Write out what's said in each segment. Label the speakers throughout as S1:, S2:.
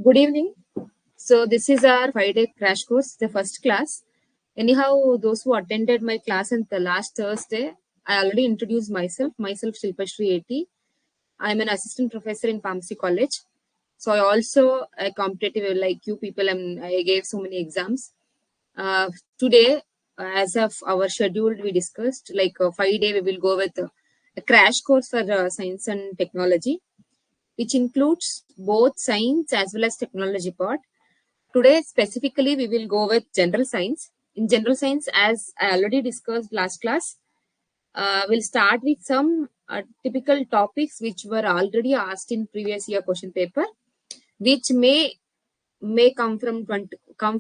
S1: Good evening. So this is our 5-day crash course, the first class. Anyhow, those who attended my class in the last Thursday, I already introduced myself. Myself, Shilpashri A.T. I'm an assistant professor in Pharmacy College. So I also a competitive like you people. I gave so many exams. Today, as of our schedule, we discussed like 5-day. We will go with a crash course for science and technology, which includes both science as well as technology part. Today, specifically, we will go with general science. In general science, as I already discussed last class, we'll start with some typical topics which were already asked in previous year question paper, which may come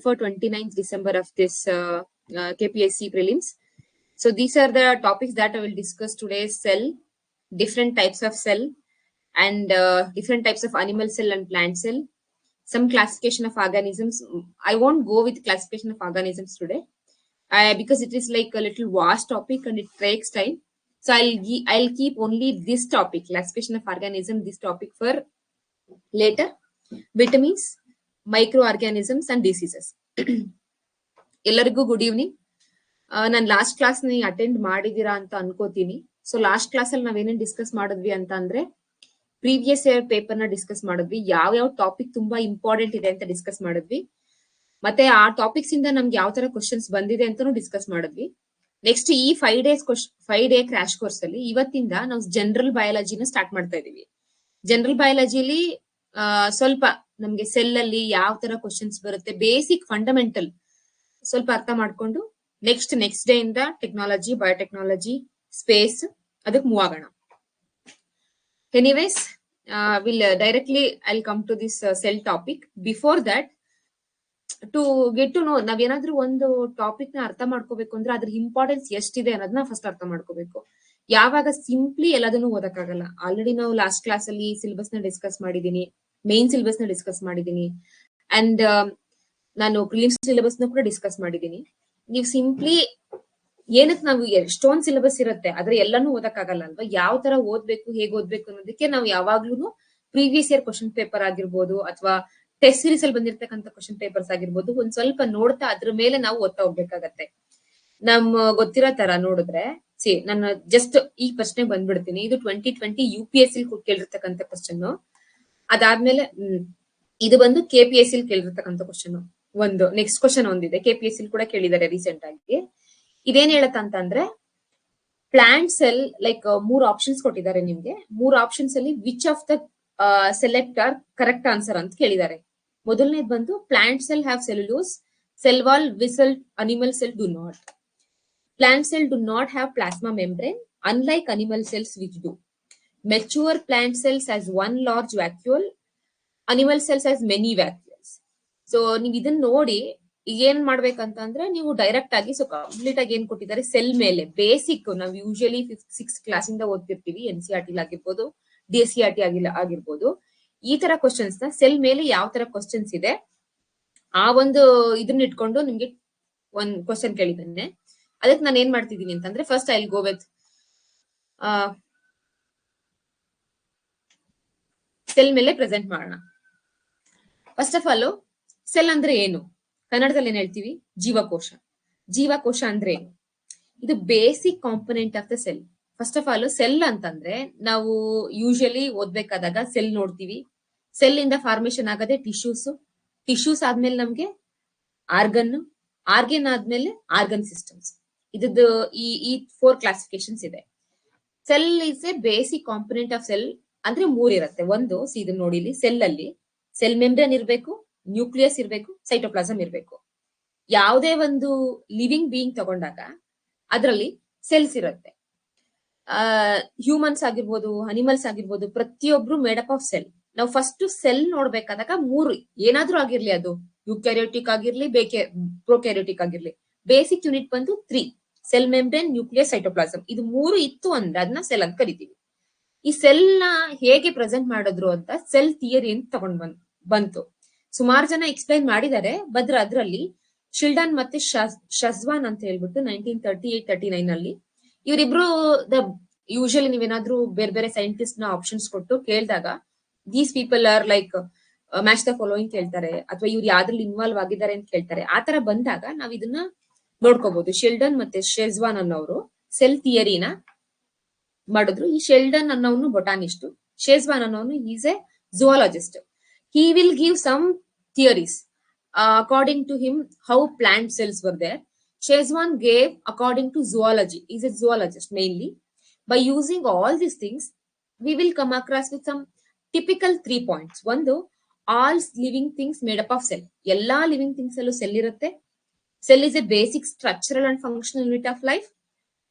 S1: for 29th December of this KPSC prelims. So these are the topics that I will discuss today: cell, different types of cell, and different types of animal cell and plant cell, some classification of organisms. I won't go with classification of organisms today because it is like a little vast topic and it takes time. So I'll keep only this topic, classification of organism, this topic for later. Vitamins, microorganisms and diseases. ಎಲ್ಲರಿಗೂ good evening. ನಾನು last class ನೀವು attend ಮಾಡಿದೀರಾ ಅಂತ ಅನ್ಕೋತೀನಿ. So last class ಅಲ್ಲಿ ನಾವೇನೇನ್ discuss ಮಾಡಿದ್ವಿ ಅಂತ ಅಂದ್ರೆ ಪ್ರೀವಿಯಸ್ ಇಯರ್ ಪೇಪರ್ ನ ಡಿಸ್ಕಸ್ ಮಾಡಿದ್ವಿ, ಯಾವ ಟಾಪಿಕ್ ತುಂಬಾ ಇಂಪಾರ್ಟೆಂಟ್ ಇದೆ ಅಂತ ಡಿಸ್ಕಸ್ ಮಾಡಿದ್ವಿ, ಮತ್ತೆ ಆ ಟಾಪಿಕ್ಸ್ ಇಂದ ನಮ್ಗೆ ಯಾವ ತರ ಕ್ವಶನ್ಸ್ ಬಂದಿದೆ ಅಂತಾನು ಡಿಸ್ಕಸ್ ಮಾಡಿದ್ವಿ. ನೆಕ್ಸ್ಟ್ ಈ 5 ಡೇ ಕ್ರಾಶ್ ಕೋರ್ಸ್ ಅಲ್ಲಿ ಇವತ್ತಿಂದ ನಾವು ಜನರಲ್ ಬಯಾಲಜಿನ ಸ್ಟಾರ್ಟ್ ಮಾಡ್ತಾ ಇದೀವಿ. ಜನರಲ್ ಬಯಾಲಜಿಲಿ ಸ್ವಲ್ಪ ನಮ್ಗೆ ಸೆಲ್ ಅಲ್ಲಿ ಯಾವ ತರ ಕ್ವಶನ್ಸ್ ಬರುತ್ತೆ, ಬೇಸಿಕ್ ಫಂಡಮೆಂಟಲ್ ಸ್ವಲ್ಪ ಅರ್ಥ ಮಾಡ್ಕೊಂಡು ನೆಕ್ಸ್ಟ್ ಡೇ ಇಂದ ಟೆಕ್ನಾಲಜಿ, ಬಯೋಟೆಕ್ನಾಲಜಿ, ಸ್ಪೇಸ್ ಅದಕ್ಕೆ ಮೂವ್ ಆಗೋಣ. Anyways, I'll come to this cell topic. Before that, to get to know, ನಾವೇನಾದ್ರೂ ಒಂದು ಟಾಪಿಕ್ ನ ಅರ್ಥ ಮಾಡ್ಕೋಬೇಕು ಅಂದ್ರೆ ಅದ್ರ ಇಂಪಾರ್ಟೆನ್ಸ್ ಎಷ್ಟಿದೆ ಅನ್ನೋದನ್ನ ಫಸ್ಟ್ ಅರ್ಥ ಮಾಡ್ಕೋಬೇಕು. ಯಾವಾಗ ಸಿಂಪ್ಲಿ ಎಲ್ಲದನ್ನು ಓದಕ್ಕಾಗಲ್ಲ. ಆಲ್ರೆಡಿ ನಾವು ಲಾಸ್ಟ್ ಕ್ಲಾಸ್ ಅಲ್ಲಿ ಸಿಲೆಬಸ್ ನ ಡಿಸ್ಕಸ್ ಮಾಡಿದೀನಿ, ಮೇನ್ ಸಿಲೆಬಸ್ ನ ಡಿಸ್ಕಸ್ ಮಾಡಿದೀನಿ, ಅಂಡ್ ನಾನು ಪ್ರಿಲಿಮ್ಸ್ ಸಿಲೆಬಸ್ ನ ಕೂಡ ಡಿಸ್ಕಸ್ ಮಾಡಿದೀನಿ. ನೀವು ಸಿಂಪ್ಲಿ ಏನಕ್ಕೆ ನಾವು ಎಷ್ಟೊಂದ್ ಸಿಲೆಬಸ್ ಇರುತ್ತೆ ಆದ್ರೆ ಎಲ್ಲಾನು ಓದಕ್ಕಾಗಲ್ಲ ಅಲ್ವಾ? ಯಾವ ತರ ಓದ್ಬೇಕು, ಹೇಗ್ ಓದ್ಬೇಕು ಅನ್ನೋದಕ್ಕೆ ನಾವು ಯಾವಾಗ್ಲೂ ಪ್ರೀವಿಯಸ್ ಇಯರ್ ಕ್ವಶನ್ ಪೇಪರ್ ಆಗಿರ್ಬೋದು ಅಥವಾ ಟೆಸ್ಟ್ ಸೀರೀಸ್ ಅಲ್ಲಿ ಬಂದಿರ್ತಕ್ಕಂಥ ಕ್ವಶನ್ ಪೇಪರ್ಸ್ ಆಗಿರ್ಬೋದು, ಒಂದ್ ಸ್ವಲ್ಪ ನೋಡ್ತಾ ಅದ್ರ ಮೇಲೆ ನಾವು ಓದ್ತಾ ಹೋಗ್ಬೇಕಾಗತ್ತೆ. ಗೊತ್ತಿರೋ ತರ ನೋಡಿದ್ರೆ ನಾನು ಜಸ್ಟ್ ಈ ಪ್ರಶ್ನೆ ಬಂದ್ಬಿಡ್ತೀನಿ. ಇದು 2020 UPSC ಕೇಳಿರ್ತಕ್ಕಂಥ ಕ್ವಶನ್. ಅದಾದ್ಮೇಲೆ ಇದು ಬಂದು KPSC ಕೇಳಿರ್ತಕ್ಕಂಥ ಕ್ವಶನ್. ಒಂದು ನೆಕ್ಸ್ಟ್ ಕ್ವಶನ್ ಒಂದಿದೆ, KPSC ಕೂಡ ಕೇಳಿದ್ದಾರೆ ರೀಸೆಂಟ್ ಆಗಿ. ಇದೇನ್ ಹೇಳತ್ತ ಅಂತಂದ್ರೆ, ಪ್ಲಾಂಟ್ ಸೆಲ್ ಲೈಕ್ 3 ಆಪ್ಷನ್ಸ್ ಕೊಟ್ಟಿದ್ದಾರೆ ನಿಮ್ಗೆ. 3 ಆಪ್ಷನ್ಸ್ ಅಲ್ಲಿ which of the select are correct answer ಅಂತ ಕೇಳಿದ್ದಾರೆ. ಮೊದಲನೇದು ಬಂದು plant cell have cellulose, cell wall, whistle, animal cell do not. Plant cell do not have plasma membrane, unlike animal cells which do. Mature plant cells has one large vacuole, animal cells has many vacuoles. So ನೀವು ಇದನ್ನ ನೋಡಿ ಏನ್ ಮಾಡ್ಬೇಕಂತಂದ್ರೆ, ನೀವು direct ಆಗಿ complete ಆಗಿ ಏನ್ ಕೊಟ್ಟಿದ್ದಾರೆ cell ಮೇಲೆ ಬೇಸಿಕ್ ನಾವು ಯೂಶಲಿ 5th-6th ಕ್ಲಾಸ್ ಇಂದ ಓದ್ತಿರ್ತೀವಿ. NCERT ಆಗಿರ್ಬೋದು, DSCERT ಆಗಿರ್ಬೋದು. ಈ ತರ ಕ್ವಶನ್ಸ್ ನ ಸೆಲ್ ಮೇಲೆ ಯಾವ ತರ ಕ್ವಶನ್ಸ್ ಇದೆ ಆ ಒಂದು ಇದನ್ನ ಇಟ್ಕೊಂಡು ನಿಮ್ಗೆ ಒಂದ್ ಕ್ವಶನ್ ಕೇಳಿದ್ದಾನೆ. ಅದಕ್ಕೆ ನಾನು ಏನ್ ಮಾಡ್ತಿದ್ದೀನಿ ಅಂತಂದ್ರೆ, first I will go with cell ಮೇಲೆ ಪ್ರೆಸೆಂಟ್ ಮಾಡೋಣ. ಫಸ್ಟ್ ಆಫ್ ಆಲ್ ಸೆಲ್ ಅಂದ್ರೆ ಏನು? ಕನ್ನಡದಲ್ಲಿ ಏನ್ ಹೇಳ್ತೀವಿ? ಜೀವಕೋಶ. ಜೀವಕೋಶ ಅಂದ್ರೆ ಏನು? ಇದು basic component of the cell. First of all cell ಅಂತಂದ್ರೆ ನಾವು ಯೂಶಲಿ ಓದ್ಬೇಕಾದಾಗ ಸೆಲ್ ನೋಡ್ತೀವಿ. ಸೆಲ್ ಇಂದ ಫಾರ್ಮೇಶನ್ ಆಗದೆ ಟಿಶ್ಯೂಸ್ ಆದ್ಮೇಲೆ ನಮ್ಗೆ ಆರ್ಗನ್ ಆದ್ಮೇಲೆ ಆರ್ಗನ್ ಸಿಸ್ಟಮ್ಸ್. ಇದ್ದು ಈ 4 ಕ್ಲಾಸಿಫಿಕೇಶನ್ಸ್ ಇದೆ. Cell is A basic component of cell. ಅಂದ್ರೆ 3 ಇರುತ್ತೆ. ಒಂದು ಇದು ನೋಡಿ, ಇಲ್ಲಿ ಸೆಲ್ ಅಲ್ಲಿ ಸೆಲ್ ಮೆಂಬ್ರೇನ್ ಇರಬೇಕು, ನ್ಯೂಕ್ಲಿಯಸ್ ಇರಬೇಕು, ಸೈಟೋಪ್ಲಾಸಮ್ ಇರಬೇಕು. ಯಾವುದೇ ಒಂದು ಲಿವಿಂಗ್ ಬೀಯಿಂಗ್ ತಗೊಂಡಾಗ ಅದರಲ್ಲಿ ಸೆಲ್ಸ್ ಇರುತ್ತೆ. ಹ್ಯೂಮನ್ಸ್ ಆಗಿರ್ಬೋದು, ಅನಿಮಲ್ಸ್ ಆಗಿರ್ಬೋದು, ಪ್ರತಿಯೊಬ್ರು ಮೇಡಪ್ ಆಫ್ ಸೆಲ್. ನಾವು ಫಸ್ಟ್ ಸೆಲ್ ನೋಡ್ಬೇಕಾದಾಗ 3 ಏನಾದ್ರೂ ಆಗಿರ್ಲಿ, ಅದು ಯುಕ್ಯಾರಿಯೋಟಿಕ್ ಆಗಿರ್ಲಿ, ಪ್ರೊಕ್ಯಾರಿಯೋಟಿಕ್ ಆಗಿರ್ಲಿ, ಬೇಸಿಕ್ ಯೂನಿಟ್ ಬಂದು 3: ಸೆಲ್ ಮೆಂಬ್ರೇನ್, ನ್ಯೂಕ್ಲಿಯಸ್, ಸೈಟೋಪ್ಲಾಸಮ್. ಇದು 3 ಇತ್ತು ಅಂದ್ರೆ ಅದನ್ನ ಸೆಲ್ ಅಂತ ಕರಿತೀವಿ. ಈ ಸೆಲ್ ನ ಹೇಗೆ ಪ್ರೆಸೆಂಟ್ ಮಾಡಿದ್ರು ಅಂತ ಸೆಲ್ ಥಿಯರಿ ಅಂತ ತಗೊಂಡ್ ಬಂತು. ಸುಮಾರು ಜನ ಎಕ್ಸ್ಪ್ಲೈನ್ ಮಾಡಿದ್ದಾರೆ. ಅದ್ರಲ್ಲಿ ಶಿಲ್ಡನ್ ಮತ್ತೆ ಶಜ್ವಾನ್ ಅಂತ ಹೇಳ್ಬಿಟ್ಟು 1938-39 ಅಲ್ಲಿ ಇವರಿಬ್ರು ಯೂಶಲಿ ನೀವೇನಾದ್ರೂ ಬೇರೆ ಬೇರೆ ಸೈಂಟಿಸ್ಟ್ ನ ಆಪ್ಷನ್ಸ್ ಕೊಟ್ಟು ಕೇಳಿದಾಗ, these people are like match the following ಕೇಳ್ತಾರೆ, ಅಥವಾ ಇವ್ರು ಯಾವ್ದ್ರಲ್ಲಿ ಇನ್ವಾಲ್ವ್ ಆಗಿದ್ದಾರೆ ಅಂತ ಕೇಳ್ತಾರೆ. ಆತರ ಬಂದಾಗ ನಾವ್ ಇದನ್ನ ನೋಡ್ಕೋಬಹುದು. ಶೆಲ್ಡನ್ ಮತ್ತೆ ಶೆಜ್ವಾನ್ ಅನ್ನೋರು ಸೆಲ್ ಥಿಯರಿನ ಮಾಡಿದ್ರು. ಈ ಶೆಲ್ಡನ್ ಅನ್ನೋನು ಬೊಟಾನಿಸ್ಟ್, ಶೆಜ್ವಾನ್ ಅನ್ನೋನು is a zoologist. He will give some theories according to him how plant cells were there. Shezwan gave according to zoology. He's a zoologist mainly. By using all these things, we will come across with some typical 3 points. One, though, all living things made up of cell. Ella living things allu cell irutte. Cell is a basic structural and functional unit of life.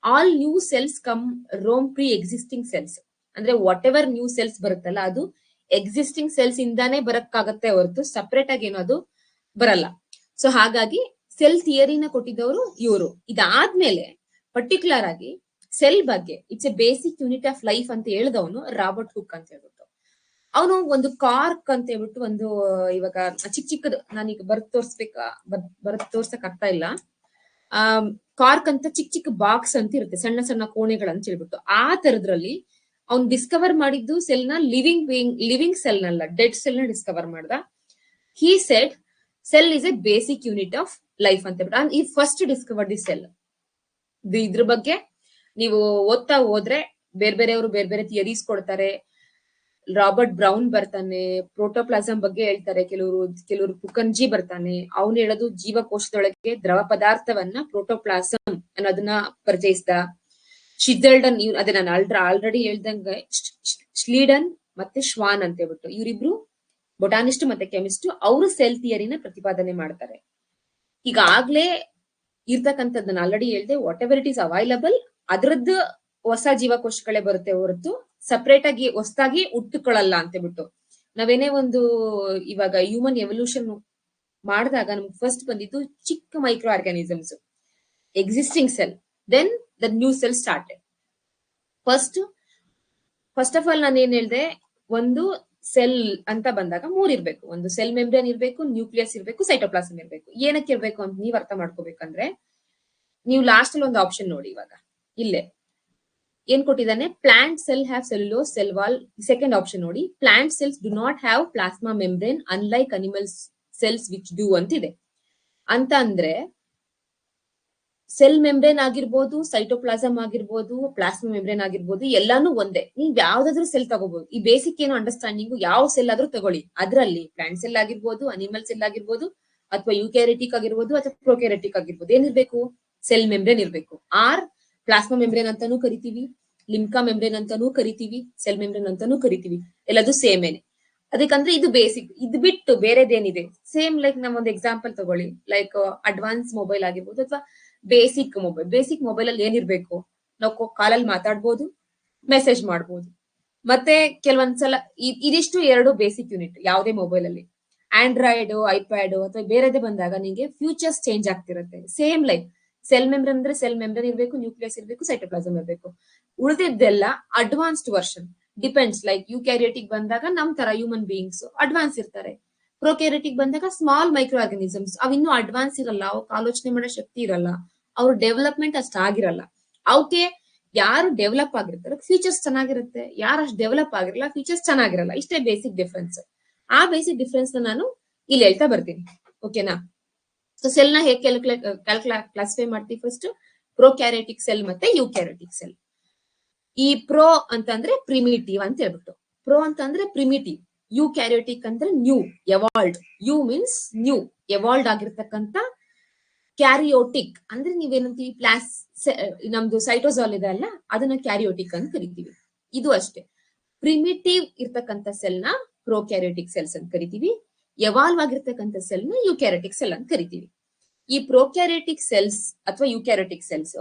S1: All new cells come from pre-existing cells. ಅಂದ್ರೆ what ever new cells ಬರುತ್ತಲ್ಲ ಅದು existing cells ಇಂದಾನೇ ಬರಕ್ಕಾಗತ್ತೆ ಹೊರತು separate ಆಗಿ ಏನೋ ಅದು ಬರಲ್ಲ. So ಹಾಗಾಗಿ cell ಥಿಯರಿನ ಕೊಟ್ಟಿದ್ದವರು ಇವರು. ಇದಾದ್ಮೇಲೆ ಪರ್ಟಿಕ್ಯುಲರ್ ಆಗಿ ಸೆಲ್ ಬಗ್ಗೆ it's A basic unit of life ಅಂತ ಹೇಳಿದವನು ರಾಬರ್ಟ್ ಹುಕ್ ಅಂತ ಹೇಳ್ಬಿಟ್ಟು. ಅವನು ಒಂದು ಕಾರ್ಕ್ ಅಂತ ಹೇಳ್ಬಿಟ್ಟು ಒಂದು ಇವಾಗ ಚಿಕ್ಕದು ನಾನೀಗ ಬರತ್ ತೋರ್ಸಕ್ ಆಗ್ತಾ ಇಲ್ಲ. ಕಾರ್ಕ್ ಅಂತ ಚಿಕ್ಕ ಬಾಕ್ಸ್ ಅಂತ ಇರುತ್ತೆ, ಸಣ್ಣ ಸಣ್ಣ ಕೋಣೆಗಳಂತ ಹೇಳ್ಬಿಟ್ಟು. ಆ ತರದ್ರಲ್ಲಿ ಅವ್ನು ಡಿಸ್ಕವರ್ ಮಾಡಿದ್ದು ಸೆಲ್ ನ ಲಿವಿಂಗ್ ಸೆಲ್ ನಲ್ಲ, ಡೆಡ್ ಸೆಲ್ ನ ಡಿಸ್ಕವರ್ ಮಾಡ್ದ. He said cell is A basic unit of life ಅಂತ ಹೇಳ್ಬಿಟ್ಟು. ಈ ಫಸ್ಟ್ ಡಿಸ್ಕವರ್ ದಿ ಸೆಲ್. ಇದ್ರ ಬಗ್ಗೆ ನೀವು ಓದ್ತಾ ಹೋದ್ರೆ ಬೇರೆಯವರು ಬೇರೆ ಥಿಯರೀಸ್ ಕೊಡ್ತಾರೆ. ರಾಬರ್ಟ್ ಬ್ರೌನ್ ಬರ್ತಾನೆ, ಪ್ರೋಟೋಪ್ಲಾಸಮ್ ಬಗ್ಗೆ ಹೇಳ್ತಾರೆ. ಕೆಲವರು ಪುಕನ್ಜಿ ಬರ್ತಾನೆ, ಅವ್ನು ಹೇಳೋದು ಜೀವಕೋಶದೊಳಗೆ ದ್ರವ ಪದಾರ್ಥವನ್ನ ಪ್ರೋಟೋಪ್ಲಾಸಮ್ ಅನ್ನೋದನ್ನ ಪರಿಚಯಿಸಿದ. ಶಿಜಲ್ಡನ್ ಅದೇ ನಾನು ಆಲ್ರೆಡಿ ಹೇಳ್ದಂಗೆ ಸ್ಲೀಡನ್ ಮತ್ತೆ ಶ್ವಾನ್ ಅಂತ ಹೇಳ್ಬಿಟ್ಟು ಇವರಿಬ್ರು ಬೊಟಾನಿಸ್ಟ್ ಮತ್ತೆ ಕೆಮಿಸ್ಟ್. ಅವರು ಸೆಲ್ ಥಿಯರಿನ ಪ್ರತಿಪಾದನೆ ಮಾಡ್ತಾರೆ. ಈಗಾಗ್ಲೇ ಇರ್ತಕ್ಕಂಥದ್ದನ್ನ ಆಲ್ರೆಡಿ ಹೇಳ್ದೆ, what ever it is available ಅದರದ್ದು ಹೊಸ ಜೀವಕೋಶಗಳೇ ಬರುತ್ತೆ ಹೊರತು ಸಪರೇಟ್ ಆಗಿ ಹೊಸದಾಗಿ ಹುಟ್ಟುಕೊಳ್ಳಲ್ಲ ಅಂತ ಬಿಟ್ಟು. ನಾವೇನೇ ಒಂದು ಇವಾಗ ಹ್ಯೂಮನ್ ಎವಲ್ಯೂಷನ್ ಮಾಡಿದಾಗ ನಮ್ಗೆ ಫಸ್ಟ್ ಬಂದಿದ್ದು ಚಿಕ್ಕ microorganisms, existing cell, then the new cell started. First of all ನಾನು ಏನ್ ಹೇಳ್ದೆ, ಒಂದು ಸೆಲ್ ಅಂತ ಬಂದಾಗ 3 ಇರ್ಬೇಕು. ಒಂದು ಸೆಲ್ ಮೆಂಬ್ರೇನ್ ಇರ್ಬೇಕು, ನ್ಯೂಕ್ಲಿಯಸ್ ಇರ್ಬೇಕು, ಸೈಟೋಪ್ಲಾಸಮ್ ಇರ್ಬೇಕು. ಏನಕ್ಕೆ ಇರ್ಬೇಕು ಅಂತ ನೀವ್ ಅರ್ಥ ಮಾಡ್ಕೋಬೇಕಂದ್ರೆ, ನೀವು ಲಾಸ್ಟ್ ಅಲ್ಲಿ ಒಂದು ಆಪ್ಷನ್ ನೋಡಿ. ಇವಾಗ ಇಲ್ಲೇ ಏನ್ ಕೊಟ್ಟಿದ್ದಾನೆ, plant cell have cellulose cell wall. Second option ನೋಡಿ, plant cells do not have plasma membrane unlike animal cells which do ಅಂತಿದೆ. ಅಂತ ಅಂದ್ರೆ ಸೆಲ್ ಮೆಂಬ್ರೇನ್ ಆಗಿರ್ಬೋದು, ಸೈಟೋಪ್ಲಾಸಮ್ ಆಗಿರ್ಬೋದು, ಪ್ಲಾಸ್ಮಾ ಮೆಂಬ್ರೇನ್ ಆಗಿರ್ಬೋದು, ಎಲ್ಲಾನು ಒಂದೇ. ನೀವ್ ಯಾವ್ದಾದ್ರು ಸೆಲ್ ತಗೋಬಹುದು. ಈ ಬೇಸಿಕ್ ಏನು ಅಂಡರ್ಸ್ಟ್ಯಾಂಡಿಂಗ್, ಯಾವ ಸೆಲ್ ಆದ್ರೂ ತಗೊಳ್ಳಿ. ಅದರಲ್ಲಿ ಪ್ಲಾಂಟ್ ಸೆಲ್ ಆಗಿರ್ಬೋದು, ಅನಿಮಲ್ ಸೆಲ್ ಆಗಿರ್ಬೋದು, ಅಥವಾ ಯುಕ್ಯಾರಿಟಿಕ್ ಆಗಿರ್ಬೋದು, ಅಥವಾ ಪ್ರೊಕ್ಯಾರಿಟಿಕ್ ಆಗಿರ್ಬೋದು, ಏನಿರ್ಬೇಕು, ಸೆಲ್ ಮೆಂಬ್ರೇನ್ ಇರ್ಬೇಕು. ಆರ್ ಪ್ಲಾಸ್ಮಾ ಮೆಂಬ್ರೇನ್ ಅಂತಾನೂ ಕರಿತೀವಿ, ಲಿಮ್ಕಾ ಮೆಂಬ್ರೇನ್ ಅಂತಾನೂ ಕರಿತೀವಿ, ಸೆಲ್ ಮೆಂಬ್ರೇನ್ ಅಂತಾನೂ ಕರಿತೀವಿ. ಎಲ್ಲದು ಸೇಮ್ ಏನೆ. ಅದಕ್ಕಂದ್ರೆ ಇದು ಬೇಸಿಕ್. ಇದು ಬಿಟ್ಟು ಬೇರೆದೇನಿದೆ ಸೇಮ್, ಲೈಕ್ ನಾವ್ ಒಂದು ಎಕ್ಸಾಂಪಲ್ ತಗೊಳ್ಳಿ, ಲೈಕ್ ಅಡ್ವಾನ್ಸ್ ಮೊಬೈಲ್ ಆಗಿರ್ಬೋದು ಅಥವಾ ಬೇಸಿಕ್ ಮೊಬೈಲ್ ಅಲ್ಲಿ ಏನಿರ್ಬೇಕು, ನಾವು ಕಾಲಲ್ಲಿ ಮಾತಾಡ್ಬೋದು, ಮೆಸೇಜ್ ಮಾಡ್ಬೋದು. ಮತ್ತೆ ಕೆಲವೊಂದ್ಸಲ ಇದಿಷ್ಟು 2 ಬೇಸಿಕ್ ಯೂನಿಟ್ ಯಾವುದೇ ಮೊಬೈಲ್ ಅಲ್ಲಿ. ಆಂಡ್ರಾಯ್ಡ್, ಐಪ್ಯಾಡ್ ಅಥವಾ ಬೇರೆದೇ ಬಂದಾಗ ನಿಮಗೆ ಫ್ಯೂಚರ್ಸ್ ಚೇಂಜ್ ಆಗ್ತಿರುತ್ತೆ. ಸೇಮ್ ಲೈಕ್ ಸೆಲ್ ಮೆಂಬ್ರೇನ್ ಅಂದ್ರೆ ಸೆಲ್ ಮೆಂಬ್ರೇನ್ ಇರ್ಬೇಕು, ನ್ಯೂಕ್ಲಿಯಸ್ ಇರ್ಬೇಕು, ಸೈಟೋಪ್ಲಾಸಮ್ ಇರ್ಬೇಕು. ಉಳಿದಿದ್ದೆಲ್ಲ advanced version. Depends, like eukaryotic ಬಂದಾಗ ನಮ್ ತರ ಹ್ಯೂಮನ್ ಬೀಯಿಂಗ್ಸ್ ಅಡ್ವಾನ್ಸ್ ಇರ್ತಾರೆ. ಪ್ರೊಕ್ಯಾರಿಯೋಟಿಕ್ ಬಂದಾಗ ಸ್ಮಾಲ್ ಮೈಕ್ರೋ ಆರ್ಗಾನಿಸಮ್ಸ್, ಅವಿನ್ನೂ ಅಡ್ವಾನ್ಸ್ ಇರಲ್ಲ, ಅವಕ್ಕೆ ಆಲೋಚನೆ ಮಾಡೋ ಶಕ್ತಿ ಇರಲ್ಲ, ಅವ್ರ ಡೆವಲಪ್ಮೆಂಟ್ ಅಷ್ಟ ಆಗಿರಲ್ಲ. ಅವಕ್ಕೆ ಯಾರು ಡೆವಲಪ್ ಆಗಿರ್ತಾರೆ ಫೀಚರ್ಸ್ ಚೆನ್ನಾಗಿರುತ್ತೆ, ಯಾರು ಅಷ್ಟು ಡೆವಲಪ್ ಆಗಿರಲ್ಲ ಫೀಚರ್ಸ್ ಚೆನ್ನಾಗಿರಲ್ಲ. ಇಷ್ಟೇ ಬೇಸಿಕ್ ಡಿಫ್ರೆನ್ಸ್. ಆ ಬೇಸಿಕ್ ಡಿಫ್ರೆನ್ಸ್ ನಾನು ಇಲ್ಲಿ ಹೇಳ್ತಾ ಬರ್ತೀನಿ. ಓಕೆನಾ? ಸೊ ಸೆಲ್ ನ ಹೇಗೆ ಕ್ಲಾಸಿಫೈ ಮಾಡ್ತೀವಿ, ಫಸ್ಟ್ ಪ್ರೊಕ್ಯಾರಿಯೋಟಿಕ್ ಸೆಲ್ ಮತ್ತೆ ಯುಕ್ಯಾರಿಯೋಟಿಕ್ ಸೆಲ್. ಈ ಪ್ರೋ ಅಂತಂದ್ರೆ ಪ್ರಿಮಿಟಿವ್ ಅಂತ ಹೇಳ್ಬಿಟ್ಟು, ಪ್ರೋ ಅಂತಂದ್ರೆ ಪ್ರಿಮಿಟಿವ್. ಯುಕ್ಯಾರಿಯೋಟಿಕ್ ಅಂದ್ರೆ new, evolved. Eu means new, evolved ಆಗಿರ್ತಕ್ಕಂಥ. ಕ್ಯಾರಿಯೋಟಿಕ್ ಅಂದ್ರೆ ನೀವೇನಂತೀವಿ, ನಮ್ದು ಸೈಟೋಸಾಲ್ ಇದೆ ಅಲ್ಲ, ಅದನ್ನ ಕ್ಯಾರಿಯೋಟಿಕ್ ಅಂತ ಕರಿತೀವಿ. ಇದು ಅಷ್ಟೇ. ಪ್ರಿಮಿಟಿವ್ ಇರ್ತಕ್ಕಂಥ ಸೆಲ್ ನ ಪ್ರೊಕ್ಯಾರಿಯೋಟಿಕ್ ಸೆಲ್ಸ್ ಅಂತ ಕರಿತೀವಿ. ಎವಾಲ್ವ್ ಆಗಿರ್ತಕ್ಕಂಥ ಸೆಲ್ ನ ಯುಕ್ಯಾರಿಯೋಟಿಕ್ ಸೆಲ್ ಅಂತ ಕರಿತೀವಿ. ಈ ಪ್ರೊಕ್ಯಾರಿಯೋಟಿಕ್ ಸೆಲ್ಸ್ ಅಥವಾ ಯುಕ್ಯಾರಿಯೋಟಿಕ್ ಸೆಲ್ಸ್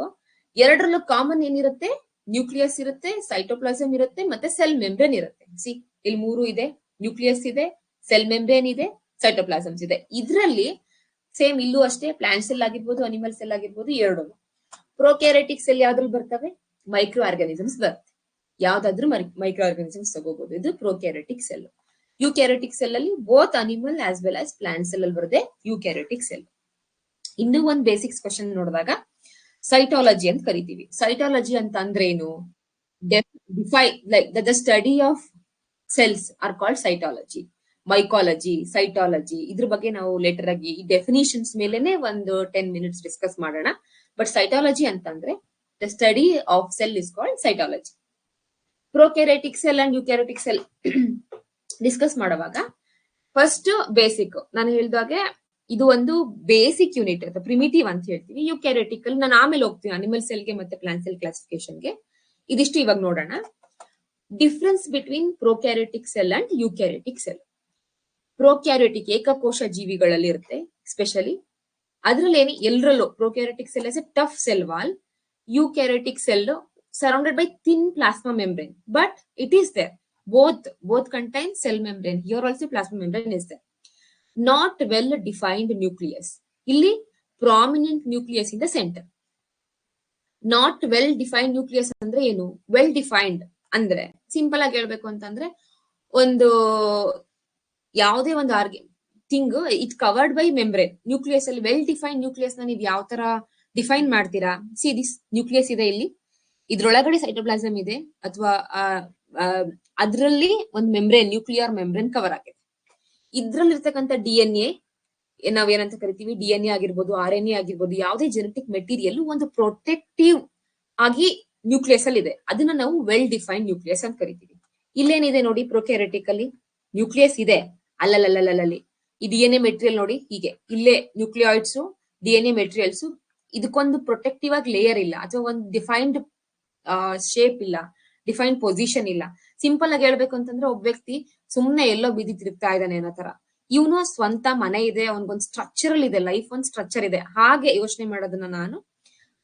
S1: ಎರಡರಲ್ಲೂ ಕಾಮನ್ ಏನಿರುತ್ತೆ, ನ್ಯೂಕ್ಲಿಯಸ್ ಇರುತ್ತೆ, ಸೈಟೋಪ್ಲಾಸಮ್ ಇರುತ್ತೆ, ಮತ್ತೆ ಸೆಲ್ ಮೆಂಬ್ರೇನ್ ಇರುತ್ತೆ. ಸಿ ಇಲ್ಲಿ 3 ಇದೆ, ನ್ಯೂಕ್ಲಿಯಸ್ ಇದೆ, ಸೆಲ್ ಮೆಂಬ್ರೇನ್ ಇದೆ, ಸೈಟೋಪ್ಲಾಸಮ್ಸ್ ಇದೆ. ಇದ್ರಲ್ಲಿ ಸೇಮ್ ಇಲ್ಲೂ ಅಷ್ಟೇ, ಪ್ಲಾಂಟ್ ಸೆಲ್ ಆಗಿರ್ಬೋದು, ಅನಿಮಲ್ ಸೆಲ್ ಆಗಿರ್ಬೋದು, 2. ಪ್ರೊಕ್ಯಾರಿಯೋಟಿಕ್ ಸೆಲ್ ಯಾವ್ದ್ರಲ್ಲಿ ಬರ್ತವೆ, ಮೈಕ್ರೋ ಆರ್ಗಾನಿಸಮ್ಸ್ ಬರುತ್ತೆ. ಯಾವ್ದಾದ್ರು ಮೈಕ್ರೋ ಆರ್ಗಾನಿಸಮ್ಸ್ ತಗೋಬಹುದು. ಇದು ಪ್ರೊಕ್ಯಾರಿಯೋಟಿಕ್ ಸೆಲ್. ಯುಕ್ಯಾರಿಯೋಟಿಕ್ ಸೆಲ್ ಅಲ್ಲಿ both animal as well as plant cell ಅಲ್ಲಿ ಬರುತ್ತೆ ಯುಕ್ಯಾರಿಯೋಟಿಕ್ ಸೆಲ್. ಇನ್ನೂ ಒಂದು ಬೇಸಿಕ್ಸ್ ಕ್ವಶನ್ ನೋಡಿದಾಗ ಸೈಟಾಲಜಿ ಅಂತ ಕರಿತೀವಿ. ಸೈಟಾಲಜಿ ಅಂತ ಅಂದ್ರೆ ಏನು, define like the study of cells are called cytology. Mycology, cytology, ಇದ್ರ ಬಗ್ಗೆ ನಾವು ಲೇಟರ್ ಆಗಿ ಈ ಡೆಫಿನಿಷನ್ಸ್ ಮೇಲೆನೆ ಒಂದು 10 minutes ಡಿಸ್ಕಸ್ ಮಾಡೋಣ. ಬಟ್ ಸೈಟಾಲಜಿ ಅಂತಂದ್ರೆ the study of cell is called cytology. Prokaryotic cell and eukaryotic cell discuss ಮಾಡುವಾಗ ಫಸ್ಟ್ ಬೇಸಿಕ್ ನಾನು ಹೇಳಿದಾಗೆ ಇದು ಒಂದು ಬೇಸಿಕ್ ಯೂನಿಟ್ ಅಥವಾ ಪ್ರಿಮಿಟಿವ್ ಅಂತ ಹೇಳ್ತೀವಿ. ಯುಕ್ಯಾರಿಯೋಟಿಕಲ್ ನಾನು ಆಮೇಲೆ ಹೋಗ್ತೀನಿ ಅನಿಮಲ್ ಸೆಲ್ಗೆ ಮತ್ತೆ ಪ್ಲಾಂಟ್ ಸೆಲ್ ಕ್ಲಾಸಿಫಿಕೇಶನ್ಗೆ. ಇದಿಷ್ಟು ಇವಾಗ ನೋಡೋಣ. Difference between prokaryotic cell and eukaryotic cell. Prokaryotic ಏಕಕೋಶ ಜೀವಿಗಳಲ್ಲಿ ಇರುತ್ತೆ ಸ್ಪೆಷಲಿ. ಅದ್ರಲ್ಲೇನೆ ಎಲ್ಲರಲ್ಲೂ prokaryotic cell has a tough cell wall. Eukaryotic cell surrounded by thin plasma membrane, but it is there. Both contain cell membrane. Here also plasma membrane is there. Not well defined nucleus. Illi prominent nucleus in the center. Not well defined nucleus andre enu? Well defined andre simple ಆಗಿ ಹೇಳಬೇಕು ಅಂತಂದ್ರೆ ಒಂದು ಯಾವುದೇ ಒಂದು thing it covered by membrane. Nucleus ಅಲ್ಲಿ well defined nucleus ನ ನೀವು ಯಾವ ತರ ಡಿಫೈನ್ ಮಾಡ್ತೀರಾ? ಸಿ ದಿಸ್ ನ್ಯೂಕ್ಲಿಯಸ್ ಇದೆ ಇಲ್ಲಿ, ಇದ್ರೊಳಗಡೆ ಸೈಟೋಪ್ಲಾಸಮ್ ಇದೆ ಅಥವಾ ಅದ್ರಲ್ಲಿ ಒಂದು ಮೆಂಬ್ರೇನ್, ನ್ಯೂಕ್ಲಿಯರ್ ಮೆಂಬ್ರೇನ್ ಕವರ್ ಆಗಿದೆ. ಇದ್ರಲ್ಲಿ ಇರ್ತಕ್ಕಂಥ DNA ನಾವೇನಂತ ಕರಿತೀವಿ, DNA ಆಗಿರ್ಬೋದು, RNA ಆಗಿರ್ಬೋದು, ಯಾವುದೇ ಜೆನೆಟಿಕ್ ಮೆಟೀರಿಯಲ್ ಒಂದು ಪ್ರೊಟೆಕ್ಟಿವ್ ಆಗಿ ನ್ಯೂಕ್ಲಿಯಸ್ ಅಲ್ಲಿ ಇದೆ. ಅದನ್ನ ನಾವು ವೆಲ್ ಡಿಫೈನ್ಡ್ ನ್ಯೂಕ್ಲಿಯಸ್ ಅಂತ ಕರಿತೀವಿ. ಇಲ್ಲೇನಿದೆ ನೋಡಿ, ಪ್ರೊಕ್ಯಾರಿಯೋಟಿಕ್ ಅಲ್ಲಿ ನ್ಯೂಕ್ಲಿಯಸ್ ಇದೆ, ಅಲ್ಲಲ್ಲಿ ಈ DNA ಮೆಟೀರಿಯಲ್ ನೋಡಿ ಹೀಗೆ, ಇಲ್ಲೇ ನ್ಯೂಕ್ಲಿಯಾಯ್ಡ್ಸ್, DNA ಮೆಟೀರಿಯಲ್ಸ್, ಇದಕ್ಕೊಂದು ಪ್ರೊಟೆಕ್ಟಿವ್ ಆಗಿ ಲೇಯರ್ ಇಲ್ಲ ಅಥವಾ ಒಂದು ಡಿಫೈನ್ಡ್ ಶೇಪ್ ಇಲ್ಲ, ಡಿಫೈನ್ ಪೊಸಿಷನ್ ಇಲ್ಲ. ಸಿಂಪಲ್ ಆಗಿ ಹೇಳ್ಬೇಕು ಅಂತಂದ್ರೆ ಒಬ್ಬ ವ್ಯಕ್ತಿ ಸುಮ್ನೆ ಎಲ್ಲೋ ಬಿದ್ದಿ ತಿರುಗ್ತಾ ಇದ್ದಾನೆ ಅನ್ನೋ ತರ. ಇವನು ಸ್ವಂತ ಮನೆ ಇದೆ, ಅವನಿಗೊಂದು ಸ್ಟ್ರಕ್ಚರಲ್ ಇದೆ, ಲೈಫ್ ಒಂದು ಸ್ಟ್ರಕ್ಚರ್ ಇದೆ. ಹಾಗೆ ಯೋಚನೆ ಮಾಡೋದನ್ನ ನಾನು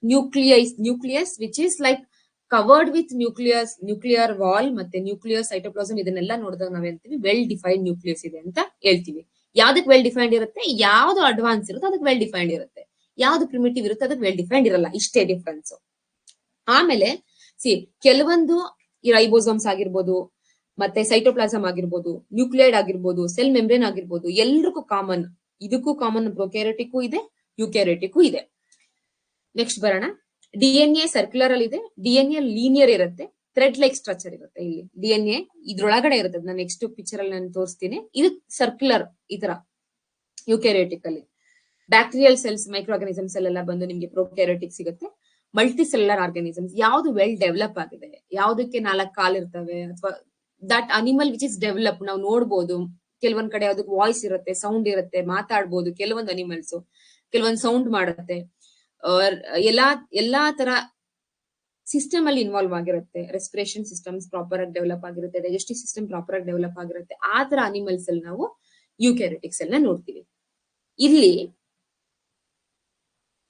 S1: nucleus which is like covered with nuclear wall ಮತ್ತೆ ನ್ಯೂಕ್ಲಿಯರ್ ಸೈಟೋಪ್ಲಾಸಮ್, ಇದನ್ನೆಲ್ಲ ನೋಡಿದಾಗ ನಾವ್ ಹೇಳ್ತೀವಿ ವೆಲ್ ಡಿಫೈನ್ಡ್ ನ್ಯೂಕ್ಲಿಯಸ್ ಇದೆ ಅಂತ ಹೇಳ್ತೀವಿ. ಯಾವ್ದಕ್ ವೆಲ್ ಡಿಫೈನ್ಡ್ ಇರುತ್ತೆ, ಯಾವ್ದು ಅಡ್ವಾನ್ಸ್ ಇರುತ್ತೆ ಅದಕ್ಕೆ ವೆಲ್ ಡಿಫೈನ್ಡ್ ಇರುತ್ತೆ, ಯಾವ್ದು ಪ್ರಿಮಿಟಿವ್ ಇರುತ್ತೆ ಅದಕ್ಕೆ ವೆಲ್ ಡಿಫೈನ್ಡ್ ಇರಲ್ಲ. ಇಷ್ಟೇ ಡಿಫ್ರೆನ್ಸ್. ಆಮೇಲೆ ಕೆಲವೊಂದು ಈ ರೈಬೋಸೋಮ್ಸ್ ಆಗಿರ್ಬೋದು, ಮತ್ತೆ ಸೈಟೋಪ್ಲಾಸಮ್ ಆಗಿರ್ಬೋದು, ನ್ಯೂಕ್ಲಿಯೈಡ್ ಆಗಿರ್ಬೋದು, ಸೆಲ್ ಮೆಂಬ್ರೇನ್ ಆಗಿರ್ಬೋದು, ಎಲ್ರಿಗೂ ಕಾಮನ್. ಇದಕ್ಕೂ ಕಾಮನ್ ಪ್ರೊಕ್ಯಾರಿಯೋಟಿಕ್ಗೂ ಇದೆ, ಯುಕ್ಯಾರಿಯೋಟಿಕ್ಗೂ ಇದೆ. ನೆಕ್ಸ್ಟ್ ಬರೋಣ. DNA ಸರ್ಕ್ಯುಲರ್ ಅಲ್ಲಿ ಇದೆ, DNA ಲೀನಿಯರ್ ಇರುತ್ತೆ, ಥ್ರೆಡ್ ಲೈಕ್ ಸ್ಟ್ರಕ್ಚರ್ ಇರುತ್ತೆ. ಇಲ್ಲಿ DNA ಇದ್ರೊಳಗಡೆ ಇರುತ್ತೆ, ನಾನು ನೆಕ್ಸ್ಟ್ ಪಿಕ್ಚರ್ ಅಲ್ಲಿ ನಾನು ತೋರಿಸ್ತೀನಿ. ಇದು ಸರ್ಕ್ಯುಲರ್ ಈ ತರ ಯುಕ್ಯಾರಿಯೋಟಿಕ್ ಅಲ್ಲಿ. ಬ್ಯಾಕ್ಟೀರಿಯಲ್ ಸೆಲ್ಸ್, ಮೈಕ್ರೋ ಆರ್ಗಾನಿಸಮ್ಸ್ ಎಲ್ಲ ಬಂದು ನಿಮ್ಗೆ ಪ್ರೊಕ್ಯಾರಿಯೋಟಿಕ್ ಸಿಗುತ್ತೆ. ಮಲ್ಟಿ ಸೆಲ್ಯುಲರ್ ಆರ್ಗಾನಿಸಮ್ಸ್, ಯಾವ್ದು ವೆಲ್ ಡೆವಲಪ್ ಆಗಿದೆ, ಯಾವ್ದಕ್ಕೆ 4 ಕಾಲ್ ಇರ್ತವೆ ಅಥವಾ that animal which is develop, ನಾವು ನೋಡ್ಬೋದು. ಕೆಲವೊಂದ್ ಕಡೆ ಅದಕ್ಕೆ ವಾಯ್ಸ್ ಇರುತ್ತೆ, ಸೌಂಡ್ ಇರುತ್ತೆ, ಮಾತಾಡ್ಬೋದು. ಕೆಲವೊಂದು ಅನಿಮಲ್ಸ್ ಕೆಲವೊಂದು ಸೌಂಡ್ ಮಾಡುತ್ತೆ. ಎಲ್ಲಾ ತರ ಸಿಸ್ಟಮ್ ಅಲ್ಲಿ ಇನ್ವಾಲ್ವ್ ಆಗಿರುತ್ತೆ. ರೆಸ್ಪಿರೇಷನ್ ಸಿಸ್ಟಮ್ಸ್ ಪ್ರಾಪರ್ ಆಗಿ ಡೆವಲಪ್ ಆಗಿರುತ್ತೆ, ಡೈಜೆಸ್ಟಿವ್ ಸಿಸ್ಟಮ್ ಪ್ರಾಪರ್ ಆಗಿ ಡೆವಲಪ್ ಆಗಿರುತ್ತೆ. ಆ ತರ ಅನಿಮಲ್ಸ್ ಅಲ್ಲಿ ನಾವು ಯುಕ್ಯಾರಿಯೋಟಿಕ್ಸ್ ಅನ್ನ ನೋಡ್ತೀವಿ. ಇಲ್ಲಿ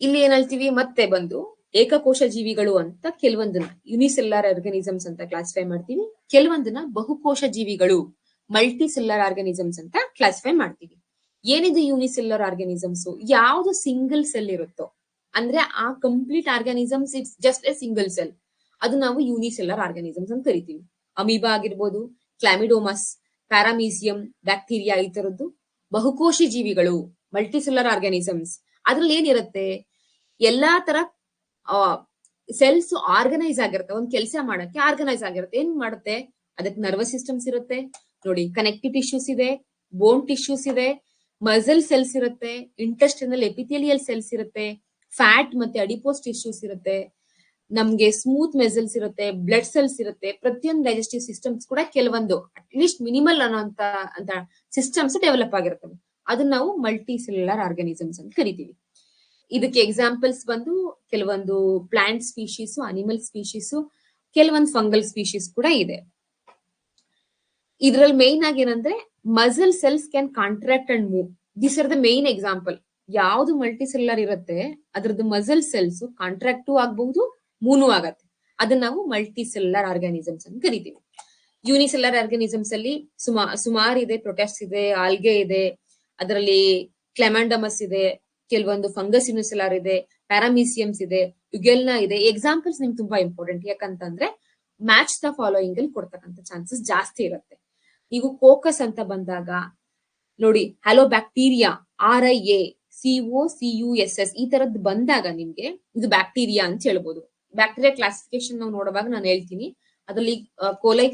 S1: ಏನ್ ಹೇಳ್ತೀವಿ, ಮತ್ತೆ ಬಂದು ಏಕಕೋಶ ಜೀವಿಗಳು ಅಂತ ಕೆಲವೊಂದನ್ನ ಯುನಿಸೆಲ್ಯುಲರ್ ಆರ್ಗಾನಿಸಮ್ಸ್ ಅಂತ ಕ್ಲಾಸಿಫೈ ಮಾಡ್ತೀವಿ. ಕೆಲವೊಂದನ್ನ ಬಹುಕೋಶ ಜೀವಿಗಳು, ಮಲ್ಟಿ ಸೆಲ್ಯುಲರ್ ಆರ್ಗಾನಿಸಮ್ಸ್ ಅಂತ ಕ್ಲಾಸಿಫೈ ಮಾಡ್ತೀವಿ. ಏನಿದೆ ಯುನಿಸೆಲ್ಯುಲರ್ ಆರ್ಗಾನಿಸಮ್ಸ್, ಯಾವ್ದು ಸಿಂಗಲ್ ಸೆಲ್ ಇರುತ್ತೋ, ಅಂದ್ರೆ ಆ complete organisms it's just A single cell, ಅದು ನಾವು ಯೂನಿಸೆಲ್ಯುಲರ್ ಆರ್ಗಾನಿಸಮ್ಸ್ ಅಂತ ಕರಿತೀವಿ. ಅಮೀಬಾ ಆಗಿರ್ಬೋದು, ಕ್ಲಾಮಿಡೋಮಸ್, ಪ್ಯಾರಾಮೀಸಿಯಂ, ಬ್ಯಾಕ್ಟೀರಿಯಾ, ಈ ತರದ್ದು ಬಹುಕೋಶಿ ಜೀವಿಗಳು, ಮಲ್ಟಿಸೆಲ್ಯುಲರ್ ಆರ್ಗಾನಿಸಮ್ಸ್. ಅದ್ರಲ್ಲಿ ಏನಿರುತ್ತೆ, ಎಲ್ಲಾ ತರ ಸೆಲ್ಸ್ ಆರ್ಗನೈಸ್ ಆಗಿರುತ್ತೆ, ಒಂದ್ ಕೆಲಸ ಮಾಡಕ್ಕೆ ಆರ್ಗನೈಸ್ ಆಗಿರುತ್ತೆ. ಏನ್ ಮಾಡುತ್ತೆ, ಅದಕ್ಕೆ ನರ್ವಸ್ ಸಿಸ್ಟಮ್ಸ್ ಇರುತ್ತೆ ನೋಡಿ, ಕನೆಕ್ಟಿವ್ ಟಿಶ್ಯೂಸ್ ಇದೆ, ಬೋನ್ ಟಿಶ್ಯೂಸ್ ಇದೆ, ಮಸಲ್ ಸೆಲ್ಸ್ ಇರುತ್ತೆ, ಇಂಟೆಸ್ಟಿನಲ್ ಎಪಿಥೇಲಿಯಲ್ ಸೆಲ್ಸ್ ಇರುತ್ತೆ, ಫ್ಯಾಟ್ ಮತ್ತೆ ಅಡಿಪೋಸ್ ಟಿಶ್ಯೂಸ್ ಇರುತ್ತೆ, ನಮ್ಗೆ ಸ್ಮೂತ್ ಮೆಸಲ್ಸ್ ಇರುತ್ತೆ, ಬ್ಲಡ್ ಸೆಲ್ಸ್ ಇರುತ್ತೆ. ಪ್ರತಿಯೊಂದು ಡೈಜೆಸ್ಟಿವ್ ಸಿಸ್ಟಮ್ಸ್ ಕೂಡ ಕೆಲವೊಂದು ಅಟ್ಲೀಸ್ಟ್ ಮಿನಿಮಲ್ ಅಂತ ಸಿಸ್ಟಮ್ಸ್ ಡೆವಲಪ್ ಆಗಿರ್ತವೆ. ಅದನ್ನ ನಾವು ಮಲ್ಟಿ ಸೆಲ್ಯುಲರ್ ಆರ್ಗಾನಿಸಮ್ಸ್ ಅಂತ ಕರಿತೀವಿ. ಇದಕ್ಕೆ ಎಕ್ಸಾಂಪಲ್ಸ್ ಬಂದು ಕೆಲವೊಂದು ಪ್ಲಾಂಟ್ ಸ್ಪೀಶೀಸ್, ಅನಿಮಲ್ ಸ್ಪೀಶೀಸ್, ಕೆಲವೊಂದು ಫಂಗಲ್ ಸ್ಪೀಶೀಸ್ ಕೂಡ ಇದೆ. ಇದ್ರಲ್ಲಿ ಮೇನ್ ಆಗಿ ಏನಂದ್ರೆ muscle cells can contract and move. This are the main example. ಯಾವ್ದು ಮಲ್ಟಿ ಸೆಲ್ಯುಲರ್ ಇರುತ್ತೆ ಅದ್ರದ್ದು ಮಸಲ್ ಸೆಲ್ಸ್ ಕಾಂಟ್ರಾಕ್ಟು ಆಗಬಹುದು, ಮೂನು ಆಗತ್ತೆ. ಅದನ್ನ ನಾವು ಮಲ್ಟಿ ಸೆಲ್ಯುಲರ್ ಆರ್ಗಾನಿಸಮ್ಸ್ ಅಂತ ಕರಿತೀವಿ. ಯೂನಿಸೆಲ್ಯುಲರ್ ಆರ್ಗಾನಿಸಮ್ಸ್ ಅಲ್ಲಿ ಸುಮಾರು ಇದೆ. ಪ್ರೊಟೆಸ್ಟ್ ಇದೆ, ಆಲ್ಗೆ ಇದೆ, ಅದರಲ್ಲಿ ಕ್ಲೆಮಾಂಡಮಸ್ ಇದೆ, ಕೆಲವೊಂದು ಫಂಗಸ್ ಯೂನಿಸೆಲ್ಯುಲರ್ ಇದೆ, ಪ್ಯಾರಾಮೀಸಿಯಮ್ಸ್ ಇದೆ, ಯುಗೆಲ್ನಾ ಇದೆ. ಎಕ್ಸಾಂಪಲ್ಸ್ ನಿಮ್ಗೆ ತುಂಬಾ ಇಂಪಾರ್ಟೆಂಟ್. ಯಾಕಂತಂದ್ರೆ ಮ್ಯಾಚ್ ದ ಫಾಲೋಯಿಂಗ್ ಅಲ್ಲಿ ಕೊಡ್ತಕ್ಕಂಥ ಚಾನ್ಸಸ್ ಜಾಸ್ತಿ ಇರುತ್ತೆ. ನೀವು ಕೋಕಸ್ ಅಂತ ಬಂದಾಗ ನೋಡಿ, ಹಲೋ ಬ್ಯಾಕ್ಟೀರಿಯಾ, RIA, COCUSS ಈ ತರದ್ ಬಂದಾಗ ನಿಮ್ಗೆ ಇದು ಬ್ಯಾಕ್ಟೀರಿಯಾ ಅಂತ ಹೇಳ್ಬೋದು. ಬ್ಯಾಕ್ಟೀರಿಯಾ ಕ್ಲಾಸಿಫಿಕೇಶನ್ ನಾವು ನೋಡುವಾಗ ನಾನು ಹೇಳ್ತೀನಿ. ಅದರಲ್ಲಿ ಕೋಲೈ,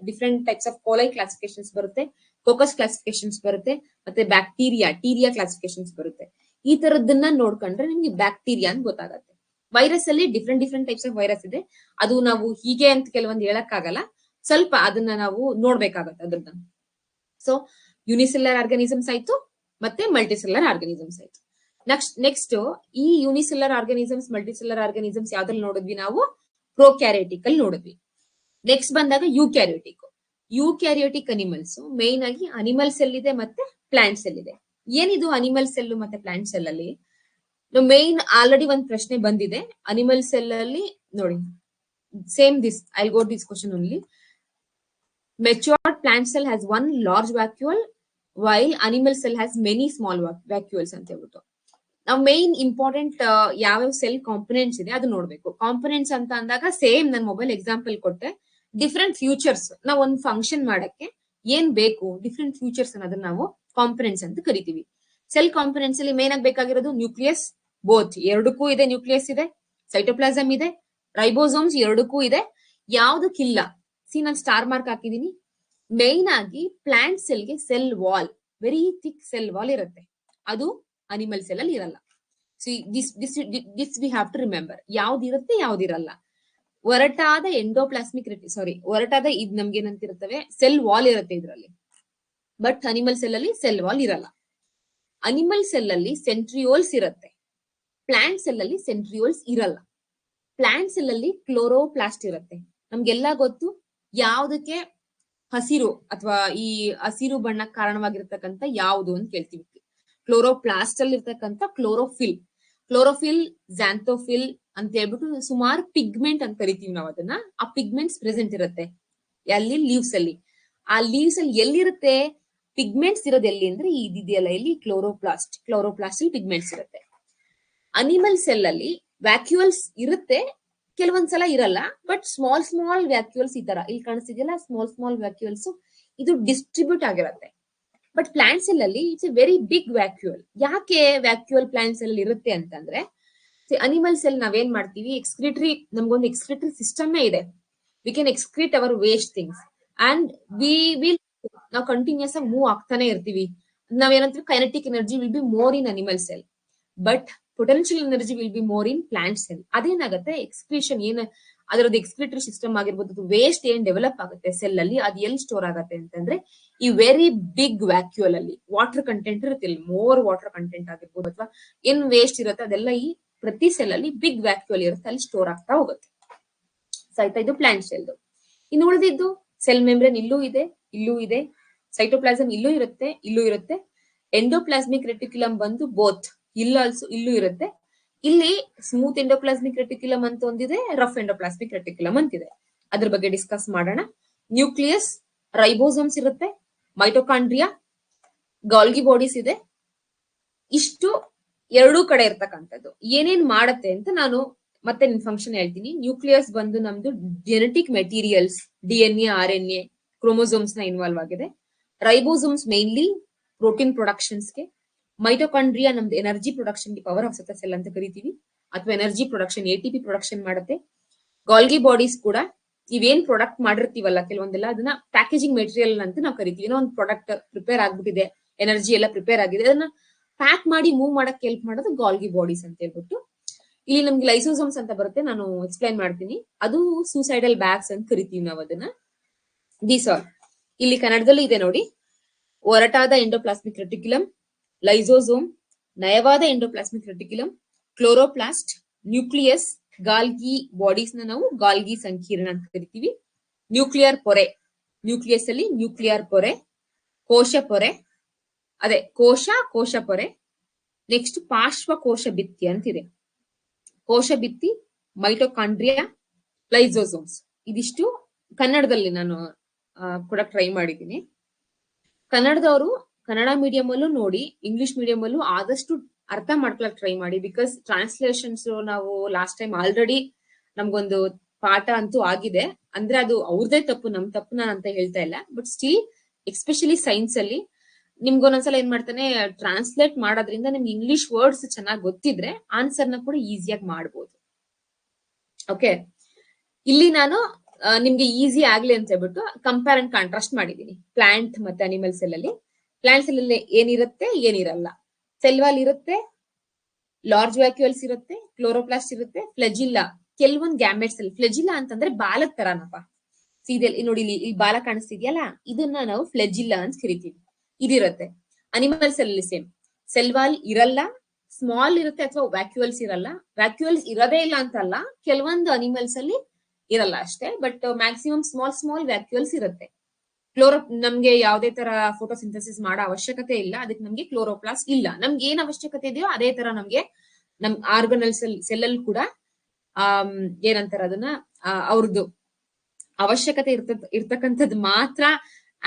S1: ಡಿಫ್ರೆಂಟ್ ಟೈಪ್ಸ್ ಆಫ್ ಕೋಲೈ ಕ್ಲಾಸಿಫಿಕೇಶನ್ಸ್ ಬರುತ್ತೆ. ಕೋಕಸ್ ಕ್ಲಾಸಿಫಿಕೇಶನ್ಸ್ ಬರುತ್ತೆ, ಮತ್ತೆ ಟೀರಿಯಾ ಕ್ಲಾಸಿಫಿಕೇಶನ್ಸ್ ಬರುತ್ತೆ. ಈ ತರದನ್ನ ನೋಡ್ಕೊಂಡ್ರೆ ನಿಮ್ಗೆ ಬ್ಯಾಕ್ಟೀರಿಯಾ ಅಂತ ಗೊತ್ತಾಗತ್ತೆ. ವೈರಸ್ ಅಲ್ಲಿ ಡಿಫ್ರೆಂಟ್ ಟೈಪ್ಸ್ ಆಫ್ ವೈರಸ್ ಇದೆ. ಅದು ನಾವು ಹೀಗೆ ಅಂತ ಕೆಲವೊಂದು ಹೇಳಕ್ಕಾಗಲ್ಲ, ಸ್ವಲ್ಪ ಅದನ್ನ ನಾವು ನೋಡ್ಬೇಕಾಗತ್ತೆ ಅದ್ರನ್ನ. ಸೊ ಯೂನಿಸೆಲ್ಲರ್ ಆರ್ಗಾನಿಸಮ್ಸ್ ಆಯ್ತು, ಮತ್ತೆ ಮಲ್ಟಿಸೆಲ್ಲರ್ ಆರ್ಗಾನಿಸಮ್ಸ್ ಆಯ್ತು. ನೆಕ್ಸ್ಟ್ ಈ ಯೂನಿಸೆಲ್ಲರ್ ಆರ್ಗಾನಿಸಮ್ಸ್, ಮಲ್ಟಿಸೆಲ್ಲರ್ ಆರ್ಗಾನಿಸಮ್ಸ್ ಯಾವ್ದ್ರಲ್ಲಿ ನೋಡಿದ್ವಿ ನಾವು? ಪ್ರೋಕ್ಯಾರಿಯೋಟಿಕ್ ಅಲ್ಲಿ ನೋಡಿದ್ವಿ. ನೆಕ್ಸ್ಟ್ ಬಂದಾಗ ಯೂಕ್ಯಾರಿಯೋಟಿಕ್ ಅನಿಮಲ್ಸ್, ಮೇನ್ ಆಗಿ ಅನಿಮಲ್ ಸೆಲ್ ಇದೆ ಮತ್ತೆ ಪ್ಲಾಂಟ್ ಸೆಲ್ ಇದೆ. ಏನಿದು ಅನಿಮಲ್ ಸೆಲ್ ಮತ್ತೆ ಪ್ಲಾಂಟ್ ಸೆಲ್ ಅಲ್ಲಿ? ಮೇನ್ ಆಲ್ರೆಡಿ ಒಂದ್ ಪ್ರಶ್ನೆ ಬಂದಿದೆ ಅನಿಮಲ್ ಸೆಲ್ ಅಲ್ಲಿ ನೋಡಿ. Same this, I go this question only. Matured plant cell has one large vacuole while animal cell has many small vacuoles ಅಂತ ಹೇಳ್ಬಿಟ್ಟು ನಾವು ಮೇನ್ ಇಂಪಾರ್ಟೆಂಟ್ ಯಾವ್ಯಾವ ಸೆಲ್ ಕಾಂಪೊನೆಂಟ್ಸ್ ಇದೆ ಅದು ನೋಡ್ಬೇಕು. ಕಾಂಪೊನೆಂಟ್ಸ್ ಅಂತ ಅಂದಾಗ ಸೇಮ್ ನನ್ನ ಮೊಬೈಲ್ ಎಕ್ಸಾಂಪಲ್ ಕೊಟ್ಟೆ, ಡಿಫ್ರೆಂಟ್ ಫ್ಯೂಚರ್ಸ್ ನಾವು ಒಂದು ಫಂಕ್ಷನ್ ಮಾಡಕ್ಕೆ ಏನ್ ಬೇಕು, ಡಿಫ್ರೆಂಟ್ ಫ್ಯೂಚರ್ಸ್ ಅನ್ನೋದನ್ನ ನಾವು ಕಾಂಪೊನೆಂಟ್ಸ್ ಅಂತ ಕರಿತೀವಿ. ಸೆಲ್ ಕಾಂಪೊನೆಂಟ್ಸ್ ಅಲ್ಲಿ ಮೇನ್ ಆಗಿ ಬೇಕಾಗಿರೋದು ನ್ಯೂಕ್ಲಿಯಸ್, ಬೋತ್ ಎರಡಕ್ಕೂ ಇದೆ, ನ್ಯೂಕ್ಲಿಯಸ್ ಇದೆ, ಸೈಟೋಪ್ಲಾಸಮ್ ಇದೆ, ರೈಬೋಸೋಮ್ಸ್ ಎರಡಕ್ಕೂ ಇದೆ. ಯಾವ್ದಕ್ಕಿಲ್ಲ ನಾನು ಸ್ಟಾರ್ ಮಾರ್ಕ್ ಹಾಕಿದೀನಿ. ಮೇನ್ ಆಗಿ ಪ್ಲಾಂಟ್ ಸೆಲ್ಗೆ cell wall, very thick cell wall ಇರುತ್ತೆ, ಅದು ಅನಿಮಲ್ ಸೆಲ್ ಅಲ್ಲಿ ಇರಲ್ಲ. This we have to remember. ಯಾವ್ದಿರುತ್ತೆ ಯಾವ್ದಿರಲ್ಲ. ಒರಟಾದ ಒರಟಾದ ಇದ್ ನಮ್ಗೆ ಏನಂತಿರುತ್ತವೆ, ಸೆಲ್ ವಾಲ್ ಇರುತ್ತೆ ಇದ್ರಲ್ಲಿ. ಬಟ್ ಅನಿಮಲ್ ಸೆಲ್ ಅಲ್ಲಿ ಸೆಲ್ ವಾಲ್ ಇರಲ್ಲ. ಅನಿಮಲ್ ಸೆಲ್ ಅಲ್ಲಿ ಸೆಂಟ್ರಿಯೋಲ್ಸ್ ಇರುತ್ತೆ, ಪ್ಲಾಂಟ್ ಸೆಲ್ ಅಲ್ಲಿ ಸೆಂಟ್ರಿಯೋಲ್ಸ್ ಇರಲ್ಲ. ಪ್ಲಾಂಟ್ ಸೆಲ್ ಅಲ್ಲಿ ಕ್ಲೋರೋಪ್ಲಾಸ್ಟ್ ಇರುತ್ತೆ. ನಮ್ಗೆಲ್ಲಾ ಗೊತ್ತು ಯಾವ್ದಕ್ಕೆ ಹಸಿರು ಅಥವಾ ಈ ಹಸಿರು ಬಣ್ಣಕ್ಕೆ ಕಾರಣವಾಗಿರ್ತಕ್ಕಂಥ ಯಾವುದು ಅಂತ ಕೇಳ್ತೀವಿ. ಕ್ಲೋರೋಪ್ಲಾಸ್ಟ್ ಅಲ್ಲಿ ಇರ್ತಕ್ಕಂಥ ಕ್ಲೋರೋಫಿಲ್, ಝಾಂಥೋಫಿಲ್ ಅಂತ ಹೇಳ್ಬಿಟ್ಟು ಸುಮಾರು ಪಿಗ್ಮೆಂಟ್ ಅಂತ ಕರಿತೀವಿ ನಾವು ಅದನ್ನ. ಆ ಪಿಗ್ಮೆಂಟ್ಸ್ ಪ್ರೆಸೆಂಟ್ ಇರುತ್ತೆ ಅಲ್ಲಿ ಲೀವ್ಸ್ ಅಲ್ಲಿ. ಆ ಲೀವ್ಸ್ ಅಲ್ಲಿ ಎಲ್ಲಿರುತ್ತೆ ಪಿಗ್ಮೆಂಟ್ಸ್ ಇರೋದು ಎಲ್ಲಿ ಅಂದ್ರೆ ಇದೆಯಲ್ಲ ಇಲ್ಲಿ ಕ್ಲೋರೋಪ್ಲಾಸ್ಟ್ ಅಲ್ಲಿ ಪಿಗ್ಮೆಂಟ್ಸ್ ಇರುತ್ತೆ. ಅನಿಮಲ್ ಸೆಲ್ ಅಲ್ಲಿ ವ್ಯಾಕ್ಯೂಲ್ಸ್ ಇರುತ್ತೆ, ಕೆಲವೊಂದ್ಸಲ ಇರಲ್ಲ. ಬಟ್ ಸ್ಮಾಲ್ ವ್ಯಾಕ್ಯೂಲ್ಸ್ ಈ ತರ ಇಲ್ಲಿ ಕಾಣಿಸ್ತಿದೆಯಲ್ಲ, ಸ್ಮಾಲ್ ವ್ಯಾಕ್ಯೂಲ್ಸ್ ಇದು ಡಿಸ್ಟ್ರಿಬ್ಯೂಟ್ ಆಗಿರುತ್ತೆ. ಬಟ್ ಪ್ಲಾಂಟ್ ಸೆಲ್ ಅಲ್ಲಿ it's a very big vacuole. ಯಾಕೆ ವ್ಯಾಕ್ಯೂಲ್ ಪ್ಲಾಂಟ್ ಸೆಲ್ ಇರುತ್ತೆ ಅಂತಂದ್ರೆ, ಅನಿಮಲ್ ಸೆಲ್ ನಾವೇನ್ ಮಾಡ್ತೀವಿ, ನಮ್ಗೊಂದು ಎಕ್ಸ್ಕ್ರಿಟರಿ ಸಿಸ್ಟಮ್ ಇದೆ. We can excrete our waste things and ನಾವು ಕಂಟಿನ್ಯೂಸ್ ಆಗಿ ಮೂವ್ ಆಗ್ತಾನೆ ಇರ್ತೀವಿ. ನಾವೇನಂತೀವಿ kinetic energy will be more in animal cell, but potential energy will be more in plant cell. ಅದೇನಾಗುತ್ತೆ ಎಕ್ಸ್ಕ್ರೀಷನ್ ಅದರದ್ದು ಎಕ್ಸ್ಕ್ರಿಟರಿ ಸಿಸ್ಟಮ್ ಆಗಿರ್ಬೋದು, waste ಏನ್ ಡೆವಲಪ್ ಆಗುತ್ತೆ ಸೆಲ್ ಅಲ್ಲಿ, ಅದು ಎಲ್ಲಿ ಸ್ಟೋರ್ ಆಗುತ್ತೆ ಅಂತಂದ್ರೆ ಈ ವೆರಿ ಬಿಗ್ ವ್ಯಾಕ್ಯೂಲ್ ಅಲ್ಲಿ. ವಾಟರ್ ಕಂಟೆಂಟ್ ಇರುತ್ತೆ, ಮೋರ್ ವಾಟರ್ ಕಂಟೆಂಟ್ ಆಗಿರ್ಬೋದು ಅಥವಾ ಏನ್ ವೇಸ್ಟ್ ಇರುತ್ತೆ ಅದೆಲ್ಲ ಈ ಪ್ರತಿ ಸೆಲ್ ಅಲ್ಲಿ ಬಿಗ್ ವ್ಯಾಕ್ಯೂಲ್ ಇರುತ್ತೆ, ಅಲ್ಲಿ ಸ್ಟೋರ್ ಆಗ್ತಾ ಹೋಗುತ್ತೆ. ಆಯ್ತಾ, ಇದು ಪ್ಲಾಂಟ್ ಸೆಲ್. ಇನ್ನು ಉಳಿದಿದ್ದು ಸೆಲ್ ಮೆಂಬ್ರೇನ್ ಇಲ್ಲೂ ಇದೆ, ಸೈಟೋಪ್ಲಾಸಮ್ ಇಲ್ಲೂ ಇರುತ್ತೆ. ಎಂಡೋಪ್ಲಾಸ್ಮಿಕ್ ರೆಟಿಕ್ಯುಲಮ್ ಬಂದು ಬೋತ್ ಇಲ್ಲೂ ಇರುತ್ತೆ. ಇಲ್ಲಿ ಸ್ಮೂತ್ ಎಂಡೋಪ್ಲಾಸ್ಮಿಕ್ ರೆಟಿಕ್ಯುಲಮ್ ಅಂತ ಒಂದಿದೆ, ರಫ್ ಎಂಡೋಪ್ಲಾಸ್ಮಿಕ್ ರೆಟಿಕ್ಯುಲಮ್ ಅಂತಿದೆ. ಅದ್ರ ಬಗ್ಗೆ ಡಿಸ್ಕಸ್ ಮಾಡೋಣ. ನ್ಯೂಕ್ಲಿಯಸ್, ರೈಬೋಸೋಮ್ಸ್ ಇರುತ್ತೆ, ಮೈಟೋಕಾಂಡ್ರಿಯಾ, ಗಾಲ್ಗಿ ಬಾಡೀಸ್ ಇದೆ. ಇಷ್ಟು ಎರಡೂ ಕಡೆ ಇರ್ತಕ್ಕಂಥದ್ದು. ಏನೇನ್ ಮಾಡತ್ತೆ ಅಂತ ನಾನು ಮತ್ತೆ ನಿನ್ ಫಂಕ್ಷನ್ ಹೇಳ್ತೀನಿ. ನ್ಯೂಕ್ಲಿಯಸ್ ಬಂದು ನಮ್ದು genetic materials, DNA, RNA, chromosomes ನ ಇನ್ವಾಲ್ವ್ ಆಗಿದೆ. ರೈಬೋಸೋಮ್ಸ್ ಮೇನ್ಲಿ ಪ್ರೋಟೀನ್ ಪ್ರೊಡಕ್ಷನ್ಸ್ಗೆ. ಮೈಟೋಕಾಂಡ್ರಿಯಾ ನಮ್ದು energy production, power of cell ಅಂತ ಕರಿತೀವಿ, ಅಥವಾ ಎನರ್ಜಿ ಪ್ರೊಡಕ್ಷನ್ ATP ಪ್ರೊಡಕ್ಷನ್ ಮಾಡುತ್ತೆ. ಗಾಲ್ಗಿ ಬಾಡೀಸ್ ಕೂಡ ಇವೇನ್ ಪ್ರಾಡಕ್ಟ್ ಮಾಡಿರ್ತೀವಲ್ಲ ಕೆಲವೊಂದೆಲ್ಲ, ಅದನ್ನ ಪ್ಯಾಕೇಜಿಂಗ್ ಮೆಟೀರಿಯಲ್ ಅಂತ ನಾವು ಕರಿತೀವಿ. ಏನೋ ಒಂದು ಪ್ರಾಡಕ್ಟ್ ಪ್ರಿಪೇರ್ ಆಗ್ಬಿಟ್ಟಿದೆ, ಎನರ್ಜಿ ಎಲ್ಲ ಪ್ರಿಪೇರ್ ಆಗಿದೆ, ಅದನ್ನ ಪ್ಯಾಕ್ ಮಾಡಿ ಮೂವ್ ಮಾಡಕ್ ಹೆಲ್ಪ್ ಮಾಡೋದು ಗಾಲ್ಗಿ ಬಾಡೀಸ್ ಅಂತ ಹೇಳ್ಬಿಟ್ಟು. ಇಲ್ಲಿ ನಮ್ಗೆ ಲೈಸೋಸೋಮ್ಸ್ ಅಂತ ಬರುತ್ತೆ, ನಾನು ಎಕ್ಸ್ಪ್ಲೈನ್ ಮಾಡ್ತೀನಿ. ಅದು ಸೂಸೈಡಲ್ ಬ್ಯಾಗ್ಸ್ ಅಂತ ಕರಿತೀವಿ ನಾವು ಅದನ್ನ. ದೀಸ್ ಆರ್ ಇಲ್ಲಿ ಕನ್ನಡದಲ್ಲಿ ಇದೆ ನೋಡಿ. ಒರಟಾದ ಎಂಡೋಪ್ಲಾಸ್ಮಿಕ್ ರೆಟಿಕ್ಯುಲಮ್, ಲೈಸೋಸೋಮ್, ನಯವಾದ endoplasmic reticulum, chloroplast, nucleus, Golgi bodies ನ ನಾವು ಗಾಲ್ಗಿ ಸಂಕೀರ್ಣ ಅಂತ ಕರಿತೀವಿ. ನ್ಯೂಕ್ಲಿಯರ್ ಪೊರೆ, ನ್ಯೂಕ್ಲಿಯಸ್ ಅಲ್ಲಿ ನ್ಯೂಕ್ಲಿಯರ್ ಪೊರೆ, ಕೋಶ ಪೊರೆ, ಅದೇ ಕೋಶ ಪೊರೆ. ನೆಕ್ಸ್ಟ್ ಪಾರ್ಶ್ವಕೋಶ ಭಿತ್ತಿ ಅಂತಿದೆ. ಕೋಶ ಭಿತ್ತಿ, ಮೈಟೋಕಾಂಡ್ರಿಯಾ, ಲೈಸೋಸೋಮ್ಸ್. ಇದಿಷ್ಟು ಕನ್ನಡದಲ್ಲಿ ನಾನು ಕೂಡ ಟ್ರೈ ಮಾಡಿದ್ದೀನಿ. ಕನ್ನಡದವರು ಕನ್ನಡ ಮೀಡಿಯಂ ಅಲ್ಲೂ ನೋಡಿ, ಇಂಗ್ಲಿಷ್ ಮೀಡಿಯಂ ಅಲ್ಲೂ ಆದಷ್ಟು ಅರ್ಥ ಮಾಡ್ಕೊಳಕ್ ಟ್ರೈ ಮಾಡಿ. ಬಿಕಾಸ್ ಟ್ರಾನ್ಸ್ಲೇಷನ್ಸ್ ನಾವು ಲಾಸ್ಟ್ ಟೈಮ್ ಆಲ್ರೆಡಿ ನಮ್ಗೊಂದು ಪಾಠ ಅಂತೂ ಆಗಿದೆ. ಅಂದ್ರೆ ಅದು ಅವ್ರದೇ ತಪ್ಪು, ನಮ್ ತಪ್ಪು ನಾನು ಅಂತ ಹೇಳ್ತಾ ಇಲ್ಲ. ಬಟ್ ಸ್ಟಿಲ್ ಎಸ್ಪೆಷಲಿ ಸೈನ್ಸ್ ಅಲ್ಲಿ ನಿಮ್ಗೊಂದೊಂದ್ಸಲ ಏನ್ ಮಾಡ್ತಾನೆ, ಟ್ರಾನ್ಸ್ಲೇಟ್ ಮಾಡೋದ್ರಿಂದ ನಿಮ್ಗೆ ಇಂಗ್ಲಿಷ್ ವರ್ಡ್ಸ್ ಚೆನ್ನಾಗಿ ಗೊತ್ತಿದ್ರೆ ಆನ್ಸರ್ನ ಕೂಡ ಈಸಿಯಾಗಿ ಮಾಡ್ಬೋದು. ಓಕೆ, ಇಲ್ಲಿ ನಾನು ನಿಮ್ಗೆ ಈಸಿ ಆಗ್ಲಿ ಅಂತ ಹೇಳ್ಬಿಟ್ಟು ಕಂಪೇರ್ ಅಂಡ್ ಕಾಂಟ್ರಾಸ್ಟ್ ಮಾಡಿದೀನಿ ಪ್ಲಾಂಟ್ ಮತ್ತೆ ಅನಿಮಲ್ ಸೆಲ್ ಅಲ್ಲಿ. ಪ್ಲಾಂಟ್ ಸೆಲ್ ಅಲ್ಲಿ ಏನಿರುತ್ತೆ ಏನಿರಲ್ಲ, ಸೆಲ್ ವಾಲ್ ಇರುತ್ತೆ, ಲಾರ್ಜ್ ವ್ಯಾಕ್ಯೂಲ್ಸ್ ಇರುತ್ತೆ, ಕ್ಲೋರೋಪ್ಲಾಸ್ಟ್ ಇರುತ್ತೆ, ಫ್ಲೆಜಿಲ್ಲಾ, ಕೆಲವೊಂದು ಗ್ಯಾಮೆಟ್ಸ್ ಅಲ್ಲಿ. ಫ್ಲೆಜಿಲ್ಲಾ ಅಂತಂದ್ರೆ ಬಾಲದ ತರನಪ್ಪ. ಸೀದೆಲ್ ನೋಡಿ ಇಲ್ಲಿ ಬಾಲ ಕಾಣಿಸ್ತಿದ್ಯಲ್ಲ, ಇದನ್ನ ನಾವು ಫ್ಲೆಜಿಲ್ಲಾ ಅಂತ ಕರಿತೀವಿ. ಇದಿರುತ್ತೆ. ಅನಿಮಲ್ ಸೆಲ್ ಅಲ್ಲಿ ಸೇಮ್, ಸೆಲ್ ವಾಲ್ ಇರಲ್ಲ, ಸ್ಮಾಲ್ ಇರುತ್ತೆ ಅಥವಾ ವ್ಯಾಕ್ಯೂಲ್ಸ್ ಇರಲ್ಲ. ವ್ಯಾಕ್ಯೂಲ್ಸ್ ಇರೋದೇ ಇಲ್ಲ ಅಂತಲ್ಲ, ಕೆಲವೊಂದು ಅನಿಮಲ್ಸ್ ಅಲ್ಲಿ ಇರಲ್ಲ ಅಷ್ಟೇ, ಬಟ್ ಮ್ಯಾಕ್ಸಿಮಮ್ ಸ್ಮಾಲ್ ವ್ಯಾಕ್ಯೂಲ್ಸ್ ಇರುತ್ತೆ. ನಮ್ಗೆ ಯಾವ್ದೇ ತರ ಫೋಟೋಸಿಂಥಸಿಸ್ ಮಾಡೋ ಅವಶ್ಯಕತೆ ಇಲ್ಲ, ಅದಕ್ಕೆ ನಮ್ಗೆ ಕ್ಲೋರೋಪ್ಲಾಸ್ಟ್ ಇಲ್ಲ. ನಮ್ಗೆ ಏನ್ ಅವಶ್ಯಕತೆ ಇದೆಯೋ ಅದೇ ತರ ನಮ್ಗೆ ನಮ್ ಆರ್ಗನಲ್ ಸೆಲ್ ಅಲ್ಲಿ ಕೂಡ ಏನಂತಾರ ಅದನ್ನ ಅವ್ರದ್ದು ಅವಶ್ಯಕತೆ ಇರ್ತಕ್ಕಂಥದ್ದು ಮಾತ್ರ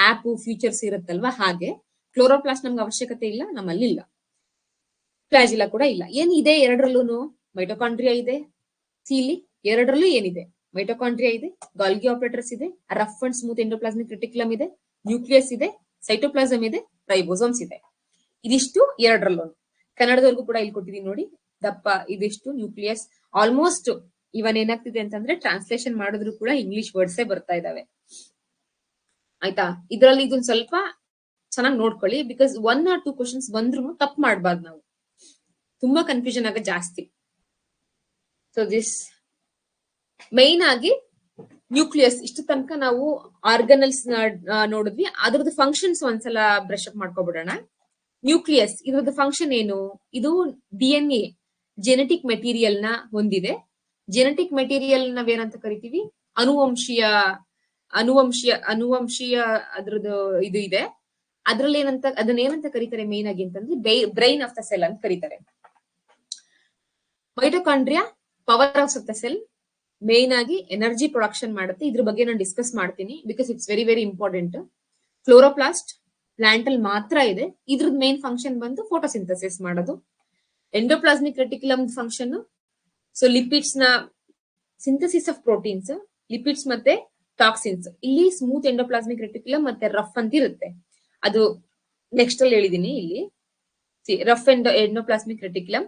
S1: ಆಪ್ ಫ್ಯೂಚರ್ಸ್ ಇರುತ್ತಲ್ವಾ, ಹಾಗೆ ಕ್ಲೋರೋಪ್ಲಾಸ್ಟ್ ನಮ್ಗೆ ಅವಶ್ಯಕತೆ ಇಲ್ಲ, ನಮ್ಮಲ್ಲಿ ಇಲ್ಲ. ಫ್ಲಾಜಿಲ್ಲಾ ಕೂಡ ಇಲ್ಲ. ಏನಿದೆ ಎರಡರಲ್ಲೂ? ಮೈಟೋಕಾಂಡ್ರಿಯಾ ಇದೆ. ಇಲ್ಲಿ ಎರಡರಲ್ಲೂ ಏನಿದೆ? ಮೈಟೋಕಾಂಡ್ರಿಯಾ ಇದೆ, ಗಾಲ್ಗಿ ಆಪರೇಟರ್ಸ್ ಇದೆ, rough and smooth endoplasmic reticulum ಇದೆ, ನ್ಯೂಕ್ಲಿಯಸ್ ಇದೆ, ಸೈಟೋಪ್ಲಾಸಮ್ ಇದೆ, ರೈಬೋಸೋಮ್ಸ್ ಇದೆ. ಇದಿಷ್ಟು ಎರಡರಲ್ಲೂ. ಕನ್ನಡದವರೆಗೂ ಕೂಡ ಇಲ್ಲಿ ಕೊಟ್ಟಿದೀನಿ ನೋಡಿ, ದಪ್ಪ ಇದಿಷ್ಟು ನ್ಯೂಕ್ಲಿಯಸ್. ಆಲ್ಮೋಸ್ಟ್ ಇವನ್ ಏನಾಗ್ತಿದೆ ಅಂತಂದ್ರೆ ಟ್ರಾನ್ಸ್ಲೇಷನ್ ಮಾಡಿದ್ರು ಕೂಡ ಇಂಗ್ಲಿಷ್ ವರ್ಡ್ಸೇ ಬರ್ತಾ ಇದಾವೆ. ಆಯ್ತಾ? ಇದ್ರಲ್ಲಿ ಇದೊಂದ್ ಸ್ವಲ್ಪ ಚೆನ್ನಾಗಿ ನೋಡ್ಕೊಳ್ಳಿ, ಬಿಕಾಸ್ 1 or 2 ಕ್ವಶನ್ಸ್ ಬಂದ್ರು ತಪ್ಪು ಮಾಡ್ಬಾರ್ದು ನಾವು. ತುಂಬಾ ಕನ್ಫ್ಯೂಷನ್ ಆಗ ಜಾಸ್ತಿ. ಸೊ ದಿಸ್ ಮೈನ್ ಆಗಿ ನ್ಯೂಕ್ಲಿಯಸ್. ಇಷ್ಟು ತನಕ ನಾವು ಆರ್ಗನಲ್ಸ್ ನೋಡಿದ್ವಿ, ಅದ್ರದ್ದು ಫಂಕ್ಷನ್ಸ್ ಒಂದ್ಸಲ ಬ್ರಷ್ ಅಪ್ ಮಾಡ್ಕೊಬಿಡೋಣ. ನ್ಯೂಕ್ಲಿಯಸ್ ಇದ್ರದ್ದು ಫಂಕ್ಷನ್ ಏನು? ಇದು DNA ಜೆನೆಟಿಕ್ ಮೆಟೀರಿಯಲ್ ನ ಹೊಂದಿದೆ. ಜೆನೆಟಿಕ್ ಮೆಟೀರಿಯಲ್ ನಾವೇನಂತ ಕರಿತೀವಿ? ಅನುವಂಶೀಯ ಅದ್ರದ್ದು ಇದು ಇದೆ. ಅದ್ರಲ್ಲಿ ಅದನ್ನೇನಂತ ಕರೀತಾರೆ ಮೇನ್ ಆಗಿ ಅಂತಂದ್ರೆ ಬ್ರೈನ್ ಆಫ್ ದ ಸೆಲ್ ಅಂತ ಕರೀತಾರೆ. Mitochondria power of the cell, main ಆಗಿ ಎನರ್ಜಿ ಪ್ರೊಡಕ್ಷನ್ ಮಾಡುತ್ತೆ. ಇದ್ರ ಬಗ್ಗೆ ನಾನು ಡಿಸ್ಕಸ್ ಮಾಡ್ತೀನಿ, because it's very very important. Chloroplast plant ಅಲ್ಲಿ ಮಾತ್ರ ಇದೆ. ಇದ್ರದ್ದು ಮೇನ್ ಫಂಕ್ಷನ್ ಬಂದು ಫೋಟೋಸಿಂಥಸಿಸ್ ಮಾಡೋದು. Endoplasmic reticulum function, so lipids ನ ಸಿಂಥಸಿಸ್ ಆಫ್ ಪ್ರೋಟೀನ್ಸ್, ಲಿಪಿಡ್ಸ್ ಮತ್ತೆ ಟಾಕ್ಸಿನ್ಸ್. ಇಲ್ಲಿ ಸ್ಮೂತ್ ಎಂಡೋಪ್ಲಾಸ್ಮಿಕ್ ರೆಟಿಕ್ಯುಲಮ್ ಮತ್ತೆ ರಫ್ ಅಂತ ಇರುತ್ತೆ. ಅದು ನೆಕ್ಸ್ಟ್ ಅಲ್ಲಿ ಹೇಳಿದೀನಿ. ಇಲ್ಲಿ ರಫ್ ಎಂಡೋಪ್ಲಾಸ್ಮಿಕ್ ರೆಟಿಕ್ಯುಲಮ್.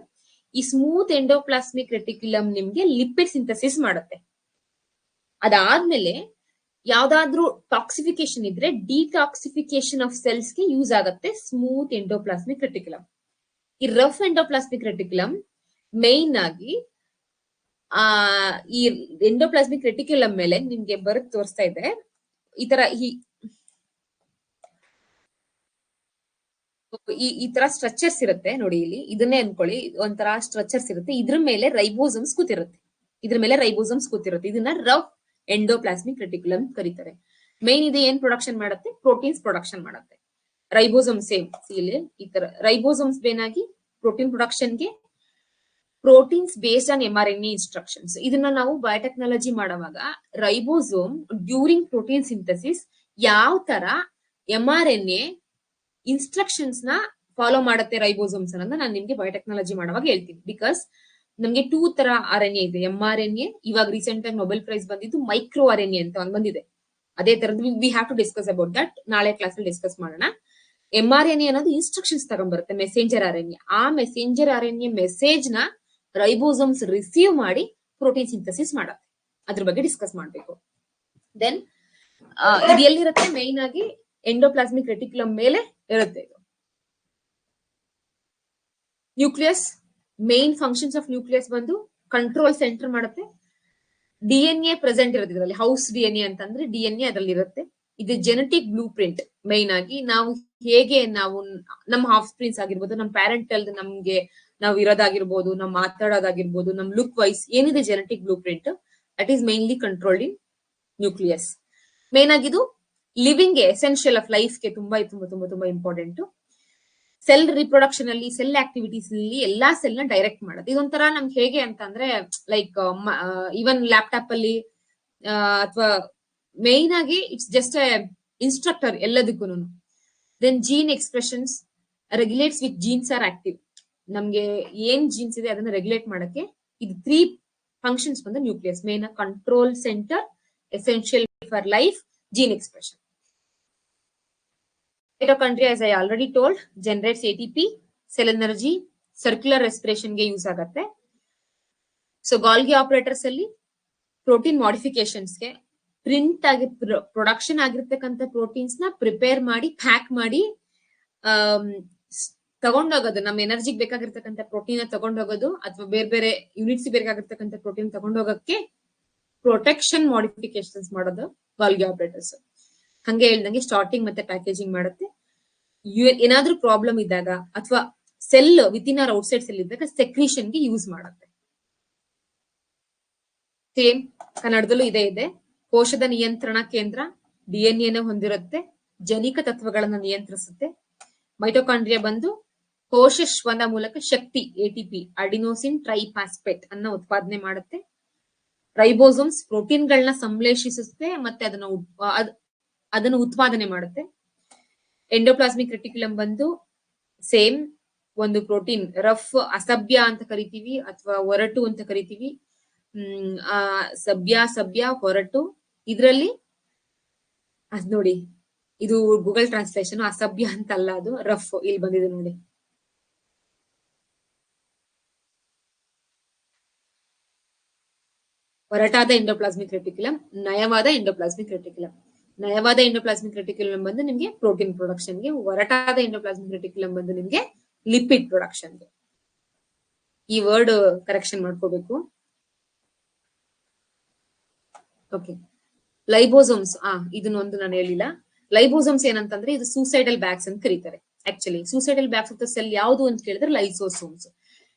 S1: ಈ ಸ್ಮೂತ್ ಎಂಡೋಪ್ಲಾಸ್ಮಿಕ್ ರೆಟಿಕ್ಯುಲಮ್ ನಿಮ್ಗೆ ಲಿಪಿಡ್ ಸಿಂಥಸಿಸ್ ಮಾಡುತ್ತೆ. ಅದಾದ್ಮೇಲೆ ಯಾವ್ದಾದ್ರೂ ಟಾಕ್ಸಿಫಿಕೇಶನ್ ಇದ್ರೆ ಡಿಟಾಕ್ಸಿಫಿಕೇಶನ್ ಆಫ್ ಸೆಲ್ಸ್ ಗೆ ಯೂಸ್ ಆಗುತ್ತೆ ಸ್ಮೂತ್ ಎಂಡೋಪ್ಲಾಸ್ಮಿಕ್ ರೆಟಿಕ್ಯುಲಮ್. ಈ ರಫ್ ಎಂಡೋಪ್ಲಾಸ್ಮಿಕ್ ರೆಟಿಕ್ಯುಲಮ್ ಮೇನ್ ಆಗಿ ಈ ಎಂಡೋಪ್ಲಾಸ್ಮಿಕ್ ರೆಟಿಕ್ಯುಲಮ್ ಮೇಲೆ ನಿಮ್ಗೆ ಬರೆದು ತೋರಿಸ್ತಾ ಇದೆ. ಈ ತರ ಈ ತರ ಸ್ಟ್ರಕ್ಚರ್ಸ್ ಇರುತ್ತೆ ನೋಡಿ. ಇಲ್ಲಿ ಇದನ್ನೇ ಅನ್ಕೊಳ್ಳಿ, ಒಂಥರ ಸ್ಟ್ರಕ್ಚರ್ಸ್ ಇರುತ್ತೆ. ಇದ್ರ ಮೇಲೆ ರೈಬೋಸಮ್ಸ್ ಕೂತಿರುತ್ತೆ. ಇದನ್ನ ರಫ್ ಎಂಡೋಪ್ಲಾಸ್ಮಿಕ್ ರೆಟಿಕ್ಯುಲಮ್ ಕರೀತಾರೆ. ಮೇನ್ ಇದು ಏನ್ ಪ್ರೊಡಕ್ಷನ್ ಮಾಡುತ್ತೆ? ಪ್ರೋಟೀನ್ಸ್ ಪ್ರೊಡಕ್ಷನ್ ಮಾಡುತ್ತೆ. Ribosome same. ಇಲ್ಲಿ ಈ ತರ ರೈಬೋಸೋಮ್ಸ್ ಬೇನಾಗಿ ಪ್ರೋಟೀನ್ ಪ್ರೊಡಕ್ಷನ್ಗೆ, proteins based on mRNA instructions. ಇದನ್ನ ನಾವು ಬಯೋಟೆಕ್ನಾಲಜಿ ಮಾಡುವಾಗ ರೈಬೋಸೋಮ್ ಡ್ಯೂರಿಂಗ್ ಪ್ರೋಟೀನ್ ಸಿಂಥಸಿಸ್ ಯಾವ ತರ mRNA ಇನ್ಸ್ಟ್ರಕ್ಷನ್ಸ್ ನ ಫಾಲೋ ಮಾಡುತ್ತೆ ರೈಬೋಸೋಮ್ಸ್ ಅನ್ನೋದನ್ನ ನಾನು ನಿಮ್ಗೆ ಬಯೋಟೆಕ್ನಾಲಜಿ ಮಾಡುವಾಗ ಹೇಳ್ತೀನಿ. ಬಿಕಾಸ್ ನಮ್ಗೆ 2 ತರ RNA ಇದೆ, mRNA. ಇವಾಗ ರೀಸೆಂಟ್ ಆಗಿ ನೊಬೆಲ್ ಪ್ರೈಸ್ ಬಂದಿದ್ದು ಮೈಕ್ರೋ RNA ಅಂತ ಒಂದು ಬಂದಿದೆ. ಅದೇ ತರದ್ದು we have to discuss about that. ನಾಳೆ ಕ್ಲಾಸ್ ಅಲ್ಲಿ ಡಿಸ್ಕಸ್ ಮಾಡೋಣ. mRNA ಅನ್ನೋದು ಇನ್ಸ್ಟ್ರಕ್ಷನ್ಸ್ ತಗೊಂಡ್ಬರುತ್ತೆ, ಮೆಸೆಂಜರ್ RNA. ಆ ಮೆಸೆಂಜರ್ RNA ಮೆಸೇಜ್ ನ ರೈಬೋಸೋಮ್ಸ್ ರಿಸೀವ್ ಮಾಡಿ ಪ್ರೋಟೀನ್ ಸಿಂಥಸಿಸ್ ಮಾಡುತ್ತೆ. ಅದ್ರ ಬಗ್ಗೆ ಡಿಸ್ಕಸ್ ಮಾಡ್ಬೇಕು. ದೆನ್ ಇದು ಎಲ್ಲಿರುತ್ತೆ? ಮೈನ್ ಆಗಿ ಎಂಡೋಪ್ಲಾಸ್ಮಿಕ್ ರೆಟಿಕ್ಯುಲಮ್ ಮೇಲೆ ಇರುತ್ತೆ. ಇದು nucleus. Main functions of nucleus ಬಂದು ಕಂಟ್ರೋಲ್ ಸೆಂಟರ್ ಮಾಡುತ್ತೆ. DNA ಪ್ರೆಸೆಂಟ್ ಇರುತ್ತೆ ಇದರಲ್ಲಿ. ಹೌಸ್ DNA ಅಂತಂದ್ರೆ DNA ಅದರಲ್ಲಿ ಇರುತ್ತೆ. ಇದು ಜೆನೆಟಿಕ್ ಬ್ಲೂ ಪ್ರಿಂಟ್. ಮೈನ್ ಆಗಿ ನಾವು ಹೇಗೆ ನಮ್ಮ ಹಾಫ್ ಸ್ಪ್ರಿಂಗ್ಸ್ ಆಗಿರ್ಬೋದು, ನಮ್ಮ ಪ್ಯಾರೆಂಟಲ್ ನಮ್ಗೆ ನಾವು ಇರೋದಾಗಿರ್ಬೋದು, ನಾವು ಮಾತಾಡೋದಾಗಿರ್ಬೋದು, ನಮ್ ಲುಕ್ ವೈಸ್ ಏನಿದೆ genetic blue print, that is mainly controlled in nucleus. Main ಆಗಿದು ಲಿವಿಂಗ್ ಎಸೆನ್ಷಿಯಲ್ ಆಫ್ ಲೈಫ್ ಗೆ ತುಂಬಾ ಇಂಪಾರ್ಟೆಂಟ್. ಸೆಲ್ ರಿಪ್ರೊಡಕ್ಷನ್ ಅಲ್ಲಿ, ಸೆಲ್ ಆಕ್ಟಿವಿಟೀಸ್ ಅಲ್ಲಿ ಎಲ್ಲಾ ಸೆಲ್ ನ ಡೈರೆಕ್ಟ್ ಮಾಡೋದು. ಇದೊಂಥರ ನಮ್ಗೆ ಹೇಗೆ ಅಂತಂದ್ರೆ ಲೈಕ್ ಈವನ್ ಲ್ಯಾಪ್ಟಾಪ್ ಅಲ್ಲಿ ಅಥವಾ ಮೇನ್ ಆಗಿ ಇಟ್ಸ್ ಜಸ್ಟ್ ಇನ್ಸ್ಟ್ರಕ್ಟರ್ ಎಲ್ಲದಕ್ಕೂ. Then gene expressions regulates with genes are active. ನಮ್ಗೆ ಏನ್ ಜೀನ್ಸ್ ಇದೆ ಅದನ್ನ ರೆಗ್ಯುಲೇಟ್ ಮಾಡಕ್ಕೆ ಇದು 3 ಫಂಕ್ಷನ್ಸ್ ಬಂದು nucleus. Main control centre, essential for life, gene expression. Mitochondria, as I already told, generates ATP, cell energy, circular respiration ಗೆ use ಆಗುತ್ತೆ. So Golgi operators ಅಲ್ಲಿ ಪ್ರೋಟೀನ್ ಮಾಡಿಫಿಕೇಶನ್ಸ್ ಗೆ ಪ್ರಿಂಟ್ ಆಗಿ ಪ್ರೊಡಕ್ಷನ್ ಆಗಿರ್ತಕ್ಕಂಥ ಪ್ರೋಟೀನ್ಸ್ ನ ಪ್ರಿಪೇರ್ ಮಾಡಿ pack ಮಾಡಿ ತಗೊಂಡೋಗೋದು, ನಮ್ಮ ಎನರ್ಜಿಗೆ ಬೇಕಾಗಿರ್ತಕ್ಕಂಥ ಪ್ರೋಟೀನ್ ತಗೊಂಡೋಗೋದು ಅಥವಾ ಬೇರೆ ಬೇರೆ ಯೂನಿಟ್ಸ್ ಬೇಕಾಗಿರ್ತಕ್ಕಂಥ ಪ್ರೋಟೀನ್ ತಗೊಂಡೋಗಕ್ಕೆ ಪ್ರೊಟೆಕ್ಷನ್ ಮಾಡಿಫಿಕೇಶನ್ಸ್ ಮಾಡೋದು ಗಾಲ್ಗಿ ಆಪರೇಟರ್ಸ್. ಹಂಗೆ ಹೇಳ್ದಂಗೆ ಸ್ಟಾರ್ಟಿಂಗ್ ಮತ್ತೆ ಪ್ಯಾಕೇಜಿಂಗ್ ಮಾಡುತ್ತೆ. ಏನಾದ್ರೂ ಪ್ರಾಬ್ಲಮ್ ಇದ್ದಾಗ ಅಥವಾ cell within or outside cell ಇದ್ದಾಗ ಸೆಕ್ರೀಷನ್ಗೆ ಯೂಸ್ ಮಾಡುತ್ತೆ. ಸೇಮ್ ಕನ್ನಡದಲ್ಲೂ ಇದೆ. ಕೋಶದ ನಿಯಂತ್ರಣ ಕೇಂದ್ರ DNA ಹೊಂದಿರುತ್ತೆ, ಜನಿಕ ತತ್ವಗಳನ್ನ ನಿಯಂತ್ರಿಸುತ್ತೆ. ಮೈಟೋಕಾಂಡ್ರಿಯಾ ಬಂದು ಕೋಶ ಶ್ವನ ಮೂಲಕ ಶಕ್ತಿ ATP ಅಡಿನೋಸಿನ್ ಟ್ರೈಫಾಸ್ಫೇಟ್ ಅನ್ನ ಉತ್ಪಾದನೆ ಮಾಡುತ್ತೆ. ರೈಬೋಸೋಮ್ಸ್ ಪ್ರೋಟೀನ್ಗಳನ್ನ ಸಂಶ್ಲೇಷಿಸುತ್ತೆ ಮತ್ತೆ ಅದನ್ನು ಉತ್ಪಾದನೆ ಮಾಡುತ್ತೆ. ಎಂಡೋಪ್ಲಾಸ್ಮಿಕ್ ರೆಟಿಕ್ಯುಲಮ್ ಬಂದು ಸೇಮ್ ಒಂದು ಪ್ರೋಟೀನ್ ರಫ್ ಅಸಭ್ಯ ಅಂತ ಕರಿತೀವಿ ಅಥವಾ ಒರಟು ಅಂತ ಕರಿತೀವಿ. ಸಭ್ಯ ಹೊರಟು, ಇದ್ರಲ್ಲಿ ಅದ್ ನೋಡಿ, ಇದು ಗೂಗಲ್ ಟ್ರಾನ್ಸ್ಲೇಷನ್, ಅಸಭ್ಯ ಅಂತ ಅಲ್ಲ, ಅದು ರಫ್ ಇಲ್ಲಿ ಬಂದಿದೆ ನೋಡಿ. ಒರಟಾದ ಎಂಡೋಪ್ಲಾಸ್ಮಿಕ್ ರೆಟಿಕ್ಯುಲಮ್, ನಯವಾದ ಎಂಡೋಪ್ಲಾಸ್ಮಿಕ್ ರೆಟಿಕ್ಯುಲಮ್. ನಯವಾದ ಎಂಡೋಪ್ಲಾಸ್ಮಿಕ್ ರೆಟಿಕ್ಯುಲಮ್ ಬಂದು ನಿಮ್ಗೆ ಪ್ರೋಟೀನ್ ಪ್ರೊಡಕ್ಷನ್ಗೆ, ಒರಟಾದ ಎಂಡೋಪ್ಲಾಸ್ಮಿಕ್ ರೆಟಿಕ್ಯುಲಮ್ ಬಂದು ನಿಮ್ಗೆ ಲಿಪಿಡ್ ಪ್ರೊಡಕ್ಷನ್ಗೆ. ಈ ವರ್ಡ್ ಕರೆಕ್ಷನ್ ಮಾಡ್ಕೋಬೇಕು. ಓಕೆ, ಲೈಬೋಸೋಮ್ಸ್ ಇದನ್ನೊಂದು ನಾನು ಹೇಳಿಲ್ಲ. ಲೈಬೋಸೋಮ್ಸ್ ಏನಂತಂದ್ರೆ ಇದು ಸೂಸೈಡಲ್ ಬ್ಯಾಗ್ಸ್ ಅಂತ ಕರೀತಾರೆ. Actually suicidal bags of the cell ಯಾವುದು ಅಂತ ಕೇಳಿದ್ರೆ ಲೈಸೋಸೋಮ್ಸ್.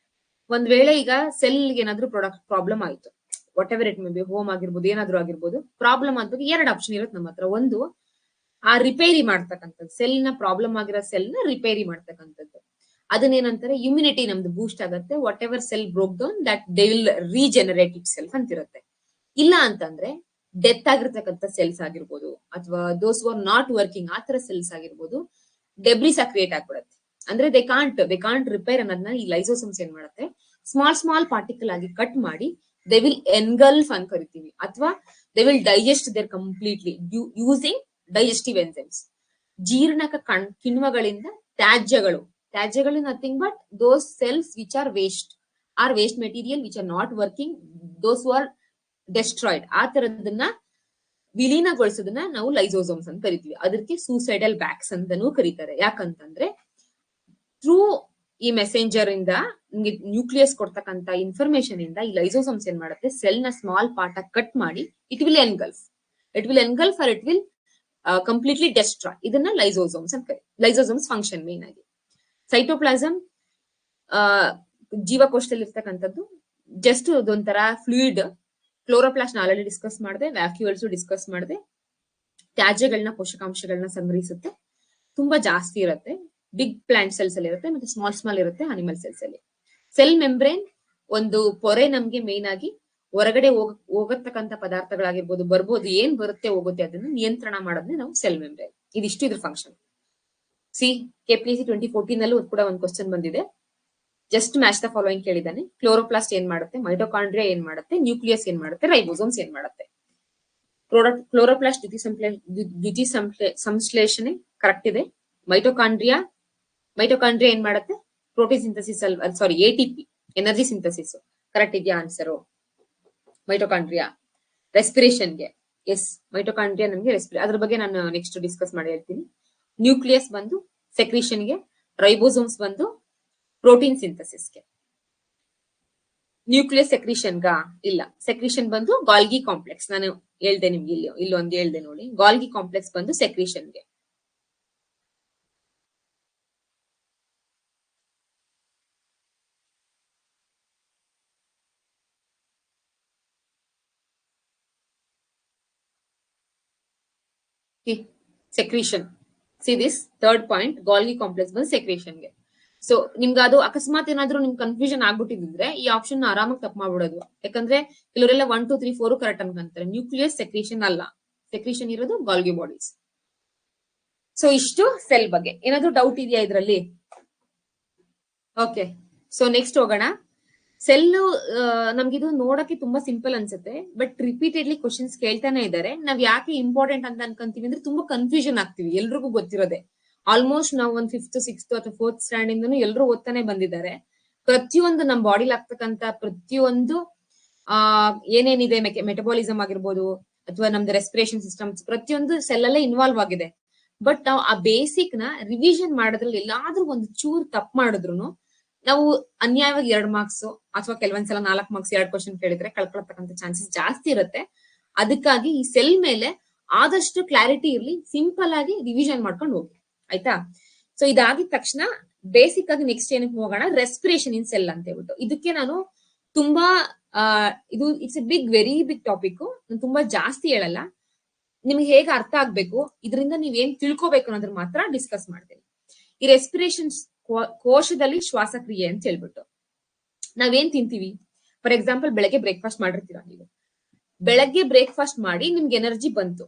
S1: ಒಂದ್ ವೇಳೆ ಈಗ ಸೆಲ್ ಏನಾದ್ರೂ ಪ್ರಾಬ್ಲಮ್ ಆಯ್ತು, what ever it may be, home ಆಗಿರ್ಬೋದು, ಏನಾದ್ರೂ ಆಗಿರ್ಬೋದು, ಪ್ರಾಬ್ಲಮ್ ಆದಾಗ ಎರಡು ಆಪ್ಷನ್ ಇರುತ್ತೆ ನಮ್ಮ ಹತ್ರ. ಒಂದು ಆ ರಿಪೇರಿ ಮಾಡ್ತಕ್ಕಂಥದ್ದು, ಸೆಲ್ ನ ಪ್ರಾಬ್ಲಮ್ ಆಗಿರೋ ಸೆಲ್ ನ ರಿಪೇರಿ ಮಾಡ್ತಕ್ಕಂಥದ್ದು. ಅದನ್ನೇನಂತಾರೆ, ಇಮ್ಯುನಿಟಿ ನಮ್ದು ಬೂಸ್ಟ್ ಆಗುತ್ತೆ. Whatever cell broke down that they will regenerate itself ಅಂತಿರುತ್ತೆ. ಇಲ್ಲ ಅಂತಂದ್ರೆ ಡೆತ್ ಆಗಿರ್ತಕ್ಕಂಥ ಸೆಲ್ಸ್ ಆಗಿರ್ಬೋದು ಅಥವಾ ದೋಸ್ ಆರ್ ನಾಟ್ ವರ್ಕಿಂಗ್ ಆ ತರ ಸೆಲ್ಸ್ ಆಗಿರ್ಬೋದು, ಡೆಬ್ರಿಸ್ ಕ್ರಿಯೇಟ್ ಆಗ್ಬಿಡುತ್ತೆ. ಅಂದ್ರೆ ದೇ ಕಾಂಟ್ ರಿಪೇರ್ ಅನ್ನೋದನ್ನ ಈ ಲೈಸೋಸೋಮ್ಸ್ ಏನ್ ಮಾಡುತ್ತೆ, ಸ್ಮಾಲ್ ಪಾರ್ಟಿಕಲ್ ಆಗಿ ಕಟ್ ಮಾಡಿ ದೇ ವಿಲ್ ಎನ್ಗಲ್ಫ್ ಅಂತ ಕರಿತೀವಿ, ಅಥವಾ they will digest their completely using digestive enzymes. ಜೀರ್ಣಕ ಕಿಣ್ವಗಳಿಂದ ತ್ಯಾಜ್ಯಗಳು nothing but those cells which are waste material which are not working, those are destroyed, ಆ ತರದನ್ನ ವಿಲೀನಗೊಳಿಸೋದನ್ನ ನಾವು ಲೈಸೋಸೋಮ್ಸ್ ಅಂತ ಕರಿತೀವಿ. ಅದಕ್ಕೆ ಸೂಸೈಡಲ್ ಬ್ಯಾಗ್ಸ್ ಅಂತಾನೂ ಕರೀತಾರೆ. ಯಾಕಂತಂದ್ರೆ ಥ್ರೂ ಈ ಮೆಸೆಂಜರ್ ಇಂದ ನಿಮ್ಗೆ ನ್ಯೂಕ್ಲಿಯಸ್ ಕೊಡ್ತಕ್ಕಂತ ಇನ್ಫಾರ್ಮೇಶನ್ ಇಂದ ಈ ಲೈಸೋಸೋಮ್ಸ್ ಏನ್ ಮಾಡುತ್ತೆ, ಸೆಲ್ ನ ಸ್ಮಾಲ್ ಪಾರ್ಟ್ ಕಟ್ ಮಾಡಿ it will engulf or it will completely destroy. ಇದನ್ನ ಲೈಸೋಸೋಮ್ಸ್ ಅಂತ ಕರೀತಾರೆ. ಲೈಸೋಸೋಮ್ಸ್ ಫಂಕ್ಷನ್ ಮೇನ್ ಆಗಿ ಸೈಟೋಪ್ಲಾಸಮ್ ಜೀವಕೋಶದಲ್ಲಿ ಇರ್ತಕ್ಕಂಥದ್ದು ಜಸ್ಟ್ ಅದೊಂಥರ ಫ್ಲೂಯಿಡ್. ಕ್ಲೋರೋಪ್ಲಾಸ್ಟ್ ಆಲ್ರೆಡಿ ಡಿಸ್ಕಸ್ ಮಾಡಿದೆ, ವ್ಯಾಕ್ಯೂಲ್ಸ್ ಡಿಸ್ಕಸ್ ಮಾಡಿದೆ. ತ್ಯಾಜ್ಯಗಳನ್ನ, ಪೋಷಕಾಂಶಗಳನ್ನ ಸಂಗ್ರಹಿಸುತ್ತೆ. ತುಂಬಾ ಜಾಸ್ತಿ ಇರುತ್ತೆ. ಬಿಗ್ ಪ್ಲಾಂಟ್ ಸೆಲ್ಸ್ ಅಲ್ಲಿ ಇರುತ್ತೆ, ಮತ್ತೆ ಸ್ಮಾಲ್ ಇರುತ್ತೆ ಅನಿಮಲ್ ಸೆಲ್ಸ್ ಅಲ್ಲಿ. ಸೆಲ್ ಮೆಂಬ್ರೇನ್ ಒಂದು ಪೊರೆ ನಮ್ಗೆ ಮೇನ್ ಆಗಿ ಹೊರಗಡೆ ಹೋಗತಕ್ಕಂತ ಪದಾರ್ಥಗಳಾಗಿರ್ಬೋದು, ಬರ್ಬೋದು, ಏನ್ ಬರುತ್ತೆ ಹೋಗುತ್ತೆ ಅದನ್ನ ನಿಯಂತ್ರಣ ಮಾಡೋದನ್ನೇ ನಾವು ಸೆಲ್ ಮೆಂಬ್ರೇನ್. ಇದಿಷ್ಟು ಇದ್ರ ಫಂಕ್ಷನ್. KPSC 2014 ನಲ್ಲೂ ಕೂಡ ಒಂದು ಕ್ವಶನ್ ಬಂದಿದೆ. ಜಸ್ಟ್ ಮ್ಯಾಚ್ ದ ಫಾಲೋಯಿಂಗ್ ಕೇಳಿದಾನೆ. ಕ್ಲೋರೋಪ್ಲಾಸ್ಟ್ ಏನ್ ಮಾಡುತ್ತೆ, ಮೈಟೋಕಾಂಡ್ರಿಯಾ ಏನ್ ಮಾಡುತ್ತೆ, ನ್ಯೂಕ್ಲಿಯಸ್ ಏನ್ ಮಾಡುತ್ತೆ, ರೈಬೋಸೋಮ್ಸ್ ಏನ್ ಮಾಡುತ್ತೆ. ಕ್ಲೋರೋಪ್ಲಾಸ್ಟ್ ದ್ಯುತಿ ಸಂಶ್ಲೇಷಣೆ ಕರೆಕ್ಟ್ ಇದೆ. ಮೈಟೋಕಾಂಡ್ರಿಯಾ ಏನ್ ಮಾಡುತ್ತೆ, ಪ್ರೋಟೀನ್ ಸಿಂಥಸಿಸ್ ಸಾರಿ ATP ಎನರ್ಜಿ ಸಿಂಥಸಿಸ್ ಕರೆಕ್ಟ್ ಇದೆಯಾ ಆನ್ಸರು. ಮೈಟೋಕಾಂಡ್ರಿಯಾ ರೆಸ್ಪಿರೇಷನ್ಗೆ, ಎಸ್ ಮೈಟೋಕಾಂಡ್ರಿಯಾ ನಮಗೆ ಅದ್ರ ಬಗ್ಗೆ ನಾನು ನೆಕ್ಸ್ಟ್ ಡಿಸ್ಕಸ್ ಮಾಡಿ ಹೇಳ್ತೀನಿ. ನ್ಯೂಕ್ಲಿಯಸ್ ಬಂದು ಸೆಕ್ರೀಷನ್ಗೆ, ರೈಬೋಸೋಮ್ಸ್ ಬಂದು ಪ್ರೋಟೀನ್ ಸಿಂಥಸಿಸ್ಗೆ. ನ್ಯೂಕ್ಲಿಯಸ್ ಸೆಕ್ರೀಷನ್ಗ ಇಲ್ಲ, ಸೆಕ್ರೀಷನ್ ಬಂದು ಗಾಲ್ಗಿ ಕಾಂಪ್ಲೆಕ್ಸ್. ನಾನು ಹೇಳ್ದೆ ನಿಮ್ಗೆ, ಇಲ್ಲೊಂದು ಹೇಳ್ದೆ ನೋಡಿ, ಗಾಲ್ಗಿ ಕಾಂಪ್ಲೆಕ್ಸ್ ಬಂದು ಸೆಕ್ರೀಷನ್ಗೆ. Secretion, see this third point, Golgi complex ಬಂದು ಸೆಕ್ರೀಷನ್ಗೆ. ಸೊ ನಿಮ್ಗೆ ಅದು ಅಕಸ್ಮಾತ್ ಏನಾದ್ರು ನಿಮ್ಗೆ ಕನ್ಫ್ಯೂಷನ್ ಆಗ್ಬಿಟ್ಟಿದ್ರೆ ಈ ಆಪ್ಷನ್ ಆರಾಮಾಗಿ ತಪ್ಪು ಮಾಡ್ಬಿಡೋದು. ಯಾಕಂದ್ರೆ ಕೆಲವರೆಲ್ಲ 1, 2, 3, 4 ಕರೆಕ್ಟ್ ಅನ್ಕೊಂತಾರೆ. ನ್ಯೂಕ್ಲಿಯಸ್ ಸೆಕ್ರೀಷನ್ ಅಲ್ಲ, ಸೆಕ್ರೀಷನ್ ಇರೋದು ಗಾಲ್ಗಿ ಬಾಡೀಸ್. ಸೊ ಇಷ್ಟು ಸೆಲ್ ಬಗ್ಗೆ. ಏನಾದ್ರು ಡೌಟ್ ಇದೆಯಾ ಇದ್ರಲ್ಲಿ? ಓಕೆ, ಸೊ ನೆಕ್ಸ್ಟ್ ಹೋಗೋಣ. ಸೆಲ್ ನಮ್ಗಿದು ನೋಡಕ್ಕೆ ತುಂಬಾ ಸಿಂಪಲ್ ಅನ್ಸುತ್ತೆ, ಬಟ್ ರಿಪೀಟೆಡ್ಲಿ ಕ್ವಶನ್ಸ್ ಕೇಳ್ತಾನೆ ಇದ್ದಾರೆ. ನಾವ್ ಯಾಕೆ ಇಂಪಾರ್ಟೆಂಟ್ ಅಂತ ಅನ್ಕೊಂತೀವಿ ಅಂದ್ರೆ ತುಂಬಾ ಕನ್ಫ್ಯೂಷನ್ ಆಗ್ತೀವಿ. ಎಲ್ರಿಗೂ ಗೊತ್ತಿರೋದೆ, ಆಲ್ಮೋಸ್ಟ್ ನಾವು ಒಂದು 5th, 6th ಅಥವಾ 4th ಸ್ಟ್ಯಾಂಡ್ ಇಂದನೂ ಎಲ್ಲರೂ ಓದ್ತಾನೆ ಬಂದಿದ್ದಾರೆ. ಪ್ರತಿಯೊಂದು ನಮ್ ಬಾಡಿಲಿ ಆಗ್ತಕ್ಕಂತ ಪ್ರತಿಯೊಂದು ಏನೇನಿದೆ, ಮೆಟಬಾಲಿಸಮ್ ಆಗಿರ್ಬೋದು, ಅಥವಾ ನಮ್ದು ರೆಸ್ಪಿರೇಷನ್ ಸಿಸ್ಟಮ್ಸ್ ಪ್ರತಿಯೊಂದು ಸೆಲ್ ಅಲ್ಲೇ ಇನ್ವಾಲ್ವ್ ಆಗಿದೆ. ಬಟ್ ನಾವು ಆ ಬೇಸಿಕ್ ನ ರಿವಿಷನ್ ಮಾಡೋದ್ರಲ್ಲಿ ಎಲ್ಲಾದ್ರೂ ಒಂದು ಚೂರ್ ತಪ್ಪು ಮಾಡಿದ್ರು ನಾವು ಅನ್ಯಾಯವಾಗಿ 2 ಮಾರ್ಕ್ಸ್ ಅಥವಾ ಕೆಲವೊಂದ್ಸಲ 4 ಮಾರ್ಕ್ಸ್ 2 ಕ್ವಶನ್ ಕೇಳಿದ್ರೆ ಕಳ್ಕೊಳ್ತಕ್ಕಂಥ ಚಾನ್ಸಸ್ ಜಾಸ್ತಿ ಇರುತ್ತೆ. ಅದಕ್ಕಾಗಿ ಈ ಸೆಲ್ ಮೇಲೆ ಆದಷ್ಟು ಕ್ಲಾರಿಟಿ ಇರ್ಲಿ, ಸಿಂಪಲ್ ಆಗಿ ರಿವಿಷನ್ ಮಾಡ್ಕೊಂಡು ಹೋಗಿ, ಆಯ್ತಾ. ಸೊ ಇದಾಗಿದ ತಕ್ಷಣ ಬೇಸಿಕ್ ಆಗಿ ನೆಕ್ಸ್ಟ್ ಏನಕ್ಕೆ ಹೋಗೋಣ, ರೆಸ್ಪಿರೇಷನ್ ಇನ್ ಸೆಲ್ ಅಂತ ಹೇಳ್ಬಿಟ್ಟು. ಇದಕ್ಕೆ ನಾನು ತುಂಬಾ ಇದು it's a very big topic. ನಾನು ತುಂಬಾ ಜಾಸ್ತಿ ಹೇಳಲ್ಲ, ನಿಮ್ಗೆ ಹೇಗೆ ಅರ್ಥ ಆಗ್ಬೇಕು, ಇದರಿಂದ ನೀವೇನ್ ತಿಳ್ಕೊಬೇಕು ಅನ್ನೋದ್ರ ಮಾತ್ರ ಡಿಸ್ಕಸ್ ಮಾಡ್ತೀನಿ. ಈ ರೆಸ್ಪಿರೇಷನ್ ಕೋಶದಲ್ಲಿ ಶ್ವಾಸಕ್ರಿಯೆ ಅಂತ ಹೇಳ್ಬಿಟ್ಟು ನಾವೇನ್ ತಿಂತೀವಿ. ಫಾರ್ ಎಕ್ಸಾಂಪಲ್, ಬೆಳಗ್ಗೆ ಬ್ರೇಕ್ಫಾಸ್ಟ್ ಮಾಡಿರ್ತೀರಾ ನೀವು. ಬೆಳಗ್ಗೆ ಬ್ರೇಕ್ಫಾಸ್ಟ್ ಮಾಡಿ ನಿಮ್ಗೆ ಎನರ್ಜಿ ಬಂತು,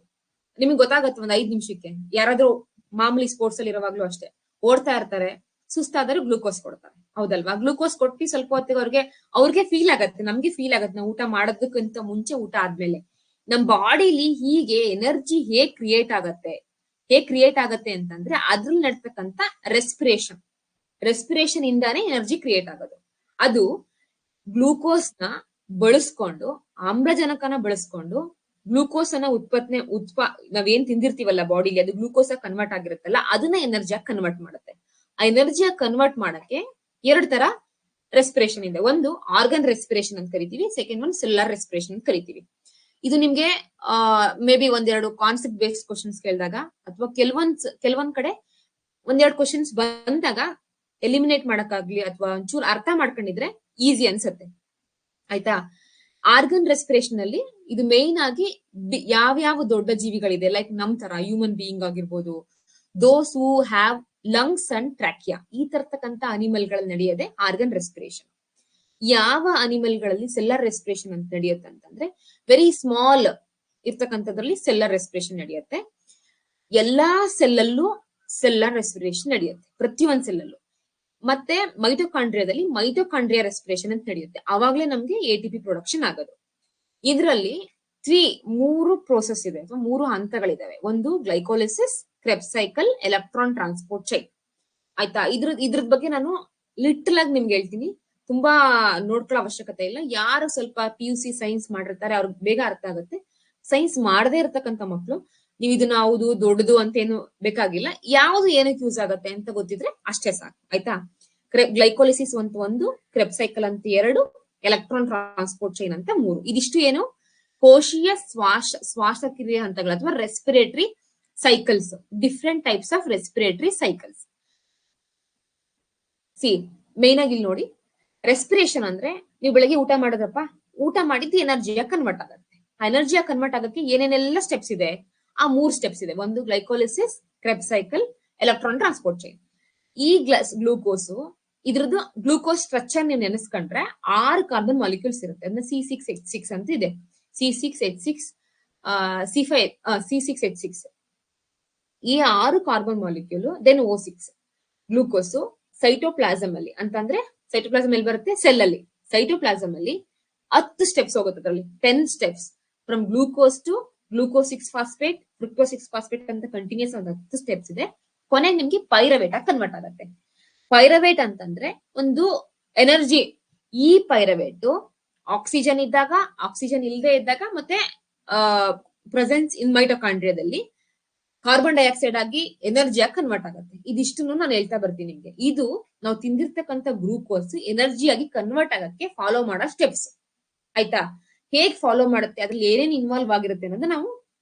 S1: ನಿಮ್ಗೆ ಗೊತ್ತಾಗತ್ತೆ ಒಂದ್ 5 ನಿಮಿಷಕ್ಕೆ. ಯಾರಾದ್ರೂ ಮಾಮೂಲಿ ಸ್ಪೋರ್ಟ್ಸ್ ಅಲ್ಲಿ ಇರೋವಾಗ್ಲೂ ಅಷ್ಟೇ, ಓಡ್ತಾ ಇರ್ತಾರೆ, ಸುಸ್ತಾದ್ರೆ ಗ್ಲೂಕೋಸ್ ಕೊಡ್ತಾರೆ, ಹೌದಲ್ವಾ. ಗ್ಲೂಕೋಸ್ ಕೊಟ್ಟು ಸ್ವಲ್ಪ ಹೊತ್ತಿಗೆ ಅವ್ರಿಗೆ ಫೀಲ್ ಆಗತ್ತೆ, ನಮ್ಗೆ ಫೀಲ್ ಆಗತ್ತೆ, ನಾವು ಊಟ ಮಾಡೋದಕ್ಕಿಂತ ಮುಂಚೆ, ಊಟ ಆದ್ಮೇಲೆ ನಮ್ ಬಾಡಿಲಿ ಹೀಗೆ ಎನರ್ಜಿ ಹೇಗ್ ಕ್ರಿಯೇಟ್ ಆಗತ್ತೆ ಅಂತಂದ್ರೆ ಅದ್ರಲ್ಲಿ ನಡ್ತಕ್ಕಂತ ರೆಸ್ಪಿರೇಷನ್ ಇಂದಾನೇ ಎನರ್ಜಿ ಕ್ರಿಯೇಟ್ ಆಗೋದು. ಅದು ಗ್ಲೂಕೋಸ್ ನ ಬಳಸ್ಕೊಂಡು, ಆಮ್ಲಜನಕನ ಬಳಸ್ಕೊಂಡು ಗ್ಲೂಕೋಸ್ ಅನ್ನ ನಾವೇನ್ ತಿಂದಿರ್ತೀವಲ್ಲ ಬಾಡಿಲಿ, ಅದು ಗ್ಲೂಕೋಸ್ ಆಗಿ ಕನ್ವರ್ಟ್ ಆಗಿರುತ್ತಲ್ಲ, ಅದನ್ನ ಎನರ್ಜಿಯಾಗಿ ಕನ್ವರ್ಟ್ ಮಾಡುತ್ತೆ. ಆ ಎನರ್ಜಿಯಾಗಿ ಕನ್ವರ್ಟ್ ಮಾಡಕ್ಕೆ 2 ತರ ರೆಸ್ಪಿರೇಷನ್ ಇದೆ. ಒಂದು ಆರ್ಗನ್ ರೆಸ್ಪಿರೇಷನ್ ಅಂತ ಕರಿತೀವಿ, ಸೆಕೆಂಡ್ ಒನ್ ಸೆಲ್ಯುಲರ್ ರೆಸ್ಪಿರೇಷನ್ ಅಂತ ಕರಿತೀವಿ. ಇದು ನಿಮ್ಗೆ may be 1-2 concept based questions ಕೇಳಿದಾಗ ಅಥವಾ ಕೆಲವೊಂದ್ ಕಡೆ 1-2 ಕ್ವಶನ್ಸ್ ಬಂದಾಗ ಎಲಿಮಿನೇಟ್ ಮಾಡಕ್ಕಾಗ್ಲಿ ಅಥವಾ ಒಂಚೂರು ಅರ್ಥ ಮಾಡ್ಕೊಂಡಿದ್ರೆ ಈಸಿ ಅನ್ಸುತ್ತೆ, ಆಯ್ತಾ. ಆರ್ಗನ್ ರೆಸ್ಪಿರೇಷನ್ ಅಲ್ಲಿ ಇದು ಮೇನ್ ಆಗಿ ಯಾವ್ಯಾವ ದೊಡ್ಡ ಜೀವಿಗಳಿದೆ, ಲೈಕ್ ನಮ್ ತರ ಹ್ಯೂಮನ್ ಬೀಯಿಂಗ್ ಆಗಿರ್ಬೋದು, ದೋಸ್ ಹೂ ಹ್ಯಾವ್ ಲಂಗ್ಸ್ ಅಂಡ್ ಟ್ರಾಕಿಯಾ, ಈ ತರತಕ್ಕಂತ ಅನಿಮಲ್ ಗಳಲ್ಲಿ ನಡೆಯೋದೆ ಆರ್ಗನ್ ರೆಸ್ಪಿರೇಷನ್. ಯಾವ ಅನಿಮಲ್ ಗಳಲ್ಲಿ ಸೆಲ್ಲರ್ ರೆಸ್ಪಿರೇಷನ್ ಅಂತ ನಡೆಯುತ್ತೆ ಅಂತಂದ್ರೆ, ವೆರಿ ಸ್ಮಾಲ್ ಇರ್ತಕ್ಕಂಥದ್ರಲ್ಲಿ ಸೆಲ್ಲರ್ ರೆಸ್ಪಿರೇಷನ್ ನಡೆಯುತ್ತೆ. ಎಲ್ಲಾ ಸೆಲ್ಲಲ್ಲೂ ಸೆಲ್ಲರ್ ರೆಸ್ಪಿರೇಷನ್ ನಡೆಯುತ್ತೆ, ಪ್ರತಿಯೊಂದ್ ಸೆಲ್ಲಲ್ಲೂ. ಮತ್ತೆ ಮೈಟೋಕಾಂಡ್ರಿಯಾದಲ್ಲಿ ಮೈಟೋಕಾಂಡ್ರಿಯಾ ರೆಸ್ಪಿರೇಷನ್ ಅಂತ ನಡೆಯುತ್ತೆ, ಅವಾಗ್ಲೇ ನಮ್ಗೆ ATP ಪ್ರೊಡಕ್ಷನ್ ಆಗೋದು. ಇದರಲ್ಲಿ 3 ಪ್ರೋಸೆಸ್ ಇದೆ ಅಥವಾ 3 ಹಂತಗಳಿದಾವೆ. ಒಂದು glycolysis, Krebs cycle, electron transport chain, ಆಯ್ತಾ. ಇದ್ರದ್ ಬಗ್ಗೆ ನಾನು ಲಿಟಲ್ ಆಗಿ ನಿಮ್ಗೆ ಹೇಳ್ತೀನಿ, ತುಂಬಾ ನೋಡ್ಕೊಳ್ಳೋ ಅವಶ್ಯಕತೆ ಇಲ್ಲ. ಯಾರು ಸ್ವಲ್ಪ PUC ಸೈನ್ಸ್ ಮಾಡಿರ್ತಾರೆ ಅವ್ರಿಗೆ ಬೇಗ ಅರ್ಥ ಆಗುತ್ತೆ. ಸೈನ್ಸ್ ಮಾಡದೇ ಇರ್ತಕ್ಕಂಥ ಮಕ್ಕಳು ನೀವು ಇದನ್ನ ಹೌದು ದೊಡ್ಡದು ಅಂತ ಏನು ಬೇಕಾಗಿಲ್ಲ, ಯಾವ್ದು ಏನಕ್ಕೆ ಯೂಸ್ ಆಗತ್ತೆ ಅಂತ ಗೊತ್ತಿದ್ರೆ ಅಷ್ಟೇ ಸಾಕು, ಆಯ್ತಾ. ಗ್ಲೈಕೋಲಿಸಿಸ್ ಅಂತ 1, ಕ್ರೆಬ್ಸ್ ಸೈಕಲ್ ಅಂತ 2, ಎಲೆಕ್ಟ್ರಾನ್ ಟ್ರಾನ್ಸ್ಪೋರ್ಟ್ ಚೈನ್ ಅಂತ 3. ಇದಿಷ್ಟು ಏನು ಕೋಶೀಯ ಶ್ವಾಸಕ್ರಿಯೆ ಹಂತಗಳು ಅಥವಾ respiratory cycles, different types of respiratory cycles. Main ಆಗಿ ಇಲ್ಲಿ ನೋಡಿ, ರೆಸ್ಪಿರೇಷನ್ ಅಂದ್ರೆ ನೀವು ಬೆಳಗ್ಗೆ ಊಟ ಮಾಡಿದ್ರಪ್ಪ, ಊಟ ಮಾಡಿದ್ದು ಎನರ್ಜಿಯಾಗಿ ಕನ್ವರ್ಟ್ ಆಗುತ್ತೆ. ಆ ಎನರ್ಜಿಯಾಗಿ ಕನ್ವರ್ಟ್ ಆಗಕ್ಕೆ ಏನೇನೆಲ್ಲ ಸ್ಟೆಪ್ಸ್ ಇದೆ, ಆ 3 ಸ್ಟೆಪ್ಸ್ ಇದೆ. ಒಂದು glycolysis, Krebs cycle, electron transport chain. ಈ ಗ್ಲೂಕೋಸ್ ಇದ್ರದ್ದು ಗ್ಲೂಕೋಸ್ ಸ್ಟ್ರಕ್ಚರ್ ನೀವು ನೆನೆಸ್ಕೊಂಡ್ರೆ 6 ಕಾರ್ಬನ್ ಮಾಲಿಕ್ಯೂಲ್ಸ್ ಇರುತ್ತೆ. ಅದನ್ನ C6H6 ಅಂತ ಇದೆ, C6H6 C6H6. ಈ 6 carbon molecule, then O6 glucose cytoplasm ಅಲ್ಲಿ, ಅಂತಂದ್ರೆ ಸೈಟೋಪ್ಲಾಸಮ್ ಎಲ್ಲಿ ಬರುತ್ತೆ, ಸೆಲ್ ಅಲ್ಲಿ. ಸೈಟೋಪ್ಲಾಸಮ್ ಅಲ್ಲಿ 10 ಸ್ಟೆಪ್ಸ್ ಹೋಗುತ್ತೆ, ಅದರಲ್ಲಿ 10 steps from glucose to glucose 6 phosphate, fructose 6 phosphate ಅಂತ ಕಂಟಿನ್ಯೂಸ್ ಒಂದು 10 ಸ್ಟೆಪ್ಸ್ ಇದೆ. ಕೊನೆಗೆ ನಿಮ್ಗೆ ಪೈರವೇಟ್ ಆಗಿ ಕನ್ವರ್ಟ್ ಆಗುತ್ತೆ. ಪೈರವೇಟ್ ಅಂತಂದ್ರೆ ಒಂದು ಎನರ್ಜಿ. ಈ ಪೈರವೇಟ್ ಆಕ್ಸಿಜನ್ ಇದ್ದಾಗ, ಆಕ್ಸಿಜನ್ ಇಲ್ಲದೆ ಇದ್ದಾಗ, ಮತ್ತೆ ಪ್ರೆಸೆನ್ಸ್ ಇನ್ ಮೈಟೋಕಾಂಡ್ರಿಯಾದಲ್ಲಿ ಕಾರ್ಬನ್ ಡೈಆಕ್ಸೈಡ್ ಆಗಿ ಎನರ್ಜಿಯಾಗಿ ಕನ್ವರ್ಟ್ ಆಗುತ್ತೆ. ಇದಿಷ್ಟು ನಾನು ಹೇಳ್ತಾ ಬರ್ತೀನಿ ನಿಮ್ಗೆ. ಇದು ನಾವು ತಿಂದಿರ್ತಕ್ಕಂಥ ಗ್ಲೂಕೋಸ್ ಎನರ್ಜಿಯಾಗಿ ಕನ್ವರ್ಟ್ ಆಗಕ್ಕೆ ಫಾಲೋ ಮಾಡೋ ಸ್ಟೆಪ್ಸ್, ಆಯ್ತಾ. ಹೇಗ್ ಫಾಲೋ ಮಾಡುತ್ತೆ, ಅದ್ರಲ್ಲಿ ಏನೇನ್ ಇನ್ವಾಲ್ವ್ ಆಗಿರುತ್ತೆ ಅನ್ನೋದು ನಾವು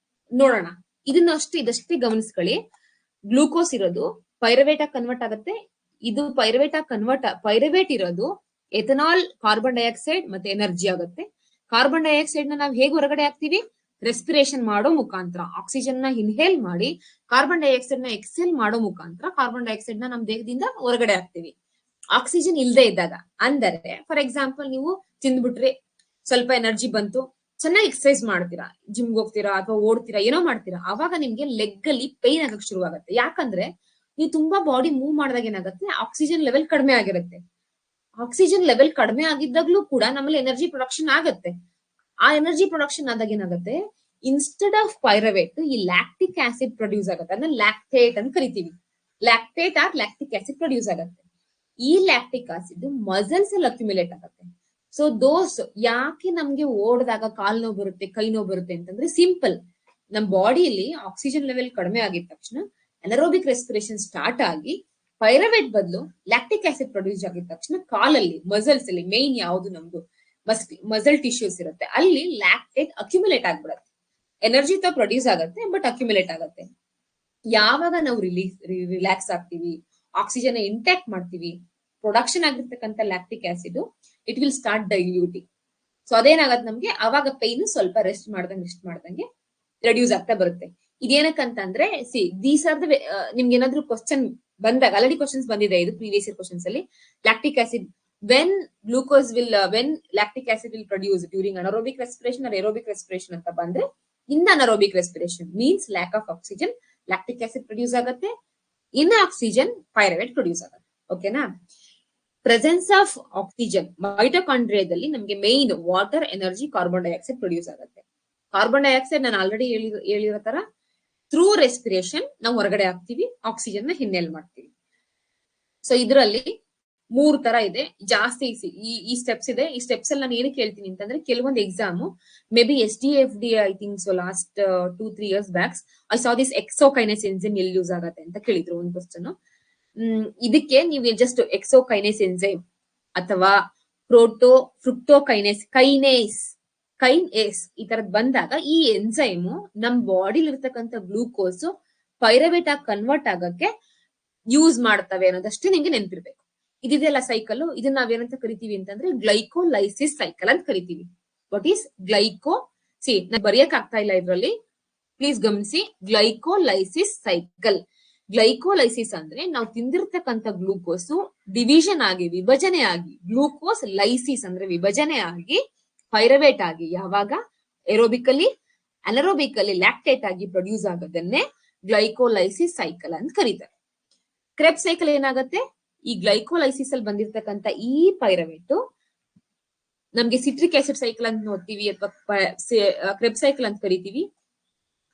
S1: ನೋಡೋಣ. ಇದಷ್ಟೇ ಗಮನಿಸ್ಕೊಳ್ಳಿ. ಗ್ಲೂಕೋಸ್ ಇರೋದು ಪೈರವೇಟ್ ಆಗಿ ಕನ್ವರ್ಟ್ ಆಗುತ್ತೆ. ಇದು ಪೈರವೇಟ್ ಇರೋದು ಎಥನಾಲ್, ಕಾರ್ಬನ್ ಡೈಆಕ್ಸೈಡ್ ಮತ್ತೆ ಎನರ್ಜಿ ಆಗುತ್ತೆ. ಕಾರ್ಬನ್ ಡೈಆಕ್ಸೈಡ್ ನ ನಾವು ಹೇಗೆ ಹೊರಗಡೆ ಹಾಕ್ತಿವಿ, ರೆಸ್ಪಿರೇಷನ್ ಮಾಡೋ ಮುಖಾಂತರ. ಆಕ್ಸಿಜನ್ ನ ಇನ್ಹೇಲ್ ಮಾಡಿ ಕಾರ್ಬನ್ ಡೈಆಕ್ಸೈಡ್ ನ ಎಕ್ಸೆಲ್ ಮಾಡೋ ಮುಖಾಂತರ ಕಾರ್ಬನ್ ಡೈಆಕ್ಸೈಡ್ ನ ನಮ್ ದೇಹದಿಂದ ಹೊರಗಡೆ ಹಾಕ್ತಿವಿ. ಆಕ್ಸಿಜನ್ ಇಲ್ಲದೆ ಇದ್ದಾಗ, ಅಂದರೆ ಫಾರ್ ಎಕ್ಸಾಂಪಲ್ ನೀವು ತಿಂದ್ಬಿಟ್ರಿ, ಸ್ವಲ್ಪ ಎನರ್ಜಿ ಬಂತು, ಚೆನ್ನಾಗಿ ಎಕ್ಸರ್ಸೈಸ್ ಮಾಡ್ತೀರಾ, ಜಿಮ್ಗೆ ಹೋಗ್ತೀರಾ ಅಥವಾ ಓಡ್ತೀರಾ, ಏನೋ ಮಾಡ್ತೀರಾ, ಅವಾಗ ನಿಮ್ಗೆ ಲೆಗ್ ಅಲ್ಲಿ ಪೈನ್ ಆಗಕ್ ಶುರು ಆಗುತ್ತೆ. ಯಾಕಂದ್ರೆ ನೀವು ತುಂಬಾ ಬಾಡಿ ಮೂವ್ ಮಾಡಿದಾಗ ಏನಾಗುತ್ತೆ, ಆಕ್ಸಿಜನ್ ಲೆವೆಲ್ ಕಡಿಮೆ ಆಗಿರುತ್ತೆ. ಆಕ್ಸಿಜನ್ ಲೆವೆಲ್ ಕಡಿಮೆ ಆಗಿದ್ದಾಗ್ಲೂ ಕೂಡ ನಮ್ಮಲ್ಲಿ ಎನರ್ಜಿ ಪ್ರೊಡಕ್ಷನ್ ಆಗುತ್ತೆ. ಆ ಎನರ್ಜಿ ಪ್ರೊಡಕ್ಷನ್ ಆದಾಗ ಏನಾಗುತ್ತೆ, ಇನ್ಸ್ಟೆಡ್ ಆಫ್ ಪೈರವೇಟ್ ಈ ಲ್ಯಾಕ್ಟಿಕ್ ಆಸಿಡ್ ಪ್ರೊಡ್ಯೂಸ್ ಆಗುತ್ತೆ. ಅದನ್ನ ಲ್ಯಾಕ್ಟೇಟ್ ಅಂತ ಕರಿತೀವಿ. Lactate or lactic acid produce ಆಗುತ್ತೆ. ಈ ಲ್ಯಾಕ್ಟಿಕ್ ಆಸಿಡ್ ಮಸಲ್ಸ್ ಅಲ್ಲಿ ಅಕ್ಯುಮುಲೇಟ್ ಆಗುತ್ತೆ. ಸೊ ದೋಸ್ ಯಾಕೆ ನಮ್ಗೆ ಓಡಿದಾಗ ಕಾಲ್ ನೋವು ಬರುತ್ತೆ, ಕೈ ನೋವು ಬರುತ್ತೆ ಅಂತಂದ್ರೆ ಸಿಂಪಲ್. ನಮ್ ಬಾಡಿಯಲ್ಲಿ ಆಕ್ಸಿಜನ್ ಲೆವೆಲ್ ಕಡಿಮೆ ಆಗಿದ ತಕ್ಷಣ ಅನರೋಬಿಕ್ ರೆಸ್ಪಿರೇಷನ್ ಸ್ಟಾರ್ಟ್ ಆಗಿ ಪೈರವೇಟ್ ಬದಲು ಲ್ಯಾಕ್ಟಿಕ್ ಆಸಿಡ್ ಪ್ರೊಡ್ಯೂಸ್ ಆಗಿದ ತಕ್ಷಣ ಕಾಲಲ್ಲಿ ಮಸಲ್ಸ್ ಅಲ್ಲಿ ಮೇನ್ ಯಾವುದು ನಮ್ದು ಮಸಲ್ ಟಿಶ್ಯೂಸ್ ಇರುತ್ತೆ ಅಲ್ಲಿ ಲ್ಯಾಕ್ಟೇಟ್ ಅಕ್ಯುಮುಲೇಟ್ ಆಗ್ಬಿಡತ್ತೆ. ಎನರ್ಜಿ ತ ಪ್ರೊಡ್ಯೂಸ್ ಆಗತ್ತೆ ಬಟ್ ಅಕ್ಯುಮುಲೇಟ್ ಆಗತ್ತೆ. ಯಾವಾಗ ನಾವು ರಿಲ್ಯಾಕ್ಸ್ ಆಗ್ತೀವಿ, ಆಕ್ಸಿಜನ್ ಇಂಟ್ಯಾಕ್ಟ್ ಮಾಡ್ತೀವಿ, ಪ್ರೊಡಕ್ಷನ್ ಆಗಿರ್ತಕ್ಕಂಥ lactic acid it will start diluting. So ಅದೇನಾಗತ್ತೆ ನಮ್ಗೆ ಅವಾಗ ಪೈನ್ ಸ್ವಲ್ಪ ರೆಸ್ಟ್ ಮಾಡ್ದಂಗೆ ರೆಡ್ಯೂಸ್ ಆಗ್ತಾ ಬರುತ್ತೆ. ಇದೇನಕ್ಕಂತಂದ್ರೆ ದೀಸ್ ಆರ್ ದ ನಿಮ್ಗೆ ಏನಾದ್ರು ಕ್ವಶನ್ ಬಂದಾಗ, ಆಲ್ರೆಡಿ ಕ್ವಶನ್ಸ್ ಬಂದಿದೆ ಇದು ಪ್ರೀವಿಯಸ್ ಇಯರ್ ಕ್ವಶನ್ಸ್ ಅಲ್ಲಿ, lactic acid when lactic acid will produce during anaerobic respiration or aerobic respiration ಅಂತ ಬಂದ್ರೆ, in the anaerobic respiration means lack of oxygen, lactic acid produce ಆಗತ್ತೆ, in oxygen pyruvate produce ಆಗತ್ತೆ. ಓಕೆನಾ? Presence of oxygen ಮೈಟೋಕಾಂಡ್ರಿಯಾದಲ್ಲಿ ನಮ್ಗೆ main water, energy, carbon dioxide produce ಆಗುತ್ತೆ. Carbon dioxide ನಾನು already ಹೇಳಿರೋ ತರ ಥ್ರೂ ರೆಸ್ಪಿರೇಷನ್ ನಾವು ಹೊರಗಡೆ ಹಾಕ್ತಿವಿ, ಆಕ್ಸಿಜನ್ ನ ಹಿನ್ನೆಲೆ ಮಾಡ್ತೀವಿ. ಸೊ ಇದರಲ್ಲಿ 3 ತರ ಇದೆ, ಜಾಸ್ತಿ ಈ ಸ್ಟೆಪ್ಸ್ ಇದೆ. ಈ ಸ್ಟೆಪ್ಸ್ ಅಲ್ಲಿ ನಾನು ಏನಕ್ಕೆ ಹೇಳ್ತೀನಿ ಅಂತಂದ್ರೆ, ಕೆಲವೊಂದು exam maybe SDFD I think so last 2-3 years backs I saw this hexokinase enzyme ಎಲ್ಲಿ ಯೂಸ್ ಆಗತ್ತೆ ಅಂತ ಕೇಳಿದ್ರು ಒಂದು ಕ್ವಶನ್. ಇದಕ್ಕೆ ನೀವು ಜಸ್ಟ್ ಎಕ್ಸೋಕೈನೇಸ್ ಎನ್ಸೈಮ್ ಅಥವಾ ಕೈನೇಸ್ ಈ ತರದ್ ಬಂದಾಗ ಈ ಎನ್ಸೈಮ್ ನಮ್ ಬಾಡಿಲಿ ಇರ್ತಕ್ಕಂಥ ಗ್ಲೂಕೋಸ್ ಪೈರವೇಟ್ ಆಗಿ ಕನ್ವರ್ಟ್ ಆಗಕ್ಕೆ ಯೂಸ್ ಮಾಡ್ತವೆ ಅನ್ನೋದಷ್ಟೇ ನಿಮ್ಗೆ ನೆನ್ಪಿರ್ಬೇಕು. ಇದೆಲ್ಲ ಸೈಕಲ್, ಇದನ್ನ ನಾವೇನಂತ ಕರಿತೀವಿ ಅಂತಂದ್ರೆ ಗ್ಲೈಕೋಲೈಸಿಸ್ ಸೈಕಲ್ ಅಂತ ಕರಿತೀವಿ. ವಾಟ್ ಈಸ್ ನಾನು ಬರೆಯಕ್ ಆಗ್ತಾ ಇಲ್ಲ ಇದ್ರಲ್ಲಿ, ಪ್ಲೀಸ್ ಗಮನಿಸಿ. Glycolysis cycle. ಗ್ಲೈಕೋಲೈಸಿಸ್ ಅಂದ್ರೆ ನಾವು ತಿಂದಿರ್ತಕ್ಕಂಥ ಗ್ಲೂಕೋಸ್ ಡಿವಿಷನ್ ಆಗಿ, ವಿಭಜನೆ ಆಗಿ, ಗ್ಲೂಕೋಸ್ ಲೈಸಿಸ್ ಅಂದ್ರೆ ವಿಭಜನೆ ಆಗಿ ಪೈರವೇಟ್ ಆಗಿ ಯಾವಾಗ ಏರೋಬಿಕಲಿ ಅನರೋಬಿಕಲಿ ಲ್ಯಾಕ್ಟೇಟ್ ಆಗಿ ಪ್ರೊಡ್ಯೂಸ್ ಆಗೋದನ್ನೇ ಗ್ಲೈಕೋಲೈಸಿಸ್ ಸೈಕಲ್ ಅಂತ ಕರೀತಾರೆ. ಕ್ರೆಬ್ಸ್ ಸೈಕಲ್ ಏನಾಗುತ್ತೆ, ಈ ಗ್ಲೈಕೋಲೈಸಿಸ್ ಅಲ್ಲಿ ಬಂದಿರ್ತಕ್ಕಂಥ ಈ ಪೈರವೇಟ್ ನಮ್ಗೆ ಸಿಟ್ರಿಕ್ ಆಸಿಡ್ ಸೈಕಲ್ ಅಂತ ನೋಡ್ತೀವಿ ಅಥವಾ ಕ್ರೆಬ್ ಸೈಕಲ್ ಅಂತ ಕರಿತೀವಿ.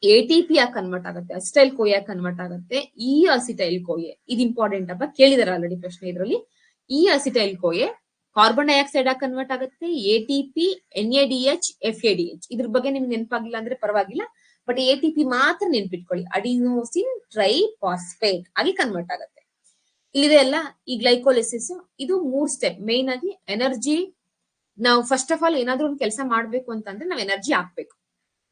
S1: ATP ಆಗಿ ಕನ್ವರ್ಟ್ ಆಗುತ್ತೆ, ಅಸಿಟೈಲ್ ಕೋಯಾ ಕನ್ವರ್ಟ್ ಆಗುತ್ತೆ. ಈ ಅಸಿಟೈಲ್ ಕೋಯೆ ಇದು ಇಂಪಾರ್ಟೆಂಟ್ ಅಪ್ಪ, ಕೇಳಿದಾರೆ ಆಲ್ರೆಡಿ ಪ್ರಶ್ನೆ ಇದರಲ್ಲಿ. ಈ ಅಸಿಟೈಲ್ ಕೋಯೆ ಕಾರ್ಬನ್ ಡೈಆಕ್ಸೈಡ್ ಆಗಿ ಕನ್ವರ್ಟ್ ಆಗುತ್ತೆ, ATP, NADH, FADH. ಇದ್ರ ಬಗ್ಗೆ ನಿಮ್ಗೆ ನೆನಪಾಗಿಲ್ಲ ಅಂದ್ರೆ ಪರವಾಗಿಲ್ಲ, ಬಟ್ ATP ಮಾತ್ರ ನೆನ್ಪಿಟ್ಕೊಳ್ಳಿ, ಅಡಿನೋಸಿನ್ ಟ್ರೈಫಾಸ್ಫೇಟ್ ಆಗಿ ಕನ್ವರ್ಟ್ ಆಗುತ್ತೆ. ಇಲ್ಲಿದೆ ಅಲ್ಲ ಈ ಗ್ಲೈಕೋಲಿಸಿಸ್. ಇದು 3 ಸ್ಟೆಪ್ ಮೇನ್ ಆಗಿ. ಎನರ್ಜಿ, ನಾವು ಫಸ್ಟ್ ಆಫ್ ಆಲ್ ಏನಾದ್ರೂ ಒಂದು ಕೆಲಸ ಮಾಡ್ಬೇಕು ಅಂತಂದ್ರೆ ನಾವು ಎನರ್ಜಿ ಹಾಕ್ಬೇಕು.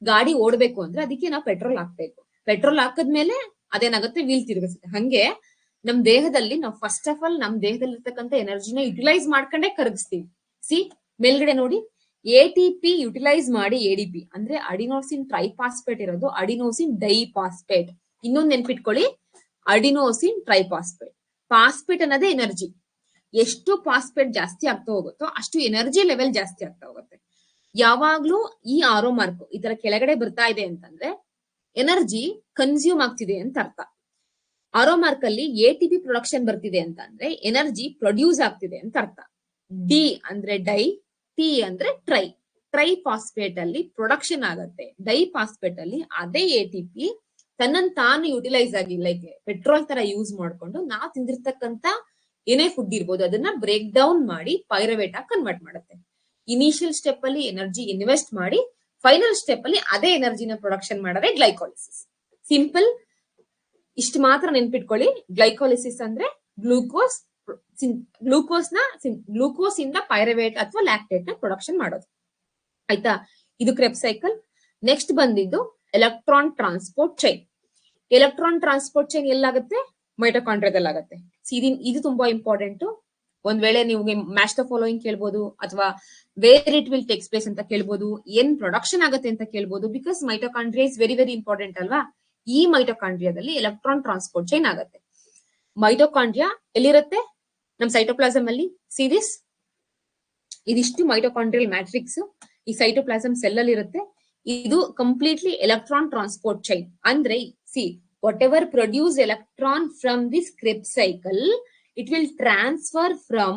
S1: ಗಾಡಿ ಓಡ್ಬೇಕು ಅಂದ್ರೆ ಅದಕ್ಕೆ ನಾವು ಪೆಟ್ರೋಲ್ ಹಾಕ್ಬೇಕು. ಪೆಟ್ರೋಲ್ ಹಾಕದ್ಮೇಲೆ ಅದೇನಾಗುತ್ತೆ, ವೀಲ್ ತಿರುಗಿಸುತ್ತೆ. ಹಂಗೆ ನಮ್ ದೇಹದಲ್ಲಿ ನಾವು ಫಸ್ಟ್ ಆಫ್ ಆಲ್ ನಮ್ ದೇಹದಲ್ಲಿ ಇರ್ತಕ್ಕಂಥ ಎನರ್ಜಿನ ಯುಟಿಲೈಸ್ ಮಾಡ್ಕೊಂಡೇ ಕರಗಿಸ್ತೀವಿ. ಮೇಲ್ಗಡೆ ನೋಡಿ, ATP ಯುಟಿಲೈಸ್ ಮಾಡಿ ADP ಅಂದ್ರೆ ಅಡಿನೋಸಿನ್ ಟ್ರೈಫಾಸ್ಫೇಟ್ ಇರೋದು ಅಡಿನೋಸಿನ್ ಡೈಫಾಸ್ಫೇಟ್. ಇನ್ನೊಂದು ನೆನ್ಪಿಟ್ಕೊಳ್ಳಿ, ಅಡಿನೋಸಿನ್ ಟ್ರೈಫಾಸ್ಫೇಟ್. ಫಾಸ್ಫೇಟ್ ಅನ್ನೋದೇ ಎನರ್ಜಿ. ಎಷ್ಟು ಫಾಸ್ಫೇಟ್ ಜಾಸ್ತಿ ಆಗ್ತಾ ಹೋಗುತ್ತೋ ಅಷ್ಟು ಎನರ್ಜಿ ಲೆವೆಲ್ ಜಾಸ್ತಿ ಆಗ್ತಾ ಹೋಗುತ್ತೆ. ಯಾವಾಗ್ಲೂ ಈ ಆರೋ ಮಾರ್ಕ್ ಈ ತರ ಕೆಳಗಡೆ ಬರ್ತಾ ಇದೆ ಅಂತಂದ್ರೆ ಎನರ್ಜಿ ಕನ್ಸ್ಯೂಮ್ ಆಗ್ತಿದೆ ಅಂತ ಅರ್ಥ. ಆರೋ ಮಾರ್ಕ್ ಅಲ್ಲಿ ATP ಪ್ರೊಡಕ್ಷನ್ ಬರ್ತಿದೆ ಅಂತ ಅಂದ್ರೆ ಎನರ್ಜಿ ಪ್ರೊಡ್ಯೂಸ್ ಆಗ್ತಿದೆ ಅಂತ ಅರ್ಥ. ಡಿ ಅಂದ್ರೆ ಡೈ, ಟಿ ಅಂದ್ರೆ ಟ್ರೈಫಾಸ್ಫೇಟ್ ಅಲ್ಲಿ ಪ್ರೊಡಕ್ಷನ್ ಆಗತ್ತೆ. ಡೈಫಾಸ್ಫೇಟ್ ಅಲ್ಲಿ ಅದೇ ATP ತನ್ನನ್ನು ತಾನು ಯುಟಿಲೈಸ್ ಆಗಿ ಲೈಕ್ ಪೆಟ್ರೋಲ್ ತರ ಯೂಸ್ ಮಾಡ್ಕೊಂಡು ನಾವು ತಿಂದಿರ್ತಕ್ಕಂಥ ಏನೇ ಫುಡ್ ಇರ್ಬೋದು ಅದನ್ನ ಬ್ರೇಕ್ ಡೌನ್ ಮಾಡಿ ಪೈರವೇಟ್ ಆಗಿ ಕನ್ವರ್ಟ್ ಮಾಡುತ್ತೆ. ಇನಿಷಿಯಲ್ ಸ್ಟೆಪ್ ಅಲ್ಲಿ ಎನರ್ಜಿ ಇನ್ವೆಸ್ಟ್ ಮಾಡಿ ಫೈನಲ್ ಸ್ಟೆಪ್ ಅಲ್ಲಿ ಅದೇ ಎನರ್ಜಿನ ಪ್ರೊಡಕ್ಷನ್ ಮಾಡೋದೇ ಗ್ಲೈಕೋಲಿಸಿಸ್. ಸಿಂಪಲ್, ಇಷ್ಟು ಮಾತ್ರ ನೆನ್ಪಿಟ್ಕೊಳ್ಳಿ. ಗ್ಲೈಕೋಲಿಸಿಸ್ ಅಂದ್ರೆ ಗ್ಲೂಕೋಸ್ ಇಂದ ಪೈರವೇಟ್ ಅಥವಾ ಲ್ಯಾಕ್ಟೇಟ್ ನ ಪ್ರೊಡಕ್ಷನ್ ಮಾಡೋದು. ಆಯ್ತಾ? ಇದು ಕ್ರೆಬ್ ಸೈಕಲ್. ನೆಕ್ಸ್ಟ್ ಬಂದಿದ್ದು electron transport chain. Electron transport chain ಎಲ್ಲಾಗುತ್ತೆ? ಮೈಟೋಕಾಂಡ್ರಿಯಾದಲ್ಲಿ ಆಗುತ್ತೆ. ಇದು ತುಂಬಾ ಇಂಪಾರ್ಟೆಂಟ್. ಒಂದ್ ವೇಳೆ ನೀವು ಮ್ಯಾಚ್ ದ ಫಾಲೋಯಿಂಗ್ ಕೇಳ್ಬೋದು ಅಥವಾ where it will takes place ಅಂತ ಕೇಳ್ಬೋದು, ಏನ್ ಪ್ರೊಡಕ್ಷನ್ ಆಗುತ್ತೆ ಅಂತ ಕೇಳ್ಬೋದು. Because mitochondria is very very important ಅಲ್ವಾ. ಈ ಮೈಟೋಕಾಂಡ್ರಿಯಾದಲ್ಲಿ ಎಲೆಕ್ಟ್ರಾನ್ ಟ್ರಾನ್ಸ್ಪೋರ್ಟ್ ಚೈನ್ ಆಗುತ್ತೆ. ಮೈಟೋಕಾಂಡ್ರಿಯಾ ಎಲ್ಲಿರುತ್ತೆ? ನಮ್ ಸೈಟೋಪ್ಲಾಸಮ್ ಅಲ್ಲಿ. ಇದಿಷ್ಟು ಮೈಟೋಕಾಂಡ್ರಿಯಲ್ ಮ್ಯಾಟ್ರಿಕ್ಸ್ ಈ ಸೈಟೋಪ್ಲಾಸಮ್ ಸೆಲ್ ಅಲ್ಲಿ ಇರುತ್ತೆ. ಇದು ಕಂಪ್ಲೀಟ್ಲಿ ಎಲೆಕ್ಟ್ರಾನ್ ಟ್ರಾನ್ಸ್ಪೋರ್ಟ್ ಚೈನ್. ಅಂದ್ರೆ whatever produce electron from this Krebs cycle, it will transfer from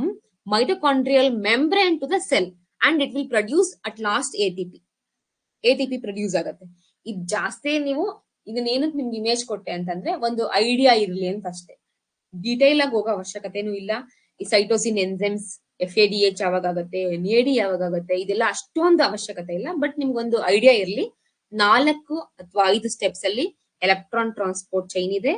S1: mitochondrial membrane to the cell and it will produce at last ATP produce ಆಗತ್ತೆ. ಇದು ಜಾಸ್ತಿ ನೀವು ಇದನ್ನೇನಕ್ಕೆ ನಿಮ್ಗೆ ಇಮೇಜ್ ಕೊಟ್ಟೆ ಅಂತಂದ್ರೆ ಒಂದು ಐಡಿಯಾ ಇರ್ಲಿ ಅಂತ ಅಷ್ಟೇ. ಡೀಟೇಲ್ ಆಗಿ ಹೋಗೋ ಅವಶ್ಯಕತೆನೂ ಇಲ್ಲ. ಈ ಸೈಟೋಸಿನ್ ಎನ್ಸೈಮ್ಸ್ FADH ಯಾವಾಗ ಆಗುತ್ತೆ, NAD ಯಾವಾಗ ಆಗುತ್ತೆ, ಇದೆಲ್ಲ ಅಷ್ಟೊಂದು ಅವಶ್ಯಕತೆ ಇಲ್ಲ. ಬಟ್ ನಿಮ್ಗೊಂದು ಐಡಿಯಾ ಇರ್ಲಿ, 4 ಅಥವಾ 5 ಸ್ಟೆಪ್ಸ್ ಅಲ್ಲಿ ಎಲೆಕ್ಟ್ರಾನ್ ಟ್ರಾನ್ಸ್ಪೋರ್ಟ್ ಚೈನ್ ಇದೆ.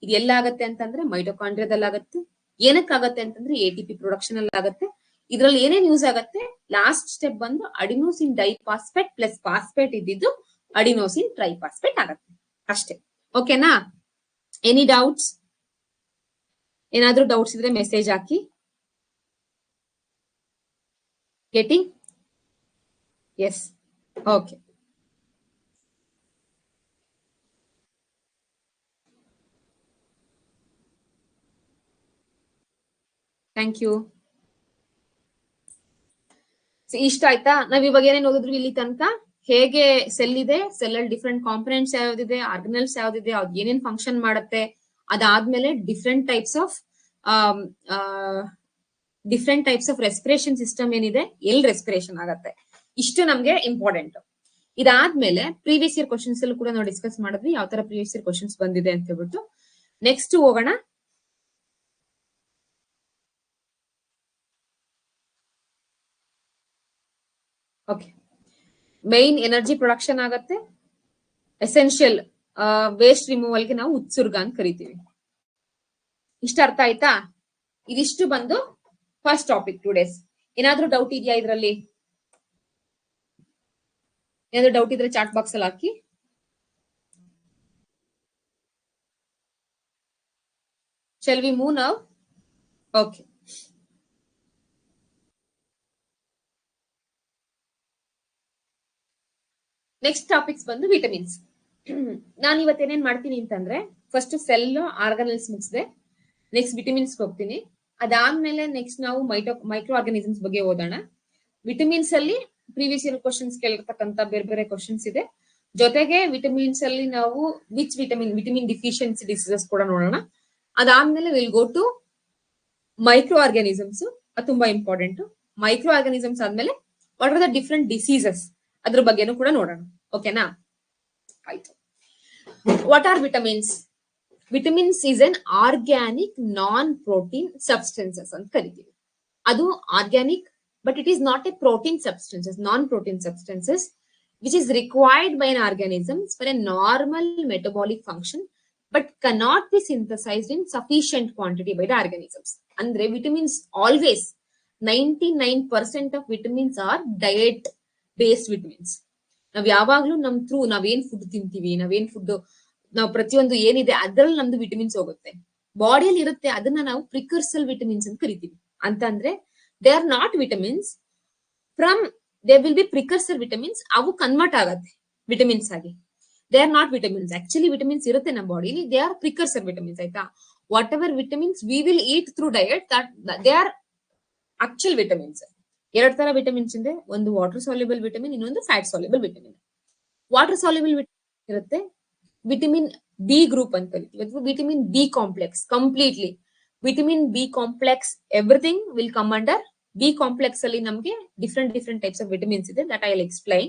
S1: ಇದು ಎಲ್ಲಾಗತ್ತೆ ಅಂತಂದ್ರೆ ಮೈಟೊಕಾಂಡ್ರಿಯಾದಲ್ಲಿ ಆಗುತ್ತೆ. ಏನಕ್ಕಾಗತ್ತೆ ಅಂತಂದ್ರೆ ATP ಪ್ರೊಡಕ್ಷನ್ ಅಲ್ಲಿ ಆಗುತ್ತೆ. ಇದ್ರಲ್ಲಿ ಏನೇನ್ ಯೂಸ್ ಆಗತ್ತೆ, ಲಾಸ್ಟ್ ಸ್ಟೆಪ್ ಬಂದು ಅಡಿನೋಸಿನ್ ಡೈಫಾಸ್ಫೇಟ್ ಪ್ಲಸ್ ಫಾಸ್ಫೇಟ್ ಇದ್ದಿದ್ದು ಅಡಿನೋಸಿನ್ ಟ್ರೈಫಾಸ್ಫೇಟ್ ಆಗತ್ತೆ ಅಷ್ಟೇ. ಓಕೆನಾ? Any doubts? ಏನಾದ್ರೂ ಡೌಟ್ಸ್ ಇದ್ರೆ ಮೆಸೇಜ್ ಹಾಕಿ. Getting? Yes, okay. Thank you. ಇಷ್ಟ ಆಯ್ತಾ? ನಾವ್ ಇವಾಗ ಏನೇನ್ ಓದಿದ್ವಿ ಇಲ್ಲಿ ತನಕ? ಹೇಗೆ ಸೆಲ್ ಇದೆ, ಸೆಲ್ ಅಲ್ಲಿ ಡಿಫ್ರೆಂಟ್ ಕಾಂಪೊನೆಂಟ್ಸ್ ಯಾವ್ದಿದೆ, ಆರ್ಗನಲ್ಸ್ ಯಾವ್ದಿದೆ, ಅದ್ ಏನೇನ್ ಫಂಕ್ಷನ್ ಮಾಡುತ್ತೆ, ಅದಾದ್ಮೇಲೆ different types of respiration system ಏನಿದೆ, ಎಲ್ ರೆಸ್ಪಿರೇಷನ್ ಆಗತ್ತೆ, ಇಷ್ಟು ನಮ್ಗೆ ಇಂಪಾರ್ಟೆಂಟ್. ಇದಾದ್ಮೇಲೆ ಪ್ರೀವಿಯಸ್ ಇಯರ್ ಕ್ವಶನ್ಸ್ ಅಲ್ಲೂ ಕೂಡ ನಾವು ಡಿಸ್ಕಸ್ ಮಾಡಿದ್ವಿ, ಯಾವ ತರ ಪ್ರೀವಿಯಸ್ ಇಯರ್ ಕ್ವಶನ್ಸ್ ಬಂದಿದೆ ಅಂತ ಹೇಳ್ಬಿಟ್ಟು. ನೆಕ್ಸ್ಟ್ ಹೋಗೋಣ. ಓಕೆ, ಮೈನ್ ಎನರ್ಜಿ ಪ್ರೊಡಕ್ಷನ್ ಆಗತ್ತೆ. ಎಸೆನ್ಷಿಯಲ್ ವೇಸ್ಟ್ ರಿಮೂವಲ್ಗೆ ನಾವು ಉತ್ಸರ್ಗ ಅಂತ ಕರಿತೀವಿ. ಇಷ್ಟ ಅರ್ಥ ಆಯ್ತಾ? ಇದಿಷ್ಟು ಬಂದು ಫಸ್ಟ್ ಟಾಪಿಕ್ ಟುಡೇಸ್. ಏನಾದ್ರೂ ಡೌಟ್ ಇದೆಯಾ ಇದರಲ್ಲಿ? ಏನಾದ್ರೂ ಡೌಟ್ ಇದ್ರೆ ಚಾಟ್ ಬಾಕ್ಸ್ ಅಲ್ಲಿ ಹಾಕಿ. Shall we move now? Okay. Next topics ಬಂದು ವಿಟಮಿನ್ಸ್. ನಾನು ಇವತ್ತೇನೇನ್ ಮಾಡ್ತೀನಿ ಅಂತಂದ್ರೆ, ಫಸ್ಟ್ ಸೆಲ್ ಆರ್ಗನಲ್ಸ್ ಮುಗಿಸಿದೆ, ನೆಕ್ಸ್ಟ್ ವಿಟಮಿನ್ಸ್ ಹೋಗ್ತೀನಿ. ಅದಾದ್ಮೇಲೆ ನೆಕ್ಸ್ಟ್ ನಾವು ಮೈಕ್ರೋ ಆರ್ಗನಿಸಮ್ಸ್ ಬಗ್ಗೆ ಓದೋಣ. ವಿಟಮಿನ್ಸ್ ಅಲ್ಲಿ ಪ್ರೀವಿಯಸ್ ಇಯರ್ ಕ್ವಶನ್ಸ್ ಕೇಳಿರ್ತಕ್ಕಂತ ಬೇರೆ ಬೇರೆ ಕ್ವಶನ್ಸ್ ಇದೆ. ಜೊತೆಗೆ ವಿಟಮಿನ್ಸ್ ಅಲ್ಲಿ ನಾವು ವಿಟಮಿನ್ ಡಿಫಿಷಿಯನ್ಸಿ ಡಿಸೀಸಸ್ ಕೂಡ ನೋಡೋಣ. ಅದಾದ್ಮೇಲೆ will go to microorganisms, ಅದು ತುಂಬಾ ಇಂಪಾರ್ಟೆಂಟ್. ಮೈಕ್ರೋ ಆರ್ಗನಿಸಮ್ಸ್ ಆದ್ಮೇಲೆ what are the different diseases, ಅದ್ರ ಬಗ್ಗೆನೂ ಕೂಡ ನೋಡೋಣ. ಓಕೆನಾ? ಆಯ್ತು. What are vitamins? Vitamins is an organic non protein substances ಅಂತ ಕರಿತೀವಿ. ಅದು organic, but it is not a protein substances, non protein substances which is required by an organism for a normal metabolic function but cannot be synthesized in sufficient quantity by the organisms. Andre vitamins always 99% of vitamins are diet based vitamins. ನಾವ್ ಯಾವಾಗ್ಲೂ ನಮ್ through ನಾವೇನ್ food ತಿಂತೀವಿ, ನಾವೇನ್ food ನಾವು ಪ್ರತಿಯೊಂದು ಏನಿದೆ ಅದ್ರಲ್ಲಿ ನಮ್ದು ವಿಟಮಿನ್ಸ್ ಹೋಗುತ್ತೆ, ಬಾಡಿಯಲ್ಲಿ ಇರುತ್ತೆ. ಅದನ್ನ ನಾವು ಪ್ರಿಕರ್ಸಲ್ ವಿಟಮಿನ್ಸ್ ಅಂತ ಕರಿತೀವಿ. ಅಂತಂದ್ರೆ they are not vitamins from, they will B precursor vitamins, ಅವು ಕನ್ವರ್ಟ್ ಆಗತ್ತೆ ವಿಟಮಿನ್ಸ್ ಆಗಿ. They are not vitamins. Actually vitamins ಇರುತ್ತೆ ನಮ್ಮ ಬಾಡಿಲಿ, ದೇ ಆರ್ ಪ್ರಿಕರ್ಸರ್ ವಿಟಮಿನ್ಸ್. ಆಯ್ತಾ? What ever vitamins we will heat through diet, they are actual vitamins. 2 ತರ vitamins ಇದೆ, ಒಂದು water soluble vitamin, ಇನ್ನೊಂದು fat soluble vitamin. Water soluble vitamin ಇರುತ್ತೆ, vitamin B group ಅಂತ ಕರಿತೀವಿ, ಅಥವಾ vitamin B complex. Completely vitamin B complex everything will come under B complex. ಅಲ್ಲಿ ನಮಗೆ ಡಿಫ್ರೆಂಟ್ ಟೈಪ್ಸ್ ಆಫ್ ವಿಟಮಿನ್ಸ್ ಇದೆ, that I will explain.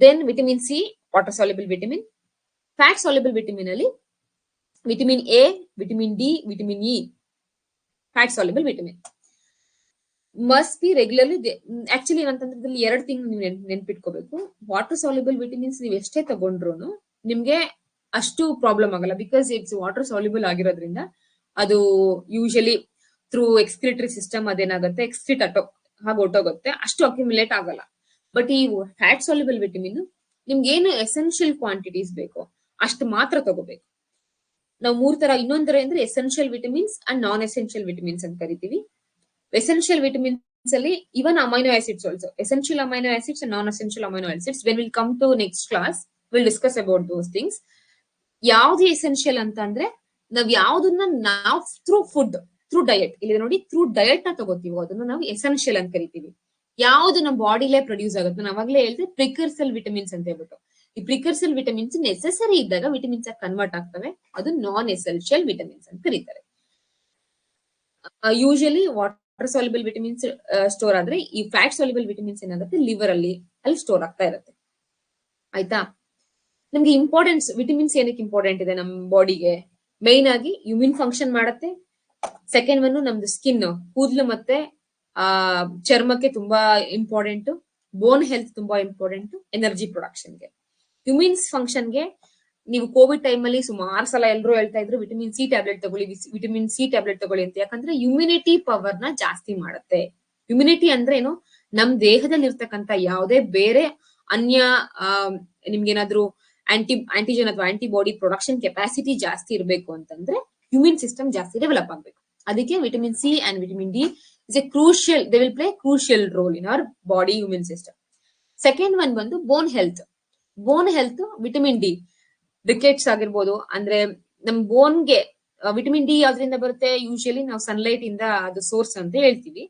S1: Then vitamin C, water soluble vitamin. Fat soluble vitamin ಅಲ್ಲಿ vitamin A, vitamin D, vitamin E, fat soluble vitamin must be regularly. Actually ಏನಂತಂದ್ರೆ ಇದ್ರಲ್ಲಿ 2 thing ನೀವು ನೆನ್ಪಿಟ್ಕೋಬೇಕು. Water soluble vitamins ನೀವು ಎಷ್ಟೇ ತಗೊಂಡ್ರು ನಿಮ್ಗೆ ಅಷ್ಟು ಪ್ರಾಬ್ಲಮ್ ಆಗಲ್ಲ, ಬಿಕಾಸ್ ಇಟ್ಸ್ ವಾಟರ್ ಸಾಲ್ಯುಬಲ್ ಆಗಿರೋದ್ರಿಂದ. ಅದು ಯೂಶಲಿ ಥ್ರೂ ಎಕ್ಸ್ಕ್ರಿಟರಿ ಸಿಸ್ಟಮ್ ಅದೇನಾಗುತ್ತೆ, ಎಕ್ಸ್ಕ್ರಿಟ್ ಹಾಗೆ ಹೊಟ್ಟೋಗುತ್ತೆ, ಅಷ್ಟು ಅಕ್ಯುಮುಲೇಟ್ ಆಗಲ್ಲ. ಬಟ್ ಈ ಫ್ಯಾಟ್ ಸಾಲ್ಯುಬಲ್ ವಿಟಮಿನ್ ನಿಮ್ಗೆ ಏನು ಎಸೆನ್ಷಿಯಲ್ ಕ್ವಾಂಟಿಟೀಸ್ ಬೇಕೋ ಅಷ್ಟು ಮಾತ್ರ ತಗೋಬೇಕು. ನಾವು 3 ತರ, ಇನ್ನೊಂದರ ಅಂದ್ರೆ essential vitamins and non essential vitamins ಅಂತ ಕರಿತೀವಿ. ಎಸೆನ್ಷಿಯಲ್ ವಿಟಮಿನ್ಸ್ ಅಲ್ಲಿ even amino acids also, essential amino acids and non essential amino acids. When will come to next class will discuss about those things. ಯಾವ್ದು essential ಅಂತ ಅಂದ್ರೆ ನಾವ್ ಯಾವ್ದನ್ನ ನಾವು through food, through diet, ಇಲ್ಲಿ ನೋಡಿ ಥ್ರೂ ಡಯಟ್ ನ ತಗೋತೀವೋ ಅದನ್ನ ನಾವು ಎಸೆನ್ಷಿಯಲ್ ಅಂತ ಕರಿತೀವಿ. ಯಾವ್ದು ನಮ್ಮ ಬಾಡಿಲೇ ಪ್ರೊಡ್ಯೂಸ್ ಆಗುತ್ತೆ, ನಾನು ಅವಾಗಲೇ ಹೇಳಿದ್ರೆ ಪ್ರಿಕರ್ಸಲ್ ವಿಟಮಿನ್ಸ್ ಅಂತ ಹೇಳ್ಬಿಟ್ಟು. ಈ ಪ್ರಿಕರ್ಸಲ್ ವಿಟಮಿನ್ಸ್ ನೆಸೆಸರಿ ಇದ್ದಾಗ ವಿಟಮಿನ್ಸ್ ಆಗಿ ಕನ್ವರ್ಟ್ ಆಗ್ತವೆ, ಅದು ನಾನ್ ಎಸೆನ್ಷಿಯಲ್ ವಿಟಮಿನ್ಸ್ ಅಂತ ಕರೀತಾರೆ. Usually water soluble vitamins store ಆದ್ರೆ, ಈ ಫ್ಯಾಟ್ ಸಾಲ್ಯುಬಲ್ ವಿಟಮಿನ್ಸ್ ಏನಾಗುತ್ತೆ ಲಿವರ್ ಅಲ್ಲಿ ಸ್ಟೋರ್ ಆಗ್ತಾ ಇರುತ್ತೆ. ಆಯ್ತಾ? ನಮ್ಗೆ ಇಂಪಾರ್ಟೆನ್ಸ್ ವಿಟಮಿನ್ಸ್ ಏನಕ್ಕೆ ಇಂಪಾರ್ಟೆಂಟ್ ಇದೆ ನಮ್ಮ ಬಾಡಿಗೆ? ಮೈನ್ ಆಗಿ ಇಮ್ಯೂನ್ ಫಂಕ್ಷನ್ ಮಾಡುತ್ತೆ. ಸೆಕೆಂಡ್ ಒನ್ ನಮ್ದು ಸ್ಕಿನ್, ಕೂದಲು ಮತ್ತೆ ಚರ್ಮಕ್ಕೆ ತುಂಬಾ ಇಂಪಾರ್ಟೆಂಟ್, ಬೋನ್ ಹೆಲ್ತ್ ತುಂಬಾ ಇಂಪಾರ್ಟೆಂಟ್, ಎನರ್ಜಿ ಪ್ರೊಡಕ್ಷನ್ಗೆ, ಹ್ಯೂಮನ್ಸ್ ಫಂಕ್ಷನ್ಗೆ. ನೀವು ಕೋವಿಡ್ ಟೈಮ್ ಅಲ್ಲಿ ಸುಮಾರು ಸಲ ಎಲ್ಲರೂ ಹೇಳ್ತಾ ಇದ್ರು ವಿಟಮಿನ್ ಸಿ ಟ್ಯಾಬ್ಲೆಟ್ ತಗೊಳ್ಳಿ, ವಿಟಮಿನ್ ಸಿ ಟ್ಯಾಬ್ಲೆಟ್ ತಗೊಳ್ಳಿ ಅಂತ. ಯಾಕಂದ್ರೆ ಇಮ್ಯುನಿಟಿ ಪವರ್ ನ ಜಾಸ್ತಿ ಮಾಡುತ್ತೆ. ಇಮ್ಯುನಿಟಿ ಅಂದ್ರೆ ಏನು, ನಮ್ ದೇಹದಲ್ಲಿ ಇರ್ತಕ್ಕಂತ ಯಾವುದೇ ಬೇರೆ ಅನ್ಯ ನಿಮ್ಗೇನಾದ್ರೂ ಆಂಟಿಜನ್ ಅಥವಾ ಆಂಟಿಬಾಡಿ ಪ್ರೊಡಕ್ಷನ್ ಕೆಪಾಸಿಟಿ ಜಾಸ್ತಿ ಇರಬೇಕು ಅಂತಂದ್ರೆ ಇಮ್ಯೂನ್ ಸಿಸ್ಟಮ್ ಜಾಸ್ತಿ ಡೆವಲಪ್ ಆಗ್ಬೇಕು. ಅದಕ್ಕೆ vitamin C and vitamin D is a crucial, they will play crucial role in our body immune system. Second one ಬಂದು bone health. Bone health vitamin D, rickets ಆಗಿರ್ಬೋದು, ಅಂದ್ರೆ ನಮ್ ಬೋನ್ಗೆ ವಿಟಮಿನ್ ಡಿ ಯಾವ್ದ್ರಿಂದ ಬರುತ್ತೆ, usually ನಾವು sunlight ಇಂದ ಅದು source ಅಂತ ಹೇಳ್ತೀವಿ.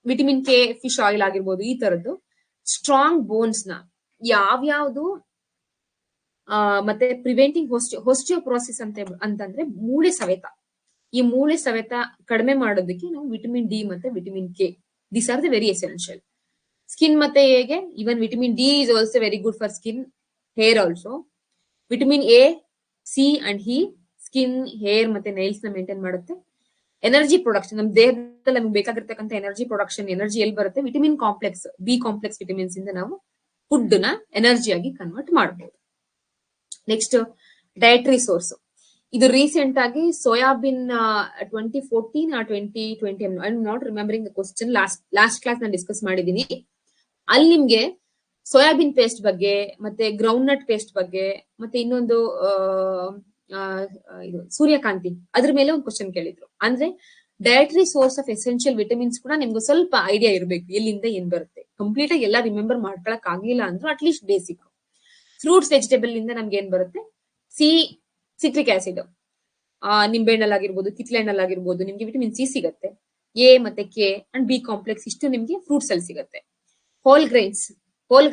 S1: ವಿಟಮಿನ್ ಕೆ, ಫಿಶ್ ಆಯಿಲ್ ಆಗಿರ್ಬೋದು, ಈ ತರದ್ದು ಸ್ಟ್ರಾಂಗ್ ಬೋನ್ಸ್ ನ ಯಾವ್ಯಾವ್ದು ಮತ್ತೆ ಪ್ರಿವೆಂಟಿಂಗ್ ಹೋಸ್ಟಿಯೋಪ್ರೋಸಿಸ್ ಅಂತಂದ್ರೆ ಮೂಳೆ ಸವೆತ, ಈ ಮೂಳೆ ಸವೆತ ಕಡಿಮೆ ಮಾಡೋದಕ್ಕೆ ನಾವು ವಿಟಮಿನ್ ಡಿ ಮತ್ತೆ vitamin K, these are the very essential. Skin ಮತ್ತೆ ಹೇಗೆ, even vitamin D is also very good for skin, hair also. Vitamin A, C and E skin, hair ಮತ್ತೆ ನೈಲ್ಸ್ ನ ಮೇಂಟೈನ್ ಮಾಡುತ್ತೆ. ಎನರ್ಜಿ ಪ್ರೊಡಕ್ಷನ್, ನಮ್ ದೇಹದಲ್ಲಿ ನಮ್ಗೆ ಬೇಕಾಗಿರ್ತಕ್ಕಂಥ ಎನರ್ಜಿ ಪ್ರೊಡಕ್ಷನ್, ಎನರ್ಜಿ ಎಲ್ಲಿ ಬರುತ್ತೆ, vitamin complex, B complex vitamins ಇಂದ ನಾವು ಫುಡ್ ನ ಎನರ್ಜಿ ಆಗಿ ಕನ್ವರ್ಟ್ ಮಾಡಬಹುದು. Next dietary source. ಇದು ರೀಸೆಂಟ್ ಆಗಿ soybean 2014 or 2020, I am not remembering the question, last class ನಾನು ಡಿಸ್ಕಸ್ ಮಾಡಿದೀನಿ. ಅಲ್ಲಿ ನಿಮ್ಗೆ ಸೋಯಾಬೀನ್ ಪೇಸ್ಟ್ ಬಗ್ಗೆ, ಮತ್ತೆ ಗ್ರೌಂಡ್ ನಟ್ ಪೇಸ್ಟ್ ಬಗ್ಗೆ, ಮತ್ತೆ ಇನ್ನೊಂದು ಇದು ಸೂರ್ಯಕಾಂತಿ, ಅದ್ರ ಮೇಲೆ ಒಂದು ಕ್ವಶನ್ ಕೇಳಿದ್ರು. ಅಂದ್ರೆ dietary source of essential vitamins ಕೂಡ ನಿಮ್ಗೆ ಸ್ವಲ್ಪ ಐಡಿಯಾ ಇರಬೇಕು, ಎಲ್ಲಿಂದ ಏನ್ ಬರುತ್ತೆ. ಕಂಪ್ಲೀಟ್ ಆಗಿ ಎಲ್ಲ ರಿಮೆಂಬರ್ ಮಾಡ್ಕೊಳಕ್ ಆಗಿಲ್ಲ ಅಂದ್ರೂ ಅಟ್ಲೀಸ್ಟ್ ಬೇಸಿಕ್. ಫ್ರೂಟ್ಸ್ ವೆಜಿಟೇಬಲ್ ಇಂದ ನಮ್ಗೆ ಏನ್ ಬರುತ್ತೆ, ಸಿಟ್ರಿಕ್ ಆಸಿಡ್, ನಿಂಬೆಹಣ್ಣಲ್ಲಾಗಿರ್ಬೋದು, ಕಿತ್ಲೆಹಣ್ಣಲ್ಲಾಗಿರ್ಬೋದು ನಿಮ್ಗೆ ವಿಟಮಿನ್ ಸಿ ಸಿಗುತ್ತೆ. ಎ ಮತ್ತೆ ಕೆ ಅಂಡ್ ಬಿ ಕಾಂಪ್ಲೆಕ್ಸ್ ಇಷ್ಟು ನಿಮ್ಗೆ ಫ್ರೂಟ್ಸ್ ಅಲ್ಲಿ ಸಿಗುತ್ತೆ. ಹೋಲ್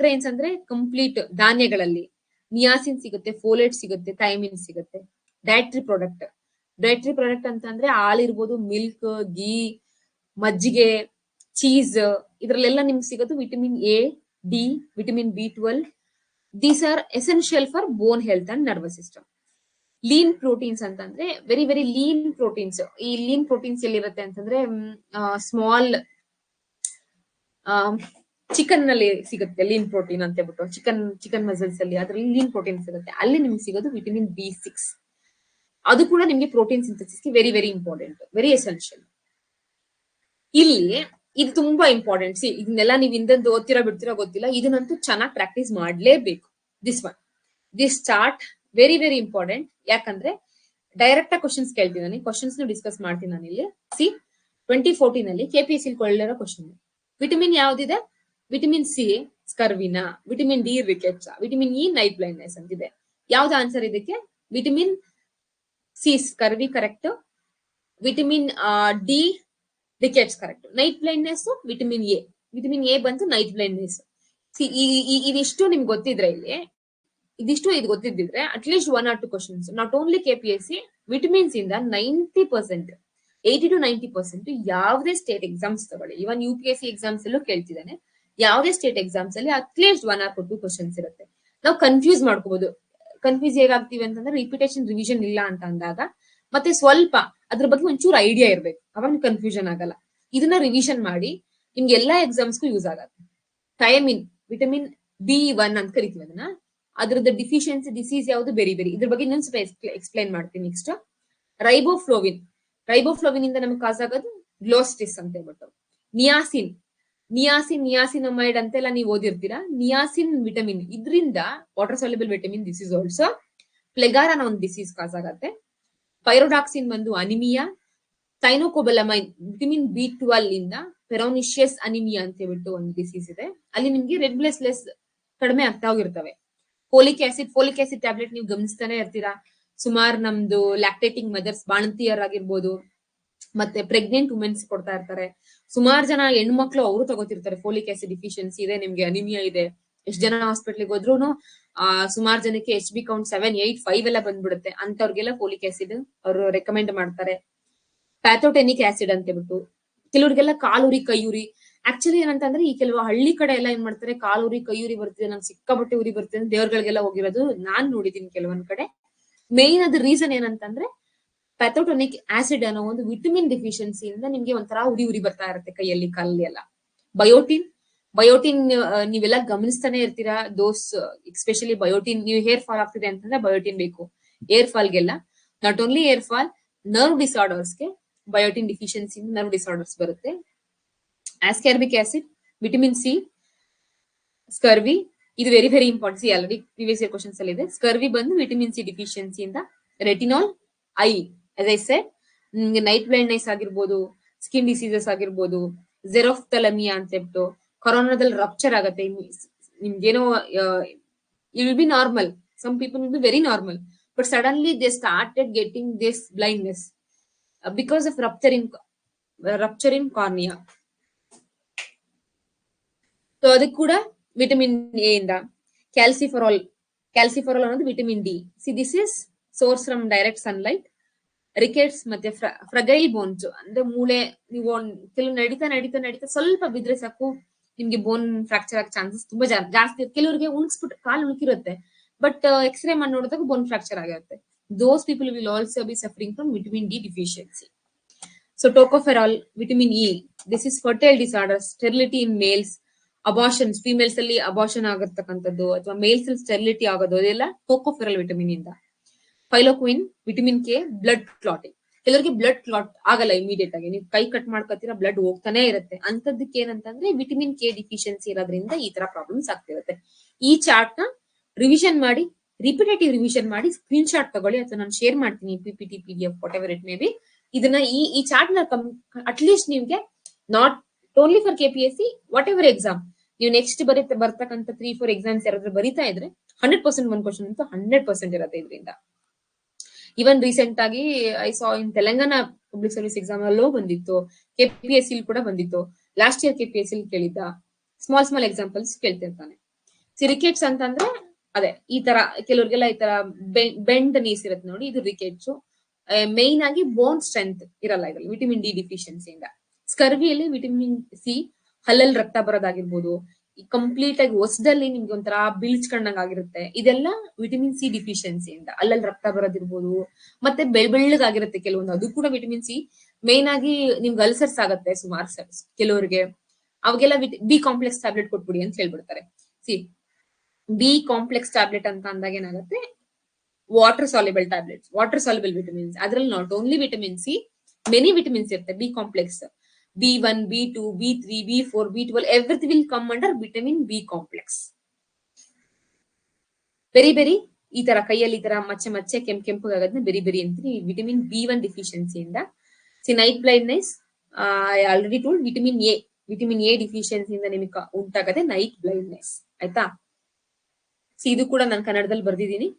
S1: ಗ್ರೈನ್ಸ್ ಅಂದ್ರೆ ಕಂಪ್ಲೀಟ್ ಧಾನ್ಯಗಳಲ್ಲಿ ನಿಯಾಸಿನ್ ಸಿಗುತ್ತೆ, ಫೋಲೇಟ್ ಸಿಗುತ್ತೆ, ಥೈಮಿನ್ ಸಿಗುತ್ತೆ. ಡಯಟ್ರಿ ಪ್ರಾಡಕ್ಟ್ ಅಂತ ಅಂದ್ರೆ ಹಾಲಿರ್ಬೋದು, ಮಿಲ್ಕ್, ಗೀ, ಮಜ್ಜಿಗೆ, ಚೀಸ್, ಇದ್ರಲ್ಲೆಲ್ಲ ನಿಮ್ಗೆ ಸಿಗೋದು vitamin A, D, vitamin B12. These are essential for bone health and nervous system. Lean proteins ಅಂತಂದ್ರೆ ವೆರಿ ವೆರಿ ಲೀನ್ ಪ್ರೋಟೀನ್ಸ್. ಈ ಲೀನ್ ಪ್ರೋಟೀನ್ಸ್ ಎಲ್ಲಿರುತ್ತೆ ಅಂತಂದ್ರೆ ಸ್ಮಾಲ್ ಚಿಕನ್ ನಲ್ಲಿ ಸಿಗುತ್ತೆ ಲೀನ್ ಪ್ರೋಟೀನ್ ಅಂತ ಹೇಳ್ಬಿಟ್ಟು, ಚಿಕನ್ ಮಸಲ್ಸ್ ಅಲ್ಲಿ ಅದ್ರಲ್ಲಿ ಲೀನ್ ಪ್ರೋಟೀನ್ ಸಿಗುತ್ತೆ. ಅಲ್ಲಿ ನಿಮ್ಗೆ ಸಿಗೋದು ವಿಟಮಿನ್ B6. ಅದು ಕೂಡ ನಿಮ್ಗೆ protein synthesis very very important, very essential. ಇಲ್ಲಿ ಇದು ತುಂಬಾ ಇಂಪಾರ್ಟೆಂಟ್. ಇದನ್ನೆಲ್ಲ ನೀವು ಹಿಂದಂದು ಓದ್ತಿರೋ ಬಿಡ್ತಿರೋ ಗೊತ್ತಿಲ್ಲ, ಇದನ್ನಂತೂ ಚೆನ್ನಾಗಿ ಪ್ರಾಕ್ಟೀಸ್ ಮಾಡ್ಲೇಬೇಕು. This chart very very important. ಯಾಕಂದ್ರೆ ಡೈರೆಕ್ಟ್ ಆಗಿ ಕ್ವಶನ್ಸ್ ಕೇಳ್ತೀನಿ, ನಾನು ಕ್ವಶನ್ಸ್ ಡಿಸ್ಕಸ್ ಮಾಡ್ತೀನಿ. ನಾನು ಇಲ್ಲಿ 2014 ಅಲ್ಲಿ KPSC ಕೊಳ್ಳಿರೋ ಕ್ವಶನ್. ವಿಟಮಿನ್ ಯಾವ್ದಿದೆ, ವಿಟಮಿನ್ ಸಿ ಸ್ಕರ್ವಿನ, vitamin D rickets, vitamin E night blindness ಅಂತಿದೆ. ಯಾವ್ದು ಆನ್ಸರ್ ಇದಕ್ಕೆ, vitamin C scurvy correct, vitamin D rickets correct, night blindness vitamin A ಬಂತು ನೈಟ್ ಬ್ಲೈಂಡ್ನೆಸ್. ಇದಿಷ್ಟು ನಿಮ್ಗೆ ಗೊತ್ತಿದ್ರೆ ಇಲ್ಲಿ ಇದು ಗೊತ್ತಿದ್ರೆ at least 1 or 2 questions, not only KPSC, vitamins ಇಂದ 90%, 80 to 90% ಯಾವುದೇ ಸ್ಟೇಟ್ ಎಕ್ಸಾಮ್ಸ್ ತಗೊಳ್ಳಿ, ಇವನ್ UPSC ಎಕ್ಸಾಮ್ಸ್ ಅಲ್ಲೂ ಕೇಳ್ತಿದ್ದಾನೆ, ಯಾವುದೇ ಸ್ಟೇಟ್ ಎಕ್ಸಾಮ್ಸ್ ಅಲ್ಲಿ ಅಟ್ಲೀಸ್ಟ್ 1 or 2 ಕ್ವಶನ್ಸ್ ಇರುತ್ತೆ. ನಾವು ಕನ್ಫ್ಯೂಸ್ ಮಾಡ್ಕೋಬಹುದು. ಕನ್ಫ್ಯೂಸ್ ಹೇಗಾಗ್ತೀವಿ ಅಂತಂದ್ರೆ ರಿಪಿಟೇಷನ್ ರಿವಿಷನ್ ಇಲ್ಲ ಅಂತ ಅಂದಾಗ, ಮತ್ತೆ ಸ್ವಲ್ಪ ಅದ್ರ ಬಗ್ಗೆ ಒಂಚೂರು ಐಡಿಯಾ ಇರ್ಬೇಕು, ಅವಾಗ ಕನ್ಫ್ಯೂಷನ್ ಆಗಲ್ಲ. ಇದನ್ನ ರಿವಿಷನ್ ಮಾಡಿ ನಿಮ್ಗೆ ಎಲ್ಲಾ ಎಕ್ಸಾಮ್ಸ್ಗೂ ಯೂಸ್ ಆಗತ್ತೆ. ಥೈಮಿನ್, ವಿಟಮಿನ್ B1 ಅಂತ ಕರಿತೀವಿ ಅದನ್ನ, ಅದ್ರದ್ದು ಡಿಫಿಷಿಯನ್ಸಿ ಡಿಸೀಸ್ ಯಾವುದು, ಬೇರೆ ಇದ್ರ ಬಗ್ಗೆ ಇನ್ನೊಂದು ಸ್ವಲ್ಪ ಎಕ್ಸ್ಪ್ಲೈನ್ ಮಾಡ್ತೀನಿ. ನೆಕ್ಸ್ಟ್ ರೈಬೋಫ್ಲೋವಿನ್ ಇಂದ ನಮ್ಗೆ ಕಾಸ್ ಆಗೋದು ಗ್ಲೋಸ್ಟಿಸ್ ಅಂತ ಹೇಳ್ಬಿಟ್ಟು. ನಿಯಾಸಿನಮೈಡ್ ಅಂತೆಲ್ಲ ನೀವು ಓದಿರ್ತೀರಾ. ನಿಯಾಸಿನ್ ವಿಟಮಿನ್, ಇದರಿಂದ water soluble vitamin, this is also pellagra ಅನ್ನೋ ಒಂದು ಡಿಸೀಸ್ ಕಾಸ್ ಆಗತ್ತೆ. ಪೈರೋಡಾಕ್ಸಿನ್ ಬಂದು ಅನಿಮಿಯಾ. ಥೈನೋಕೊಬಲಮೈನ್ ವಿಟಮಿನ್ B12 ಇಂದ ಪೆರೋನಿಷಿಯಸ್ ಅನಿಮಿಯಾ ಅಂತ ಹೇಳ್ಬಿಟ್ಟು ಒಂದು ಡಿಸೀಸ್ ಇದೆ. ಅಲ್ಲಿ ನಿಮ್ಗೆ ರೆಡ್ ಬ್ಲಡ್ ಸೆಲ್ಸ್ ಕಡಿಮೆ ಆಗ್ತಾ ಹೋಗಿರ್ತವೆ. ಫೋಲಿಕ್ ಆಸಿಡ್ ಟ್ಯಾಬ್ಲೆಟ್ ನೀವು ಗಮನಿಸ್ತಾನೆ ಇರ್ತೀರಾ. ಸುಮಾರು ನಮ್ದು ಲ್ಯಾಕ್ಟೇಟಿಂಗ್ ಮದರ್ಸ್, ಬಾಣಂತಿಯರಾಗಿರ್ಬೋದು, ಮತ್ತೆ ಪ್ರೆಗ್ನೆಂಟ್ ವುಮೆನ್ಸ್ ಕೊಡ್ತಾ ಇರ್ತಾರೆ. ಸುಮಾರು ಜನ ಹೆಣ್ಮಕ್ಳು ಅವರು ತಗೋತಿರ್ತಾರೆ. ಫೋಲಿಕ್ ಆಸಿಡ್ ಡಿಫಿಷಿಯನ್ಸಿ ಇದೆ, ನಿಮ್ಗೆ ಅನಿಮಿಯಾ ಇದೆ. ಎಷ್ಟ್ ಜನ ಹಾಸ್ಪಿಟ್ಲಿಗೆ ಹೋದ್ರು ಸುಮಾರು ಜನಕ್ಕೆ HB ಕೌಂಟ್ 7, 8, 5 ಎಲ್ಲ ಬಂದ್ಬಿಡುತ್ತೆ. ಅಂತವ್ರಿಗೆಲ್ಲ ಫೋಲಿಕ್ ಆಸಿಡ್ ಅವರು ರೆಕಮೆಂಡ್ ಮಾಡ್ತಾರೆ. ಪ್ಯಾಥೋಟೆನಿಕ್ ಆಸಿಡ್ ಅಂತ ಹೇಳ್ಬಿಟ್ಟು, ಕೆಲವ್ರಿಗೆಲ್ಲ ಕಾಲುರಿ, ಕೈಯುರಿ. ಆಕ್ಚುಲಿ ಏನಂತಂದ್ರೆ ಈ ಕೆಲವು ಹಳ್ಳಿ ಕಡೆ ಎಲ್ಲ ಏನ್ ಮಾಡ್ತಾರೆ, ಕಾಲುರಿ, ಕೈಯುರಿ ಬರ್ತಿದೆ, ನಂಗೆ ಸಿಕ್ಕಾಪಟ್ಟೆ ಉರಿ ಬರ್ತಿದೆ ದೇವ್ರಗಳಿಗೆಲ್ಲ ಹೋಗಿರೋದು ನಾನ್ ನೋಡಿದೀನಿ ಕೆಲವೊಂದ್ ಕಡೆ. ಮೇನ್ ಅದ್ ರೀಸನ್ ಏನಂತಂದ್ರೆ ಪ್ಯಾಥೋಟೋನಿಕ್ ಆಸಿಡ್ ಅನ್ನೋ ಒಂದು ವಿಟಮಿನ್ ಡೆಫಿಷಿಯನ್ಸಿಯಿಂದ ನಿಮ್ಗೆ ಒಂಥರ ಉರಿ ಬರ್ತಾ ಇರುತ್ತೆ ಕೈಯಲ್ಲಿ ಕಾಲಲ್ಲಿ ಎಲ್ಲ. ಬಯೋಟಿನ್ ನೀವೆಲ್ಲ ಗಮನಿಸ್ತಾನೆ ಇರ್ತೀರಾ. ದೋಸ್ ಎಸ್ಪೆಷಲಿ ಬಯೋಟಿನ್, ನೀವು ಹೇರ್ ಫಾಲ್ ಆಗ್ತಿದೆ ಅಂತಂದ್ರೆ ಬಯೋಟಿನ್ ಬೇಕು ಏರ್ ಫಾಲ್ಗೆಲ್ಲ. Not only hair fall, nerve ಡಿಸಾರ್ಡರ್ಸ್ಗೆ ಬಯೋಟಿನ್ ಡಿಫಿಷಿಯನ್ಸಿ ನರ್ವ್ ಡಿಸಾರ್ಡರ್ಸ್ ಬರುತ್ತೆ. Ascorbic acid, vitamin C, scurvy, ಇದು very very important. Already previous year questions ಅಲ್ಲಿ ಇದೆ. ಸ್ಕರ್ವಿ ಬಂದು ವಿಟಮಿನ್ ಸಿ ಡಿಫಿಷಿಯನ್ಸಿಯಿಂದ. Retinol, I as I said, night blindness ಆಗಿರ್ಬೋದು, skin diseases ಆಗಿರ್ಬೋದು, xerophthalmia ಅಂತ ಹೇಳ್ಬಿಟ್ಟು ಕೊರೋನಾದಲ್ಲಿ ರಪ್ಚರ್ ಆಗತ್ತೆ. ನಿಮ್ಗೇನೋ it will be normal, some people will be very normal, but suddenly they started getting this blindness because of rupture in cornea. So ಅದಕ್ಕೆ ಕೂಡ vitamin A ಇಂದ. ಕ್ಯಾಲ್ಸಿಫೆರಾಲ್ ಅನ್ನೋದು vitamin D. See this is source from direct sunlight. Rickets ಮತ್ತೆ ಫ್ರಗೈಲ್ bones ಅಂದ್ರೆ ಮೂಳೆ, ನೀವು ಕೆಲವು ನಡೀತಾ ಸ್ವಲ್ಪ ಬಿದ್ರೆ ಸಾಕು ನಿಮ್ಗೆ ಬೋನ್ ಫ್ರಾಕ್ಚರ್ ಆಗೋ ಚಾನ್ಸಸ್ ತುಂಬಾ ಜಾಸ್ತಿ. ಕೆಲವರಿಗೆ ಉಣ್ಸ್ಬಿಟ್ಟು ಕಾಲು ಉಳುಕಿರುತ್ತೆ, ಬಟ್ ಎಕ್ಸ್ರೇ ಮಾಡಿ ನೋಡಿದಾಗ ಬೋನ್ ಫ್ರಾಕ್ಚರ್ ಆಗಿರುತ್ತೆ. Those people will also be suffering from vitamin D deficiency. So tocopherol, vitamin E, this is fertile disorders, sterility in males, abortions, females ಅಲ್ಲಿ ಅಬಾರ್ಷನ್ ಆಗಿರ್ತಕ್ಕಂಥದ್ದು ಅಥವಾ ಮೇಲ್ಸ್ ಅಲ್ಲಿ ಸ್ಟೆರಿಲಿಟಿ ಆಗೋದು, ಅದೆಲ್ಲ ಟೋಕೋಫೆರಾಲ್ ವಿಟಮಿನ್ ಇಂದ. ಫೈಲೋಕ್ವಿನ್, ವಿಟಮಿನ್ ಕೆ, ಬ್ಲಡ್ ಕ್ಲಾಟಿಂಗ್. ಕೆಲವರಿಗೆ blood clot ಆಗಲ್ಲ immediate ಆಗಿ, ನೀವು ಕೈ ಕಟ್ ಮಾಡ್ಕೊತೀರಾ ಬ್ಲಡ್ ಹೋಗ್ತಾನೆ ಇರುತ್ತೆ. ಅಂತದಕ್ಕೆ ಏನಂತಂದ್ರೆ ವಿಟಮಿನ್ ಕೆ ಡಿಫಿಷಿಯನ್ಸಿ ಇರೋದ್ರಿಂದ ಈ ತರ ಪ್ರಾಬ್ಲಮ್ಸ್ ಆಗ್ತಿರುತ್ತೆ. ಈ ಚಾರ್ಟ್ ನ ರಿವಿಷನ್ ಮಾಡಿ, ರಿಪಿಟೇಟಿವ್ ರಿವಿಷನ್ ಮಾಡಿ ಸ್ಕ್ರೀನ್ ಶಾಟ್ ತಗೊಳ್ಳಿ, ಅಥವಾ ನಾನು ಶೇರ್ ಮಾಡ್ತೀನಿ PPT PDF what ever it may be. ಇದನ್ನ ಈ ಚಾರ್ಟ್ ನ ಅಟ್ಲೀಸ್ಟ್ ನಿಮ್ಗೆ not only for KPSC, what ever exam ನೀವು ನೆಕ್ಸ್ಟ್ ಬರ್ತಕ್ಕಂಥ 3-4 ಎಕ್ಸಾಮ್ಸ್ ಯಾರಾದ್ರೂ ಬರೀತಾ ಇದ್ರೆ 100% ಒಂದ್ ಕ್ವಶನ್ ಅಂತೂ 100% ಇರುತ್ತೆ ಇದರಿಂದ. ಇವನ್ ರೀಸೆಂಟ್ ಆಗಿ I saw in Telangana public service exam ಅಲ್ಲೂ ಬಂದಿತ್ತು, KPSC ಕೂಡ ಬಂದಿತ್ತು. ಲಾಸ್ಟ್ ಇಯರ್ KPSC ಕೇಳಿದ್ದ. ಸ್ಮಾಲ್ ಎಕ್ಸಾಂಪಲ್ಸ್ ಕೇಳ್ತಿರ್ತಾನೆ. ರಿಕೆಟ್ಸ್ ಅಂತಂದ್ರೆ ಅದೇ ಈ ತರ ಕೆಲವ್ರಿಗೆಲ್ಲ ಈ ತರ ಬೆಂಡ್ ನೀಸ್ ಇರುತ್ತೆ ನೋಡಿ, ಇದು ರಿಕೆಟ್ಸ್. ಮೇನ್ ಆಗಿ ಬೋನ್ ಸ್ಟ್ರೆಂತ್ ಇರಲ್ಲ ಇದ್ರಲ್ಲಿ ವಿಟಮಿನ್ ಡಿ ಡಿಫಿಷಿಯನ್ಸಿಯಿಂದ. ಸ್ಕರ್ವಿಯಲ್ಲಿ ವಿಟಮಿನ್ ಸಿ, ಹಲ್ಲಲ್ಲಿ ರಕ್ತ ಬರೋದಾಗಿರ್ಬೋದು, ಕಂಪ್ಲೀಟ್ ಆಗಿ ಹೊಸದಲ್ಲಿ ನಿಮ್ಗೆ ಒಂಥರ ಬೀಳ್ಸ್ಕೊಂಡಂಗ್ ಆಗಿರುತ್ತೆ, ಇದೆಲ್ಲ ವಿಟಮಿನ್ ಸಿ ಡಿಫಿಷಿಯನ್ಸಿಯಿಂದ. ಅಲ್ಲಲ್ಲಿ ರಕ್ತ ಬರೋದಿರ್ಬೋದು, ಮತ್ತೆ ಬೆಳ್ಳಗಾಗಿರುತ್ತೆ ಕೆಲವೊಂದು, ಅದು ಕೂಡ ವಿಟಮಿನ್ ಸಿ. ಮೇನ್ ಆಗಿ ನಿಮ್ಗೆ ಅಲ್ಸರ್ಸ್ ಆಗತ್ತೆ ಸುಮಾರು ಕೆಲವರಿಗೆ, ಅವಾಗೆಲ್ಲ ಬಿ ಕಾಂಪ್ಲೆಕ್ಸ್ ಟ್ಯಾಬ್ಲೆಟ್ ಕೊಟ್ಬಿಡಿ ಅಂತ ಹೇಳ್ಬಿಡ್ತಾರೆ. ಬಿ ಕಾಂಪ್ಲೆಕ್ಸ್ ಟ್ಯಾಬ್ಲೆಟ್ ಅಂತ ಅಂದಾಗ ಏನಾಗುತ್ತೆ, water soluble tablets, water soluble vitamins. ಅದ್ರಲ್ಲಿ not only vitamin C, many vitamins ಇರುತ್ತೆ. B complex, B1, B2, B3, B4, B12, everything will come under vitamin B complex. ಬೆರಿ ಈ ತರ ಕೈಯಲ್ಲಿ ಈ ತರ ಮಚ್ಚೆ ಕೆಂಪಗಾಗೋದನ್ನ ಬೆರಿ ಅಂತೀನಿ ವಿಟಮಿನ್ B1 ಡಿಫಿಷಿಯನ್ಸಿಯಿಂದ. Night blindness, already told, vitamin A ಡಿಫಿಷಿಯನ್ಸಿಯಿಂದ ನಿಮಗೆ ಉಂಟಾಗದೆ ನೈಟ್ ಬ್ಲೈಂಡ್ನೆಸ್. ಆಯ್ತಾ? ಇದು ಕೂಡ ನಾನು ಕನ್ನಡದಲ್ಲಿ ಬರ್ದಿದ್ದೀನಿ.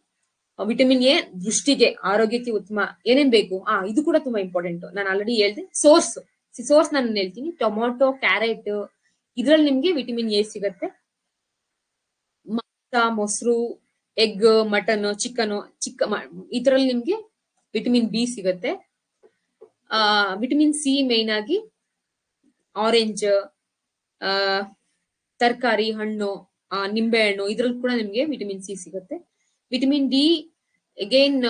S1: ವಿಟಮಿನ್ ಎ ದೃಷ್ಟಿಗೆ, ಆರೋಗ್ಯಕ್ಕೆ ಉತ್ತಮ. ಏನೇನ್ ಬೇಕು? ಇದು ಕೂಡ ತುಂಬಾ ಇಂಪಾರ್ಟೆಂಟ್. ನಾನು ಆಲ್ರೆಡಿ ಹೇಳ್ದೆ. ಸೋರ್ಸ್ ನಾನು ಹೇಳ್ತೀನಿ, ಟೊಮೊಟೊ, ಕ್ಯಾರೆಟ್, ಇದ್ರಲ್ಲಿ ನಿಮ್ಗೆ ವಿಟಮಿನ್ ಎ ಸಿಗತ್ತೆ. ಮಾಂಸ, ಮೊಸರು, ಎಗ್, ಮಟನ್, ಚಿಕನ್, ಇದ್ರಲ್ಲಿ ನಿಮ್ಗೆ ವಿಟಮಿನ್ ಬಿ ಸಿಗತ್ತೆ. ವಿಟಮಿನ್ ಸಿ ಮೇನ್ ಆಗಿ ಆರೆಂಜ್, ತರಕಾರಿ, ಹಣ್ಣು, ನಿಂಬೆ ಹಣ್ಣು, ಇದ್ರಲ್ಲಿ ಕೂಡ ನಿಮ್ಗೆ ವಿಟಮಿನ್ ಸಿ ಸಿಗುತ್ತೆ. Vitamin D again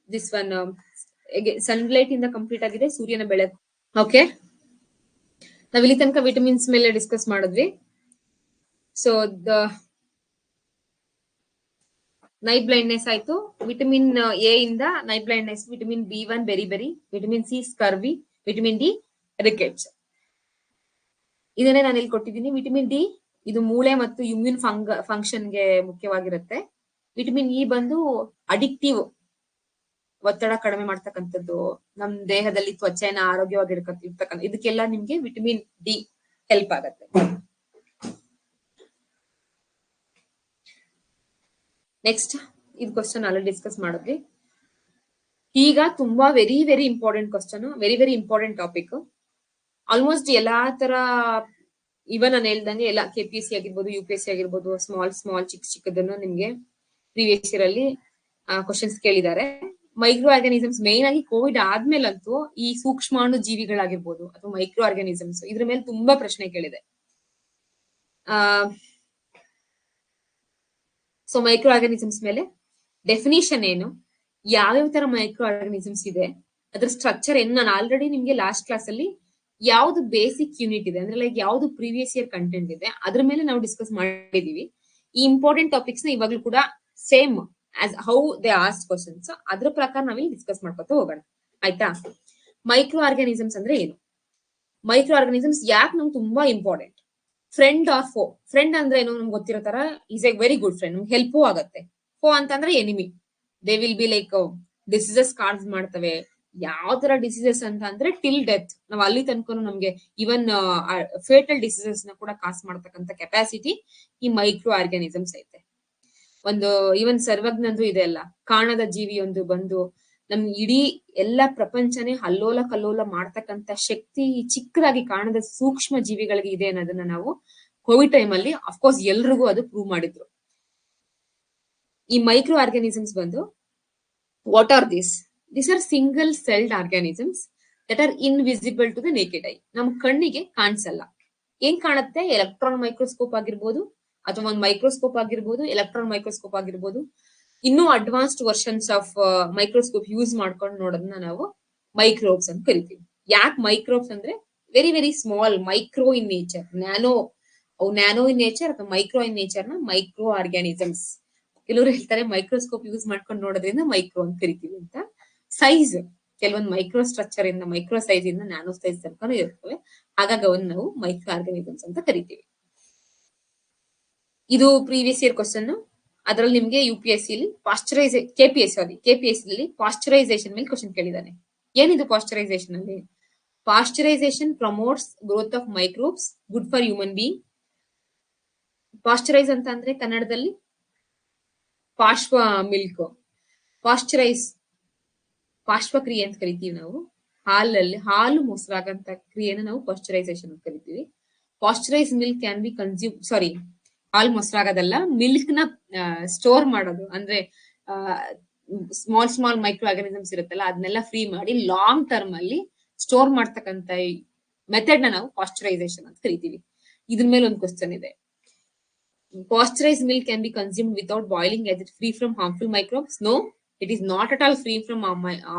S1: this one sunlight ಇಂದ ಕಂಪ್ಲೀಟ್ ಆಗಿದೆ, ಸೂರ್ಯನ ಬೆಳಕು. ಓಕೆ, ನಾವ್ ಇಲ್ಲಿ ತನಕ ವಿಟಮಿನ್ಸ್ ಮೇಲೆ ಡಿಸ್ಕಸ್ ಮಾಡಿದ್ವಿ. ಸೊ ನೈಟ್ ಬ್ಲೈಂಡ್ನೆಸ್ ಆಯ್ತು. ವಿಟಮಿನ್ ಎ ಇಂದ night blindness, vitamin B1 berry, vitamin C scurvy, vitamin D rickets. ಇದನ್ನೇ ನಾನು ಇಲ್ಲಿ ಕೊಟ್ಟಿದ್ದೀನಿ. ವಿಟಮಿನ್ ಡಿ ಇದು ಮೂಳೆ ಮತ್ತು ಇಮ್ಯೂನ್ ಫಂಕ್ಷನ್ಗೆ ಮುಖ್ಯವಾಗಿರುತ್ತೆ. ವಿಟಮಿನ್ ಇ ಬಂದು ಅಡಿಕ್ಟಿವ್, ಒತ್ತಡ ಕಡಿಮೆ ಮಾಡ್ತಕ್ಕಂಥದ್ದು, ನಮ್ ದೇಹದಲ್ಲಿ ತ್ವಚೆನ ಆರೋಗ್ಯವಾಗಿ ಇರ್ತಕ್ಕಂಥ, ಇದಕ್ಕೆಲ್ಲ ನಿಮ್ಗೆ ವಿಟಮಿನ್ ಡಿ ಹೆಲ್ಪ್ ಆಗತ್ತೆ. ನೆಕ್ಸ್ಟ್ ಇದು ಕ್ವಶನ್ ಆಲ್ರೆಡಿ ಡಿಸ್ಕಸ್ ಮಾಡಿದ್ವಿ. ಈಗ ತುಂಬಾ very important question, very important topic. Almost ಎಲ್ಲಾ ತರ, ಇವನ್ ನಾನು ಹೇಳ್ದಂಗೆ ಎಲ್ಲ KPSC ಆಗಿರ್ಬೋದು, UPSC ಆಗಿರ್ಬೋದು, ಸ್ಮಾಲ್ ಚಿಕ್ಕದನ್ನು ನಿಮ್ಗೆ ಪ್ರೀವಿಯಸ್ ಇಯರ್ ಅಲ್ಲಿ ಕ್ವಶನ್ಸ್ ಕೇಳಿದ್ದಾರೆ. ಮೈಕ್ರೋ ಆರ್ಗಾನಿಸಮ್ಸ್ ಮೇನ್ ಆಗಿ ಕೋವಿಡ್ ಆದ್ಮೇಲಂತೂ ಈ ಸೂಕ್ಷ್ಮಾಣು ಜೀವಿಗಳಾಗಿರ್ಬೋದು ಅಥವಾ ಮೈಕ್ರೋ ಆರ್ಗಾನಿಸಮ್ಸ್, ಇದ್ರ ಮೇಲೆ ತುಂಬಾ ಪ್ರಶ್ನೆ ಕೇಳಿದೆ. ಮೈಕ್ರೋ ಆರ್ಗಾನಿಸಮ್ಸ್ ಮೇಲೆ ಡೆಫಿನಿಷನ್ ಏನು, ಯಾವ್ಯಾವ ತರ ಮೈಕ್ರೋ ಆರ್ಗಾನಿಸಮ್ಸ್ ಇದೆ, ಅದ್ರ ಸ್ಟ್ರಕ್ಚರ್ ಏನು ನಾನು ಆಲ್ರೆಡಿ ನಿಮ್ಗೆ ಲಾಸ್ಟ್ ಕ್ಲಾಸ್ ಅಲ್ಲಿ ಯಾವ್ದು ಬೇಸಿಕ್ ಯೂನಿಟ್ ಇದೆ ಅಂದ್ರೆ ಲೈಕ್ ಯಾವ್ದು ಪ್ರೀವಿಯಸ್ ಇಯರ್ ಕಂಟೆಂಟ್ ಇದೆ ಅದ್ರ ಮೇಲೆ ನಾವು ಡಿಸ್ಕಸ್ ಮಾಡಿದೀವಿ. ಈ ಇಂಪಾರ್ಟೆಂಟ್ ಟಾಪಿಕ್ಸ್ ನ ಇವಾಗ್ಲೂ ಕೂಡ same as how they asked questions ಅದ್ರ ಪ್ರಕಾರ ನಾವಿಲ್ಲಿ ಡಿಸ್ಕಸ್ ಮಾಡ್ಕೊತಾ ಹೋಗೋಣ ಆಯ್ತಾ. ಮೈಕ್ರೋ ಆರ್ಗಾನಿಸಮ್ಸ್ ಅಂದ್ರೆ ಏನು, ಮೈಕ್ರೋ ಆರ್ಗಾನಿಸಮ್ಸ್ ಯಾಕೆ ನಮ್ಗೆ ತುಂಬಾ important, friend or foe. Friend ಅಂದ್ರೆ ಏನು ನಮ್ಗೆ ಗೊತ್ತಿರೋ ತರ is a very good friend, ನಮ್ಗೆ ಹೆಲ್ಪು ಆಗತ್ತೆ. ಫೋ ಅಂತಂದ್ರೆ enemy, they will be like diseases cause ಮಾಡ್ತವೆ. ಯಾವ ತರ ಡಿಸೀಸಸ್ ಅಂತ ಅಂದ್ರೆ ಟಿಲ್ ಡೆತ್, ನಾವ್ ಅಲ್ಲಿ ತನಕ ನಮ್ಗೆ ಇವನ್ ಫೇಟಲ್ ಡಿಸೀಸಸ್ ನ ಕೂಡ ಕಾಸ್ ಮಾಡ್ತಕ್ಕಂಥ ಕೆಪಾಸಿಟಿ ಈ ಮೈಕ್ರೋ ಆರ್ಗಾನಿಸಮ್ಸ್ ಐತೆ. ಒಂದು ಇವನ್ ಸರ್ವಜ್ಞಂದು ಇದೆ ಅಲ್ಲ, ಕಾಣದ ಜೀವಿ ಒಂದು ಬಂದು ನಮ್ ಇಡೀ ಎಲ್ಲ ಪ್ರಪಂಚನೇ ಅಲ್ಲೋಲ ಕಲ್ಲೋಲ ಮಾಡ್ತಕ್ಕಂಥ ಶಕ್ತಿ ಚಿಕ್ಕದಾಗಿ ಕಾಣದ ಸೂಕ್ಷ್ಮ ಜೀವಿಗಳಿಗೆ ಇದೆ ಅನ್ನೋದನ್ನ ನಾವು ಕೋವಿಡ್ ಟೈಮ್ ಅಲ್ಲಿ ಅಫ್ಕೋರ್ಸ್ ಎಲ್ರಿಗೂ ಅದು ಪ್ರೂವ್ ಮಾಡಿದ್ರು. ಈ ಮೈಕ್ರೋ ಆರ್ಗಾನಿಸಮ್ಸ್ ಬಂದು what are this are single celled organisms that are invisible to the naked eye. ನಮ್ ಕಣ್ಣಿಗೆ ಕಾಣಿಸಲ್ಲ. ಏನ್ ಕಾಣುತ್ತೆ, ಎಲೆಕ್ಟ್ರಾನ್ ಮೈಕ್ರೋಸ್ಕೋಪ್ ಆಗಿರ್ಬೋದು ಅಥವಾ ಒಂದು ಮೈಕ್ರೋಸ್ಕೋಪ್ ಆಗಿರ್ಬೋದು, ಎಲೆಕ್ಟ್ರಾನ್ ಮೈಕ್ರೋಸ್ಕೋಪ್ ಆಗಿರ್ಬೋದು, ಇನ್ನೂ advanced versions of microscope use ಮಾಡ್ಕೊಂಡು ನೋಡೋದನ್ನ ನಾವು ಮೈಕ್ರೋಬ್ಸ್ ಅಂತ ಕರಿತೀವಿ. ಯಾಕೆ ಮೈಕ್ರೋಬ್ಸ್ ಅಂದ್ರೆ very very small, micro in nature, nano in nature ಅಥವಾ ಮೈಕ್ರೋ ಇನ್ ನೇಚರ್ ನ ಮೈಕ್ರೋ ಆರ್ಗಾನಿಸಮ್ಸ್. ಕೆಲವರು ಹೇಳ್ತಾರೆ ಮೈಕ್ರೋಸ್ಕೋಪ್ ಯೂಸ್ ಮಾಡ್ಕೊಂಡು ನೋಡೋದ್ರಿಂದ ಮೈಕ್ರೋ ಅಂತ ಕರಿತೀವಿ ಅಂತ. ಸೈಜ್ ಕೆಲವೊಂದು ಮೈಕ್ರೋ ಸ್ಟ್ರಕ್ಚರ್ ಇಂದ ಮೈಕ್ರೋ ಸೈಜ್ ಇಂದ ನ್ಯಾನೋ ಸೈಜ್ ತನಕ ಇರ್ತವೆ. ಹಾಗಾಗಿ ಅವನ್ನ ನಾವು ಮೈಕ್ರೋ ಆರ್ಗಾನಿಸಮ್ಸ್ ಅಂತ ಕರಿತೀವಿ. ಇದು ಪ್ರೀವಿಯಸ್ ಇಯರ್ ಕ್ವಶನ್. ಅದ್ರಲ್ಲಿ ನಿಮ್ಗೆ UPSC KPSC ಪಾಶ್ಚರೈಸೇಷನ್ ಮೇಲೆ ಕ್ವಶನ್ ಕೇಳಿದಾನೆ. ಏನಿದು ಪಾಶ್ಚರೈಸೇಷನ್ ಅಲ್ಲಿ? Pasteurization promotes growth of microbes good for human being. Pasteurize ಅಂತ ಅಂದ್ರೆ ಕನ್ನಡದಲ್ಲಿ ಪಾರ್ಶ್ವ ಮಿಲ್ಕ್, ಪಾರ್ಶ್ವಕ್ರಿಯೆ ಅಂತ ಕರಿತೀವಿ ನಾವು. ಹಾಲು ಮೊಸರಾಗಂತ ಕ್ರಿಯೆನ ನಾವು ಪಾಶ್ಚರೈಸೇಷನ್ ಅಂತ ಕರಿತೀವಿ. ಪಾಶ್ಚರೈಸ್ ಮಿಲ್ಕ್ ಕ್ಯಾನ್ ಬಿ ಕನ್ಸ್ಯೂಮ್, ಸಾರಿ ಹಾಲು ಮೊಸರಾಗೋದಲ್ಲ, ಮಿಲ್ಕ್ ನ ಸ್ಟೋರ್ ಮಾಡೋದು ಅಂದ್ರೆ ಸ್ಮಾಲ್ ಮೈಕ್ರೋ ಆರ್ಗಾನಿಸಮ್ಸ್ ಇರುತ್ತಲ್ಲ ಅದನ್ನೆಲ್ಲ ಫ್ರೀ ಮಾಡಿ ಲಾಂಗ್ ಟರ್ಮ್ ಅಲ್ಲಿ ಸ್ಟೋರ್ ಮಾಡ್ತಕ್ಕಂಥ ಮೆಥಡ್ ನ ನಾವು ಪಾಶ್ಚರೈಸೇಷನ್ ಅಂತ ಕರಿತೀವಿ. ಇದ್ರ ಮೇಲೆ ಒಂದು ಕ್ವಶನ್ ಇದೆ. Pasteurized milk can be consumed without boiling as it free from harmful microbes? No, it is not at all free from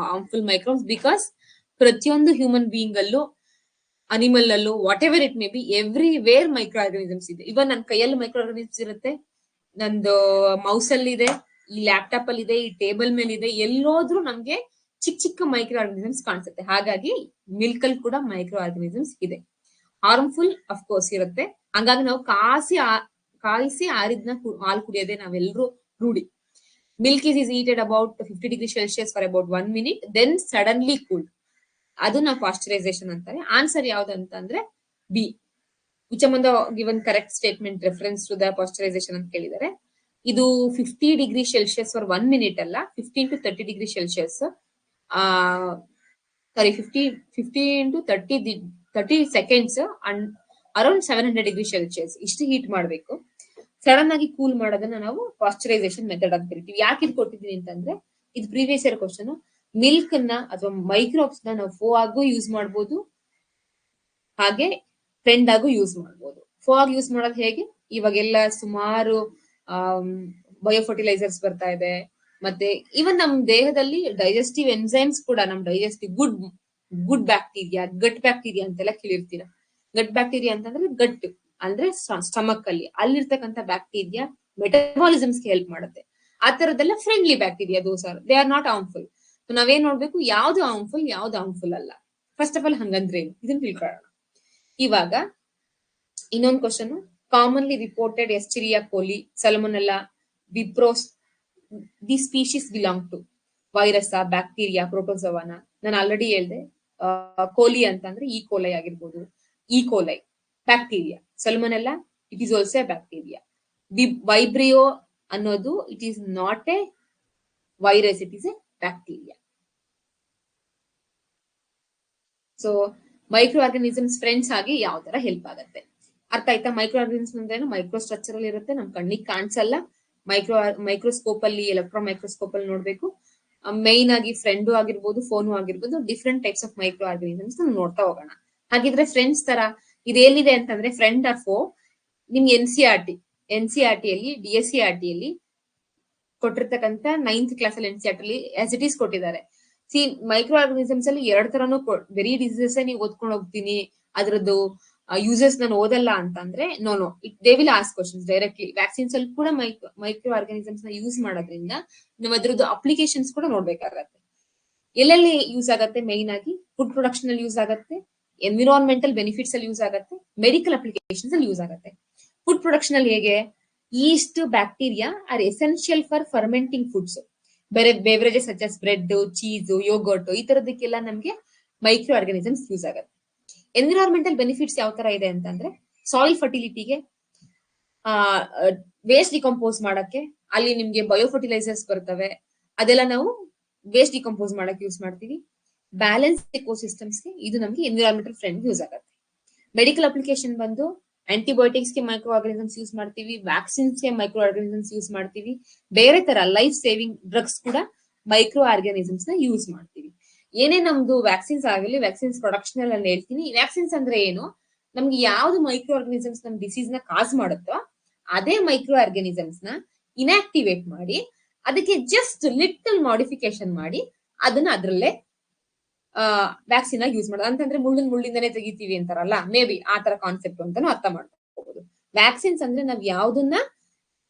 S1: harmful microbes because ಪ್ರತಿಯೊಂದು ಹ್ಯೂಮನ್ ಬೀಯಿಂಗ್ ಅಲ್ಲೂ, ಅನಿಮಲ್ ಅಲ್ಲೂ, what ever it may be, everywhere micro organisms ಇದೆ. ಇವನ್ ನನ್ನ ಕೈಯಲ್ಲಿ micro organisms ಇರುತ್ತೆ, ನಂದು mouse ಅಲ್ಲಿ ಇದೆ, ಈ ಲ್ಯಾಪ್ಟಾಪ್ ಅಲ್ಲಿ ಇದೆ, ಈ ಟೇಬಲ್ ಮೇಲೆ ಇದೆ, ಎಲ್ಲೋದ್ರೂ ನಮ್ಗೆ ಚಿಕ್ಕ ಮೈಕ್ರೋ ಆರ್ಗಾನಿಸಮ್ಸ್ ಕಾಣಿಸುತ್ತೆ. ಹಾಗಾಗಿ ಮಿಲ್ಕ್ ಅಲ್ಲಿ ಕೂಡ ಮೈಕ್ರೋ ಆರ್ಗಾನಿಸಮ್ಸ್ ಇದೆ. ಹಾರ್ಮ್ಫುಲ್ ಅಫ್ಕೋರ್ಸ್ ಇರುತ್ತೆ. ಹಂಗಾಗಿ ನಾವು ಕಾಯಿಸಿ ಆರಿದ್ನ ಹಾಲು ಕುಡಿಯೋದೇ ನಾವೆಲ್ಲರೂ ರೂಢಿ. Milk is heated about 50 degrees Celsius for about 1 minute, then suddenly cooled. ಅದು ನಾವು ಪಾಶ್ಚರೈಸೇಷನ್ ಅಂತಾರೆ. ಆನ್ಸರ್ ಯಾವ್ದು ಅಂತಂದ್ರೆ B. Which among the given correct statement reference to the pasteurisation ಅಂತ ಕೇಳಿದ್ದಾರೆ. ಇದು 50 ಡಿಗ್ರಿ ಸೆಲ್ಸಿಯಸ್ ಫಾರ್ 1 minute ಅಲ್ಲ, 15 to 30 degree Celsius, sorry 15 to 30 seconds and around 700 degree Celsius ಇಷ್ಟು ಹೀಟ್ ಮಾಡಬೇಕು. ಸಡನ್ ಆಗಿ ಕೂಲ್ ಮಾಡೋದನ್ನ ನಾವು ಪಾಶ್ಚರೈಸೇಷನ್ ಮೆಥಡ್ ಅಂತ ಕರಿತೀವಿ. ಯಾಕೆ ಇದು ಕೊಟ್ಟಿದ್ದೀನಿ ಅಂತಂದ್ರೆ ಇದು ಪ್ರೀವಿಯಸ್ ಇಯರ್ ಕ್ವಶನ್. ಮಿಲ್ಕ್ ನ ಅಥವಾ ಮೈಕ್ರೋಬ್ಸ್ ನ ನಾವು ಫೋ ಆಗು ಯೂಸ್ ಮಾಡ್ಬೋದು, ಹಾಗೆ ಫ್ರೆಂಡ್ ಆಗು ಯೂಸ್ ಮಾಡ್ಬೋದು. ಫೋ ಆಗಿ ಯೂಸ್ ಮಾಡೋದು ಹೇಗೆ, ಇವಾಗೆಲ್ಲ ಸುಮಾರು ಬಯೋಫರ್ಟಿಲೈಸರ್ಸ್ ಬರ್ತಾ ಇದೆ. ಮತ್ತೆ ಇವನ್ ನಮ್ ದೇಹದಲ್ಲಿ ಡೈಜೆಸ್ಟಿವ್ ಎನ್ಸೈಮ್ಸ್ ಕೂಡ, ನಮ್ ಡೈಜೆಸ್ಟಿವ್ ಗುಡ್ ಬ್ಯಾಕ್ಟೀರಿಯಾ, ಗಟ್ ಬ್ಯಾಕ್ಟೀರಿಯಾ ಅಂತೆಲ್ಲ ಕೇಳಿರ್ತೀರ. ಗಟ್ ಬ್ಯಾಕ್ಟೀರಿಯಾ ಅಂತಂದ್ರೆ ಗಟ್ ಅಂದ್ರೆ ಸ್ಟಮಕ್ ಅಲ್ಲಿರ್ತಕ್ಕಂಥ ಬ್ಯಾಕ್ಟೀರಿಯಾ ಮೆಟಬಾಲಿಸಮ್ಸ್ಗೆ ಹೆಲ್ಪ್ ಮಾಡುತ್ತೆ. ಆ ತರದೆಲ್ಲ friendly bacteria, they are not harmful. ನಾವೇನ್ ನೋಡ್ಬೇಕು, ಯಾವ್ದು ಹಾರ್ಮ್ಫುಲ್ ಅಲ್ಲ. ಫಸ್ಟ್ ಆಫ್ ಆಲ್ ಹಂಗಂದ್ರೆ ಇದನ್ನ ತಿಳ್ಕೊಳ್ಳೋಣ. ಇವಾಗ ಇನ್ನೊಂದು question. Commonly reported escherichia coli, salmonella, vibrios, the species belong to virus, bacteria, ಪ್ರೋಟೋಜೋವಾನ. ನಾನು ಆಲ್ರೆಡಿ ಹೇಳ್ದೆ, ಕೋಲಿ ಅಂತಂದ್ರೆ ಈ ಕೋಲೈ ಆಗಿರ್ಬೋದು, E coli bacteria. Salmonella it is also a bacteria. Vibrio ಅನ್ನೋದು it is not a virus, it is a bacteria. So micro organisms friends ಆಗಿ ಯಾವ ತರ help ಆಗುತ್ತೆ ಅರ್ಥ ಆಯ್ತಾ? ಮೈಕ್ರೋ ಆರ್ಗಾನಿಸಮ್ ಅಂದ್ರೆ ಮೈಕ್ರೋ ಸ್ಟ್ರಕ್ಚರ್ ಅಲ್ಲಿ ಇರುತ್ತೆ, ನಮ್ ಕಣ್ಣಿಗೆ ಕಾಣಿಸಲ್ಲ. ಮೈಕ್ರೋಸ್ಕೋಪ್ ಅಲ್ಲಿ, ಎಲೆಕ್ಟ್ರಾನ್ ಮೈಕ್ರೋಸ್ಕೋಪ್ ಅಲ್ಲಿ ನೋಡ್ಬೇಕು. ಮೈನ್ ಆಗಿ ಫ್ರೆಂಡು ಆಗಿರ್ಬೋದು, ಫೋನು ಆಗಿರ್ಬೋದು, different types of micro organisms ನೋಡ್ತಾ ಹೋಗೋಣ. ಹಾಗಿದ್ರೆ ಫ್ರೆಂಡ್ಸ್ ತರ ಇದೇನಿದೆ ಅಂತಂದ್ರೆ ಫ್ರೆಂಡ್ ಆರ್ ಫೋ. ನಿಮ್ಗೆ NCERT ಅಲ್ಲಿ DSCERT ಅಲ್ಲಿ ಕೊಟ್ಟಿರ್ತಕ್ಕಂಥ 9th ಕ್ಲಾಸ್ ಅಲ್ಲಿ NCERT ಅಲ್ಲಿ ಆಸ್ ಇಟ್ ಈಸ್ ಕೊಟ್ಟಿದ್ದಾರೆ. ಸಿ ಮೈಕ್ರೋ ಆರ್ಗನಿಸಮ್ಸ್ ಅಲ್ಲಿ ಎರಡ್ ತರನು ವೆರಿ ಡಿಸೀಸಸ್ ನೀವು ಓದ್ಕೊಂಡು ಹೋಗ್ತೀನಿ, ಅದ್ರದ್ದು ಯೂಸಸ್ ನಾನು ಓದಲ್ಲ ಅಂತಂದ್ರೆ no it they will ask questions directly. Vaccines ಅಲ್ಲಿ ಕೂಡ ಮೈಕ್ರೋ ಆರ್ಗನಿಸಮ್ಸ್ ನ ಯೂಸ್ ಮಾಡೋದ್ರಿಂದ ನಾವು ಅದ್ರದ್ದು ಅಪ್ಲಿಕೇಶನ್ಸ್ ಕೂಡ ನೋಡ್ಬೇಕಾಗತ್ತೆ. ಎಲ್ಲೆಲ್ಲಿ ಯೂಸ್ ಆಗತ್ತೆ? ಮೇನ್ ಆಗಿ ಫುಡ್ ಪ್ರೊಡಕ್ಷನ್ ಅಲ್ಲಿ ಯೂಸ್ ಆಗತ್ತೆ, ಎನ್ವಿರಾನ್ಮೆಂಟಲ್ ಬೆನಿಫಿಟ್ಸ್ ಅಲ್ಲಿ ಯೂಸ್ ಆಗತ್ತೆ, ಮೆಡಿಕಲ್ ಅಪ್ಲಿಕೇಶನ್ಸ್ ಅಲ್ಲಿ ಯೂಸ್ ಆಗತ್ತೆ. ಫುಡ್ ಪ್ರೊಡಕ್ಷನ್ ಅಲ್ಲಿ ಹೇಗೆ? Yeast bacteria are essential for fermenting foods. ಬೇರೆ beverages such as bread, cheese, yogurt ಈ ತರದಕ್ಕೆಲ್ಲ ನಮ್ಗೆ ಮೈಕ್ರೋ ಆರ್ಗನಿಸಮ್ಸ್ ಯೂಸ್ ಆಗುತ್ತೆ. ಎನ್ವಿರಾನ್ಮೆಂಟಲ್ ಬೆನಿಫಿಟ್ಸ್ ಯಾವ ತರ ಇದೆ ಅಂತಂದ್ರೆ ಸಾಯಿಲ್ ಫರ್ಟಿಲಿಟಿಗೆ, ವೇಸ್ಟ್ ಡಿಕಂಪೋಸ್ ಮಾಡಕ್ಕೆ, ಅಲ್ಲಿ ನಿಮ್ಗೆ ಬಯೋ ಫರ್ಟಿಲೈಸರ್ಸ್ ಬರ್ತವೆ, ಅದೆಲ್ಲ ನಾವು ವೇಸ್ಟ್ ಡಿಕಂಪೋಸ್ ಮಾಡಕ್ಕೆ ಯೂಸ್ ಮಾಡ್ತೀವಿ. ಬ್ಯಾಲೆನ್ಸ್ ಎಕೋಸಿಸ್ಟಮ್ಸ್ಗೆ ಇದು ನಮ್ಗೆ ಎನ್ವಿರಾನ್ಮೆಂಟಲ್ ಫ್ರೆಂಡ್ ಯೂಸ್ ಆಗುತ್ತೆ. ಮೆಡಿಕಲ್ ಅಪ್ಲಿಕೇಶನ್ ಬಂದು ಆಂಟಿಬಯೋಟಿಕ್ಸ್ ಗೆ ಮೈಕ್ರೋ ಆರ್ಗನಿಸಮ್ಸ್ ಯೂಸ್ ಮಾಡ್ತೀವಿ, ವ್ಯಾಕ್ಸಿನ್ಸ್ ಗೆ ಮೈಕ್ರೋ ಆರ್ಗನಿಸಮ್ಸ್ ಯೂಸ್ ಮಾಡ್ತೀವಿ, ಬೇರೆ ತರ ಲೈಫ್ ಸೇವಿಂಗ್ ಡ್ರಗ್ಸ್ ಕೂಡ ಮೈಕ್ರೋ ಆರ್ಗನಿಸಮ್ಸ್ ನ ಯೂಸ್ ಮಾಡ್ತೀವಿ. ಏನೇ ನಮ್ದು ವ್ಯಾಕ್ಸಿನ್ಸ್ ಆಗಲಿ, ವ್ಯಾಕ್ಸಿನ್ಸ್ ಪ್ರೊಡಕ್ಷನ್ ಅಲ್ಲಿ ಹೇಳ್ತೀನಿ. ವ್ಯಾಕ್ಸಿನ್ಸ್ ಅಂದ್ರೆ ಏನು? ನಮ್ಗೆ ಯಾವ್ದು ಮೈಕ್ರೋ ಆರ್ಗನಿಸಮ್ಸ್ ನಮ್ ಡಿಸೀಸ್ ನ ಕಾಸ್ ಮಾಡುತ್ತೋ ಅದೇ ಮೈಕ್ರೋ ಆರ್ಗನಿಸಮ್ಸ್ ನ ಇನ್ಆಕ್ಟಿವೇಟ್ ಮಾಡಿ ಅದಕ್ಕೆ ಜಸ್ಟ್ ಲಿಟಲ್ ಮಾಡಿಫಿಕೇಶನ್ ಮಾಡಿ ಅದನ್ನ ಅದ್ರಲ್ಲೇ ವ್ಯಾಕ್ಸಿನ್ ಆಗಿ ಯೂಸ್ ಮಾಡೋದು. ಅಂತಂದ್ರೆ ಮುಳ್ಳಿಂದನೇ ತೆಗಿತೀವಿ ಅಂತಾರಲ್ಲ, ಮೇ ಬಿ ಆ ತರ ಕಾನ್ಸೆಪ್ಟ್ ಅಂತಾನು ಅರ್ಥ ಮಾಡ್ಕೋಬಹುದು. ವ್ಯಾಕ್ಸಿನ್ಸ್ ಅಂದ್ರೆ ನಾವ್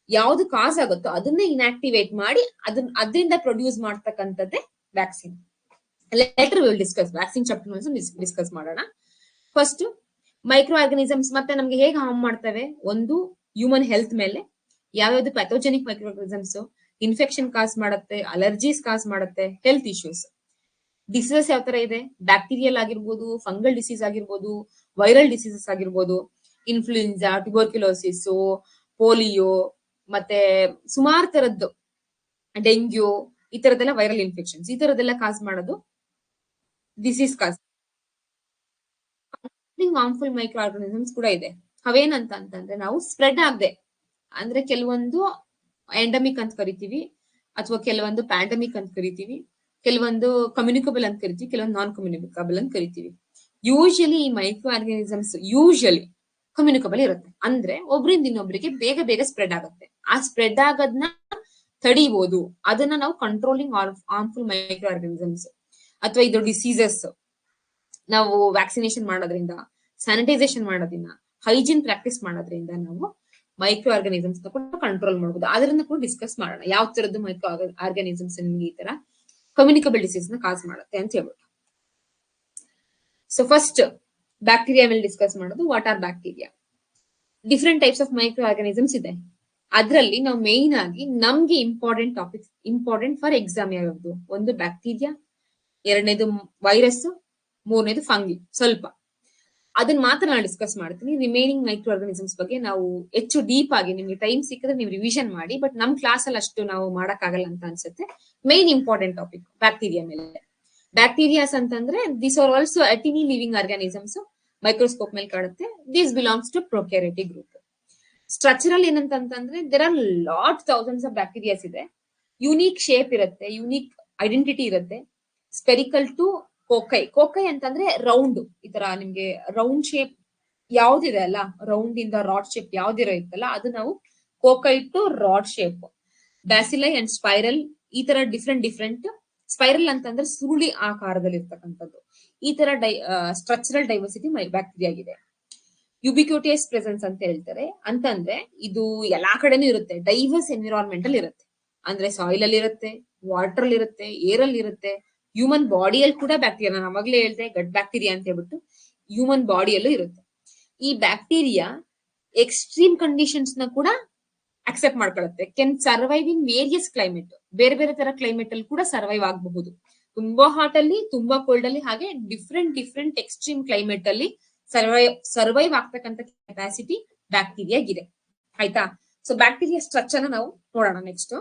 S1: ಯಾವ್ದು ಕಾಸ್ ಆಗುತ್ತೋ ಅದನ್ನೇ ಇನ್ಆಕ್ಟಿವೇಟ್ ಮಾಡಿ ಅದರಿಂದ ಪ್ರೊಡ್ಯೂಸ್ ಮಾಡ್ತಕ್ಕಂಥದ್ದೇ vaccine. Later will discuss vaccine chapter discuss ಮಾಡೋಣ. ಫಸ್ಟ್ ಮೈಕ್ರೋ ಆರ್ಗನಿಸಮ್ಸ್ ಮತ್ತೆ ನಮ್ಗೆ ಹೇಗೆ ಹಾರ್ಮ್ ಮಾಡ್ತವೆ? ಒಂದು ಹ್ಯೂಮನ್ ಹೆಲ್ತ್ ಮೇಲೆ, ಯಾವ್ಯಾವ್ದು ಪ್ಯಾಥೋಜೆನಿಕ್ ಮೈಕ್ರೋ ಆರ್ಗನಿಸಮ್ಸ್ ಇನ್ಫೆಕ್ಷನ್ ಕಾಸ್ ಮಾಡುತ್ತೆ, ಅಲರ್ಜೀಸ್ ಕಾಸ್ ಮಾಡುತ್ತೆ, ಹೆಲ್ತ್ ಇಶ್ಯೂಸ್. ಡಿಸೀಸಸ್ ಯಾವ ತರ ಇದೆ? ಬ್ಯಾಕ್ಟೀರಿಯಲ್ ಆಗಿರ್ಬೋದು, ಫಂಗಲ್ ಡಿಸೀಸ್ ಆಗಿರ್ಬೋದು, ವೈರಲ್ ಡಿಸೀಸಸ್ ಆಗಿರ್ಬೋದು, ಇನ್ಫ್ಲೂಯೆನ್ಸಾ, ಟ್ಯುಬರ್ಕ್ಯುಲೋಸಿಸ್, ಪೋಲಿಯೋ, ಮತ್ತೆ ಸುಮಾರು ತರದ್ದು, ಡೆಂಗ್ಯೂ, ಈ ತರದೆಲ್ಲ ವೈರಲ್ ಇನ್ಫೆಕ್ಷನ್ಸ್, ಈ ತರದೆಲ್ಲ ಕಾಸ್ ಮಾಡೋದು ಡಿಸೀಸ್ ಕಾಸ್. ಹಾರ್ಮ್ಫುಲ್ ಮೈಕ್ರೋ ಆರ್ಗನಿಸಮ್ಸ್ ಕೂಡ ಇದೆ. ಅವೇನಂತ ಅಂತಂದ್ರೆ ನಾವು ಸ್ಪ್ರೆಡ್ ಆಗದೆ, ಅಂದ್ರೆ ಕೆಲವೊಂದು ಎಂಡಮಿಕ್ ಅಂತ ಕರಿತೀವಿ, ಅಥವಾ ಕೆಲವೊಂದು ಪ್ಯಾಂಡಮಿಕ್ ಅಂತ ಕರಿತೀವಿ, ಕೆಲವೊಂದು ಕಮ್ಯುನಿಕಬಲ್ ಅಂತ ಕರಿತೀವಿ, ಕೆಲವೊಂದು ನಾನ್ ಕಮ್ಯುನಿಕಬಲ್ ಅಂತ ಕರಿತೀವಿ. ಯೂಶಲಿ ಈ ಮೈಕ್ರೋ ಆರ್ಗನಿಸಮ್ಸ್ ಯೂಶಲಿ ಕಮ್ಯುನಿಕಬಲ್ ಇರುತ್ತೆ, ಅಂದ್ರೆ ಒಬ್ರಿಂದ ಇನ್ನೊಬ್ರಿಗೆ ಬೇಗ ಬೇಗ ಸ್ಪ್ರೆಡ್ ಆಗುತ್ತೆ. ಆ ಸ್ಪ್ರೆಡ್ ಆಗೋದನ್ನ ತಡಿಬಹುದು, ಅದನ್ನ ನಾವು ಕಂಟ್ರೋಲಿಂಗ್ ಹಾರ್ಮ್ಫುಲ್ ಮೈಕ್ರೋ ಆರ್ಗನಿಸಮ್ಸ್. ಅಥವಾ ಇದು ಡಿಸೀಸಸ್ ನಾವು ವ್ಯಾಕ್ಸಿನೇಷನ್ ಮಾಡೋದ್ರಿಂದ, ಸ್ಯಾನಿಟೈಸೇಷನ್ ಮಾಡೋದ್ರಿಂದ, ಹೈಜೀನ್ ಪ್ರಾಕ್ಟೀಸ್ ಮಾಡೋದ್ರಿಂದ ನಾವು ಮೈಕ್ರೋ ಆರ್ಗನಿಸಮ್ಸ್ ಕೂಡ ಕಂಟ್ರೋಲ್ ಮಾಡಬಹುದು. ಅದನ್ನ ಕೂಡ ಡಿಸ್ಕಸ್ ಮಾಡೋಣ, ಯಾವ ತರದ್ದು ಮೈಕ್ರೋ ಆರ್ಗನಿಸಮ್ಸ್ ನಿಮ್ಗೆ ಈ ತರ ಕಮ್ಯುನಿಕಬಲ್ ಡಿಸೀಸ್ ನ ಕಾಸ್ ಮಾಡುತ್ತೆ ಅಂತ ಹೇಳ್ಬಿಟ್ಟು. ಸೊ ಫಸ್ಟ್ ಬ್ಯಾಕ್ಟೀರಿಯಾ ಮೇಲೆ ಡಿಸ್ಕಸ್ ಮಾಡೋದು. What are bacteria? Different types of micro organisms ಇದೆ. ಅದರಲ್ಲಿ ನಾವು ಮೇನ್ ಆಗಿ ನಮ್ಗೆ important topics, important for exam ಯಾವ್ದು? ಒಂದು ಬ್ಯಾಕ್ಟೀರಿಯಾ, ಎರಡನೇದು ವೈರಸ್, ಮೂರನೇದು ಫಂಗಿ. ಸ್ವಲ್ಪ ಅದನ್ನ ಮಾತ್ರ ನಾನು ಡಿಸ್ಕಸ್ ಮಾಡ್ತೀನಿ. ರಿಮೈನಿಂಗ್ ಮೈಕ್ರೋ ಆರ್ಗನಿಸಮ್ಸ್ ಬಗ್ಗೆ ನಾವು ಹೆಚ್ಚು ಡೀಪ್ ಆಗಿ, ನಿಮ್ಗೆ ಟೈಮ್ ಸಿಕ್ಕಿದ್ರೆ ನೀವು ರಿವಿಷನ್ ಮಾಡಿ, ಬಟ್ ನಮ್ ಕ್ಲಾಸ್ ಅಲ್ಲಿ ಅಷ್ಟು ನಾವು ಮಾಡಕ್ ಆಗಲ್ಲ ಅಂತ ಅನ್ಸುತ್ತೆ. ಮೇನ್ ಇಂಪಾರ್ಟೆಂಟ್ ಟಾಪಿಕ್ ಬ್ಯಾಕ್ಟೀರಿಯಾ ಮೇಲೆ. ಬ್ಯಾಕ್ಟೀರಿಯಾಸ್ ಅಂತಂದ್ರೆ this are also a tiny living organisms, microscope ಮೇಲೆ ಕಾಣುತ್ತೆ. This belongs to prokaryotic group. Structural ಏನಂತಂದ್ರೆ there are lot thousands of bacterias ಇದೆ. ಯುನೀಕ್ ಶೇಪ್ ಇರುತ್ತೆ, ಯುನೀಕ್ ಐಡೆಂಟಿಟಿ ಇರುತ್ತೆ. Spherical to cocci. ಕೋಕೈ ಅಂತಂದ್ರೆ round, ಈ ತರ ನಿಮ್ಗೆ ರೌಂಡ್ ಶೇಪ್ ಯಾವ್ದಿದೆ ಅಲ್ಲ, ರೌಂಡ್ ಇಂದ ರಾಡ್ ಶೇಪ್ ಯಾವ್ದಿರೋ ಇತ್ತಲ್ಲ, ಅದು ನಾವು cocci to rod shape. Bacilli and spiral, ಈ ತರ ಡಿಫ್ರೆಂಟ್. ಸ್ಪೈರಲ್ ಅಂತಂದ್ರೆ ಸುರುಳಿ ಆಕಾರದಲ್ಲಿ ಇರ್ತಕ್ಕಂಥದ್ದು. ಈ ತರ ಸ್ಟ್ರಕ್ಚರಲ್ ಡೈವರ್ಸಿಟಿ ಬ್ಯಾಕ್ಟೀರಿಯಾ ಆಗಿದೆ. ಯುಬಿಕ್ಯೂಟಿಯಸ್ ಪ್ರೆಸೆನ್ಸ್ ಅಂತ ಹೇಳ್ತಾರೆ, ಅಂತಂದ್ರೆ ಇದು ಎಲ್ಲಾ ಕಡೆನೂ ಇರುತ್ತೆ, ಡೈವರ್ಸ್ ಎನ್ವಿರಾನ್ಮೆಂಟ್ ಅಲ್ಲಿ ಇರುತ್ತೆ. ಅಂದ್ರೆ ಸಾಯಿಲ್ ಅಲ್ಲಿ ಇರುತ್ತೆ, ವಾಟರ್ ಅಲ್ಲಿ ಇರುತ್ತೆ, ಏರ್ ಅಲ್ಲಿ ಇರುತ್ತೆ, ಹ್ಯೂಮನ್ ಬಾಡಿಯಲ್ಲಿ ಕೂಡ ಬ್ಯಾಕ್ಟೀರಿಯಾ, ನಾನು ಅವಾಗಲೇ ಹೇಳ್ದೆ ಗಟ್ ಬ್ಯಾಕ್ಟೀರಿಯಾ ಅಂತ ಹೇಳ್ಬಿಟ್ಟು, ಹ್ಯೂಮನ್ ಬಾಡಿಯಲ್ಲೂ ಇರುತ್ತೆ. ಈ ಬ್ಯಾಕ್ಟೀರಿಯಾ ಎಕ್ಸ್ಟ್ರೀಮ್ ಕಂಡೀಷನ್ಸ್ ನ ಕೂಡ ಅಕ್ಸೆಪ್ಟ್ ಮಾಡ್ಕೊಳ್ಳುತ್ತೆ. Can survive in various climate. ಬೇರೆ ಬೇರೆ ತರ ಕ್ಲೈಮೇಟ್ ಅಲ್ಲಿ ಕೂಡ ಸರ್ವೈವ್ ಆಗಬಹುದು. ತುಂಬಾ ಹಾಟ್ ಅಲ್ಲಿ, ತುಂಬಾ ಕೋಲ್ಡ್ ಅಲ್ಲಿ, ಹಾಗೆ ಡಿಫ್ರೆಂಟ್ ಎಕ್ಸ್ಟ್ರೀಮ್ ಕ್ಲೈಮೇಟ್ ಅಲ್ಲಿ ಸರ್ವೈವ್ ಆಗ್ತಕ್ಕಂಥ ಕೆಪಾಸಿಟಿ ಬ್ಯಾಕ್ಟೀರಿಯಾಗಿದೆ. ಆಯ್ತಾ? ಸೊ ಬ್ಯಾಕ್ಟೀರಿಯಾ ಸ್ಟ್ರಕ್ಚರ್ ನಾವು ನೋಡೋಣ ನೆಕ್ಸ್ಟ್.